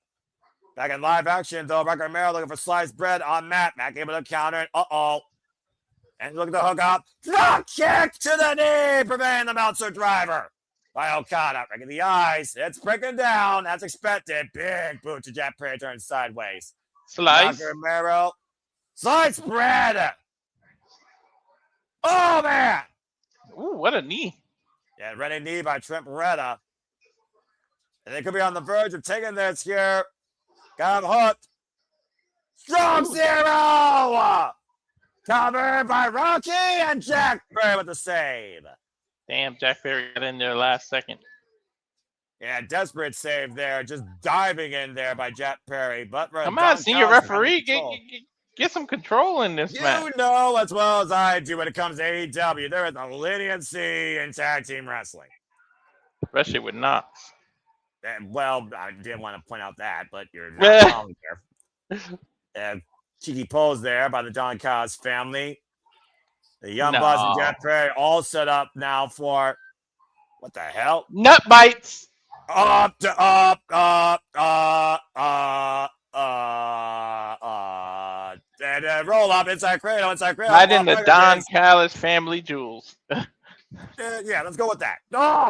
Back in live action, though, Rocky Romero looking for sliced bread on Matt. Matt able to counter it. Uh-oh. And looking to hook up. Drop kick to the knee, preventing the Meltzer driver by Okada. Right in the eyes. It's breaking down as expected. Big boot to Jack Perry, turns sideways. Slice. Rocky Romero. Slice bread. Oh, man. Ooh, what a knee. Yeah, ready knee by Trent Beretta. And they could be on the verge of taking this here. Got him hooked. Strong zero. Covered by Rocky and Jack Perry with the save. Damn, Jack Perry got in there last second. Yeah, desperate save there. Just diving in there by Jack Perry. But come on, senior referee. Get some control in this match. You know as well as I do when it comes to AEW, there is a leniency in tag team wrestling. Especially with Knox. And, well, I didn't want to point out that, but you're not wrong there. Cheeky pose there by the Don Callis family. The Young Bucks and Jack Perry all set up now for what the hell? Nut bites. Up to and roll up inside cradle. Right in the Don Callis family jewels. Yeah, let's go with that. Oh!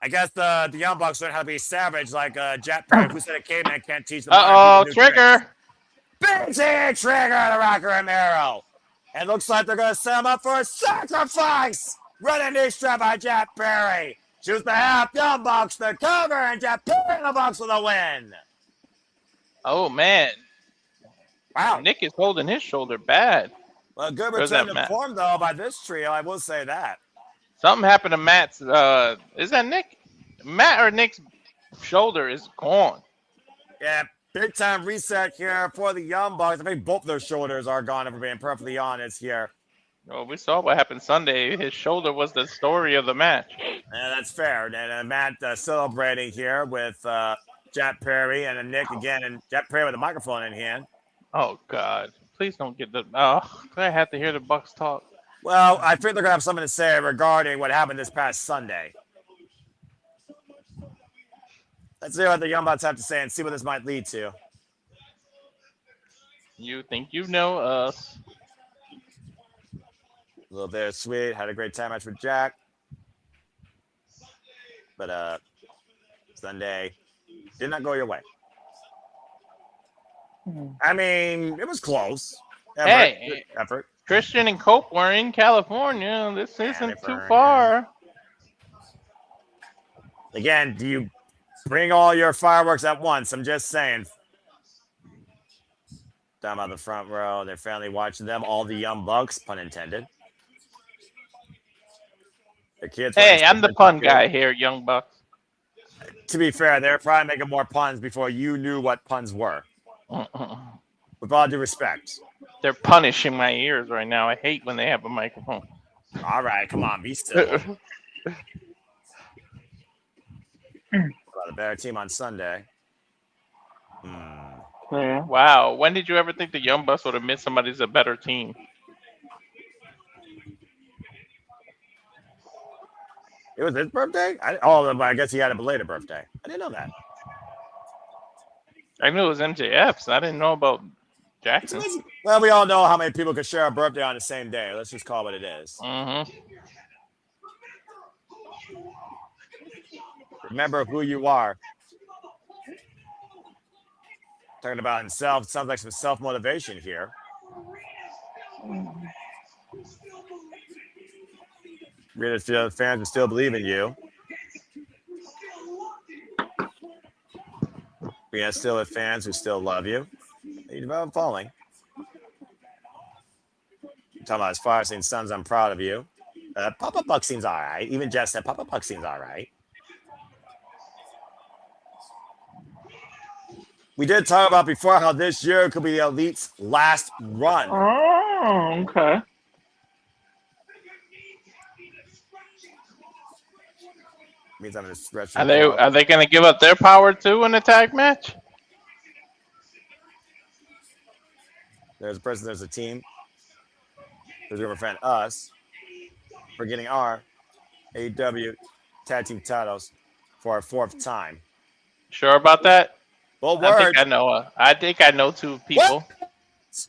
I guess the Young Bucks learn how to be savage like Jack Perry, who said a caveman can't teach them. Trigger. Big trigger to Rocky Romero. It looks like they're going to set him up for a sacrifice. Running knee strap by Jeff Perry. Choose the half Young Bucks, the cover, and Jeff Perry in the Bucks with a win. Oh, man. Wow. Nick is holding his shoulder bad. Well, good Where's return that, to Matt? form, though, by this trio. I will say that. Something happened to Matt's. Is that Nick? Matt or Nick's shoulder is gone. Yeah, big time reset here for the Young Bucks. I think both their shoulders are gone, if we're being perfectly honest here. Well, we saw what happened Sunday. His shoulder was the story of the match. And that's fair. And Matt celebrating here with Jeff Perry and Nick again, and Jeff Perry with a microphone in hand. Oh, God. Please don't get the... Oh, I have to hear the Bucks talk. Well, I think they're going to have something to say regarding what happened this past Sunday. Let's see what the Young Bucks have to say and see what this might lead to. You think you know us. A little bit sweet. Had a great time match with Jack. But Sunday did not go your way. I mean, it was close. Effort. Christian and Cope were in California. This isn't too far. Again, do you bring all your fireworks at once? I'm just saying. Down by the front row, their family watching them. All the Young Bucks, pun intended. The kids. Hey, I'm the pun guy here, Young Bucks. To be fair, they're probably making more puns before you knew what puns were. With all due respect. They're punishing my ears right now. I hate when they have a microphone. All right, come on, be still. About a better team on Sunday. Yeah. Wow. When did you ever think the Young Bucks would admit somebody's a better team? It was his birthday? I guess he had a belated birthday. I didn't know that. I knew it was MJF's. I didn't know about Jackson. Well, we all know how many people could share a birthday on the same day. Let's just call it what it is. Remember who you are. Talking about himself. Sounds like some self-motivation here. Really feel the fans will still believe in you. We have still have fans who still love you. You develop following. Talking about as far as saying, sons, I'm proud of you. Papa Buck seems all right. Even Jess said Papa Buck seems all right. We did talk about before how this year could be the Elite's last run. Oh, okay. Means I'm going to stretch. Are they going to give up their power too in a tag match? There's a person, there's a team. There's going to defend us for getting our AEW tag team titles for our fourth time. Sure about that? Well, I think I know two people. What?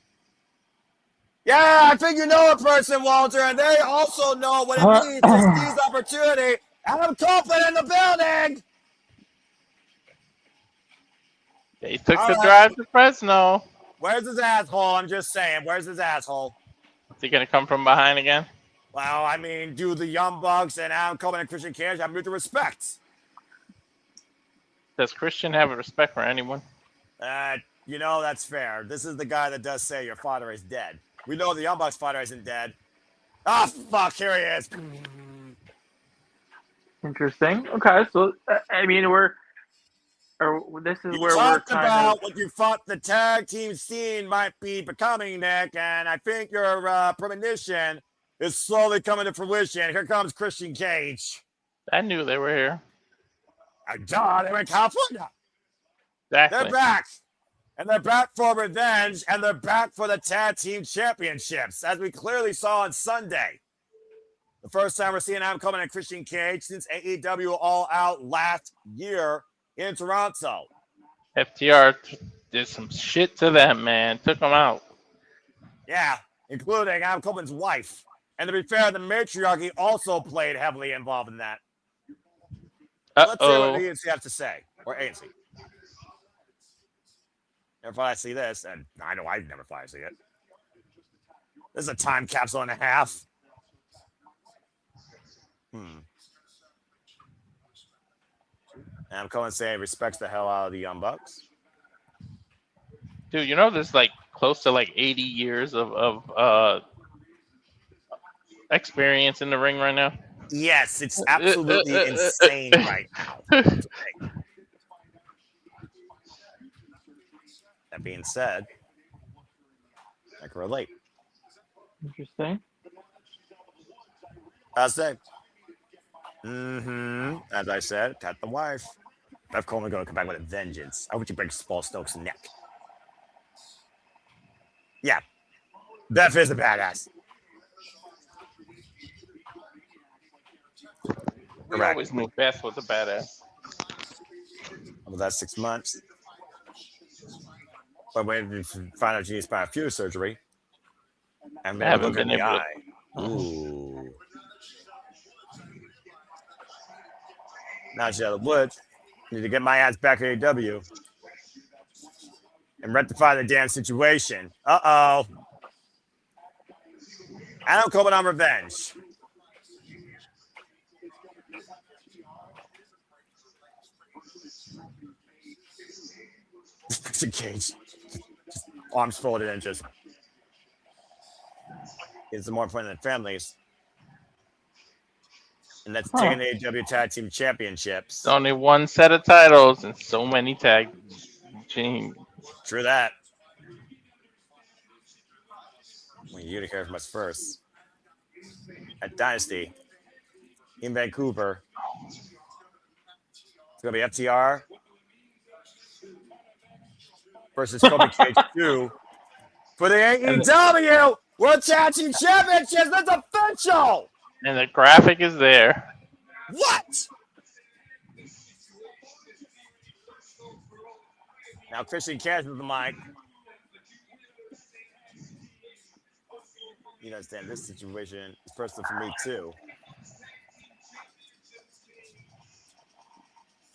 Yeah, I think you know a person, Walter, and they also know what it means to seize opportunity. Adam Coffin in the building. They took the drive to Fresno. Where's his asshole? I'm just saying. Where's his asshole? Is he going to come from behind again? Well, I mean, do the Young Bucks and Adam Coffin and Christian Cage have mutual respect? Does Christian have a respect for anyone? That's fair. This is the guy that does say your father is dead. We know the Young Bucks' father isn't dead. Ah, fuck, here he is. Interesting. Okay, so I mean, this is where we're talked about what you thought the tag team scene might be becoming, Nick, and I think your premonition is slowly coming to fruition. Here comes Christian Cage. I knew they were here. Duh, they were in California. Exactly. They're back. And they're back for revenge, and they're back for the tag team championships, as we clearly saw on Sunday. The first time we're seeing Adam Coleman and Christian Cage since AEW All Out last year in Toronto. FTR did some shit to them, man. Took them out. Yeah, including Adam Coleman's wife. And to be fair, the matriarchy also played heavily involved in that. Let's see what the ANC has to say, or ANC. Never thought I'd see this, and I know I've never thought I'd see it. This is a time capsule and a half. Adam Cohen saying respects the hell out of the Young Bucks. Dude, you know there's like close to like 80 years of experience in the ring right now. Yes, it's absolutely insane right now. That being said, I can relate. Interesting. As I said, cut the wife. Beth Coleman going to come back with a vengeance. I hope she breaks Paul Stokes' neck. Yeah, Beth is a badass. We always knew Beth was a badass. Over the last 6 months. But when we find out she needs spinal surgery, I haven't been able to. Ooh. Now she's out of the woods. Need to get my ass back at AEW and rectify the damn situation. Uh-oh. Adam Coleman on revenge. Christian Cage. Just arms folded and just. It's more important than families. And that's taking the AEW Tag Team Championships. There's only one set of titles and so many tag teams. True that. Well, you to hear from us first. At Dynasty in Vancouver. It's going to be FTR versus Kobe Cage 2 for the AEW World Tag Team Championships. That's official. And the graphic is there. What? Now Christian Cage with the mic. You understand this situation is personal for me too.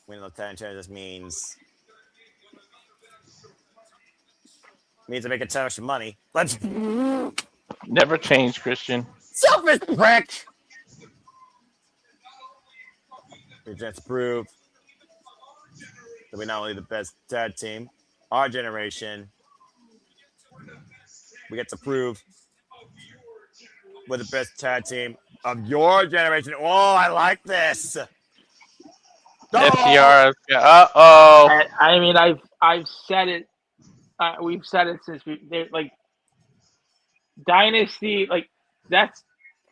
Winning the Tag Team just means to make a ton of money. Let's never change, Christian. Selfish prick. We just prove that we're not only the best tag team, our generation. We get to prove we're the best tag team of your generation. Oh, I like this. FTR. Uh-oh. I mean, I've said it. We've said it since like Dynasty. Like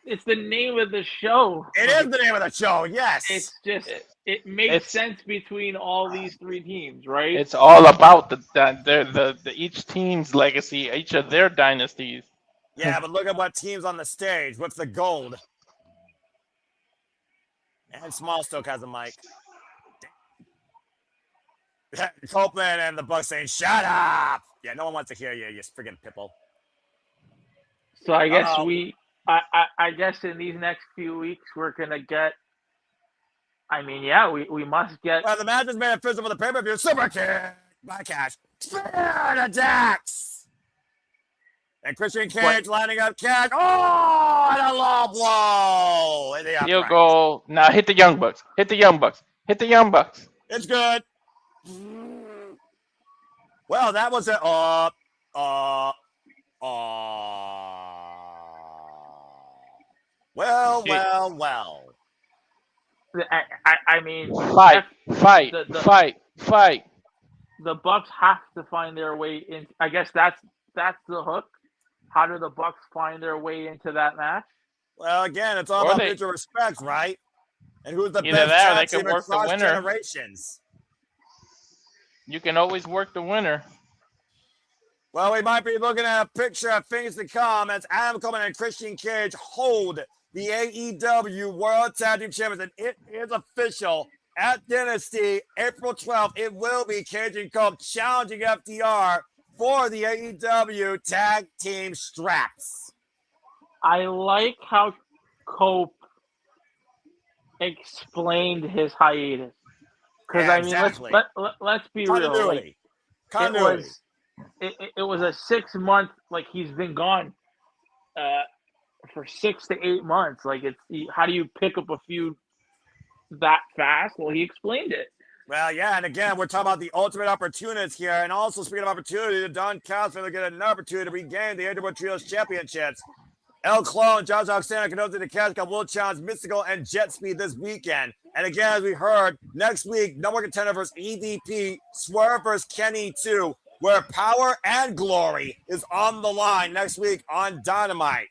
it's the name of the show. It is the name of the show. Yes. It's just it makes sense between all these three teams, right? It's all about the each team's legacy, each of their dynasties. Yeah, but look at what team's on the stage. What's the gold? And Smallstoke has a mic. Copeland and the Bucks saying, "Shut up!" Yeah, no one wants to hear you. You friggin' pipple. So I guess I guess in these next few weeks we're gonna get. I mean, yeah, we must get. Well, the match is made official for the pay-per-view. Super kick by Cash. Spear attacks. And Christian Cage lining up Cash. Oh, and a low blow. He'll go. Now hit the Young Bucks. Hit the Young Bucks. Hit the Young Bucks. It's good. Well, that was a well. I mean, fight. The Bucks have to find their way in. I guess that's the hook. How do the Bucks find their way into that match? Well, again, it's all about mutual respect, right? And who's the either best that or they tag can team work the across winner. generations? You can always work the winner. Well, we might be looking at a picture of things to come as Adam Coleman and Christian Cage hold the AEW World Tag Team Champions. And it is official at Dynasty, April 12th. It will be Cage and Cope challenging FDR for the AEW Tag Team straps. I like how Cope explained his hiatus. Because, yeah, I mean, exactly. let's be real. Like, Continuity. it was a 6 month, like he's been gone for 6 to 8 months. Like how do you pick up a feud that fast? Well, he explained it. Well, yeah, and again, we're talking about the ultimate opportunists here, and also speaking of opportunity, the Don Callis will get an opportunity to regain the AEW Trios Championships. El Clone, Josh Alexander, Canosa de Casca, Will Challenge, Mystical, and Jet Speed this weekend. And again, as we heard, next week, number one contender versus EVP, Swerve versus Kenny 2, where power and glory is on the line next week on Dynamite.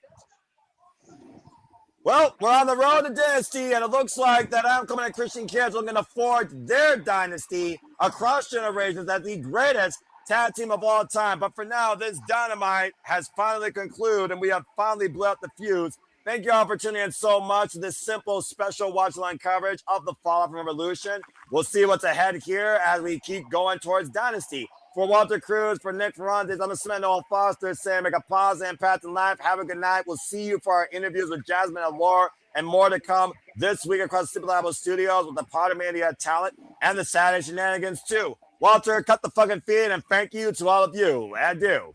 Well, we're on the road to Dynasty, and it looks like that Outcoming and Christian Kids are looking to forge their dynasty across generations as the greatest tag team of all time. But for now, this Dynamite has finally concluded, and we have finally blew out the fuse. Thank you all for tuning in so much to this simple, special watch-along coverage of the Fallout from Revolution. We'll see what's ahead here as we keep going towards Dynasty. For Walter Cruz, for Nick Ferrantes, I'm Smith Noel Foster saying make a positive impact in life. Have a good night. We'll see you for our interviews with Jasmine and Laura and more to come this week across the Super Labo Studios with the Potter Media talent and the Saturday Shenanigans too. Walter, cut the fucking feed and thank you to all of you. Adieu.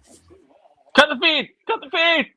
Cut the feed. Cut the feed.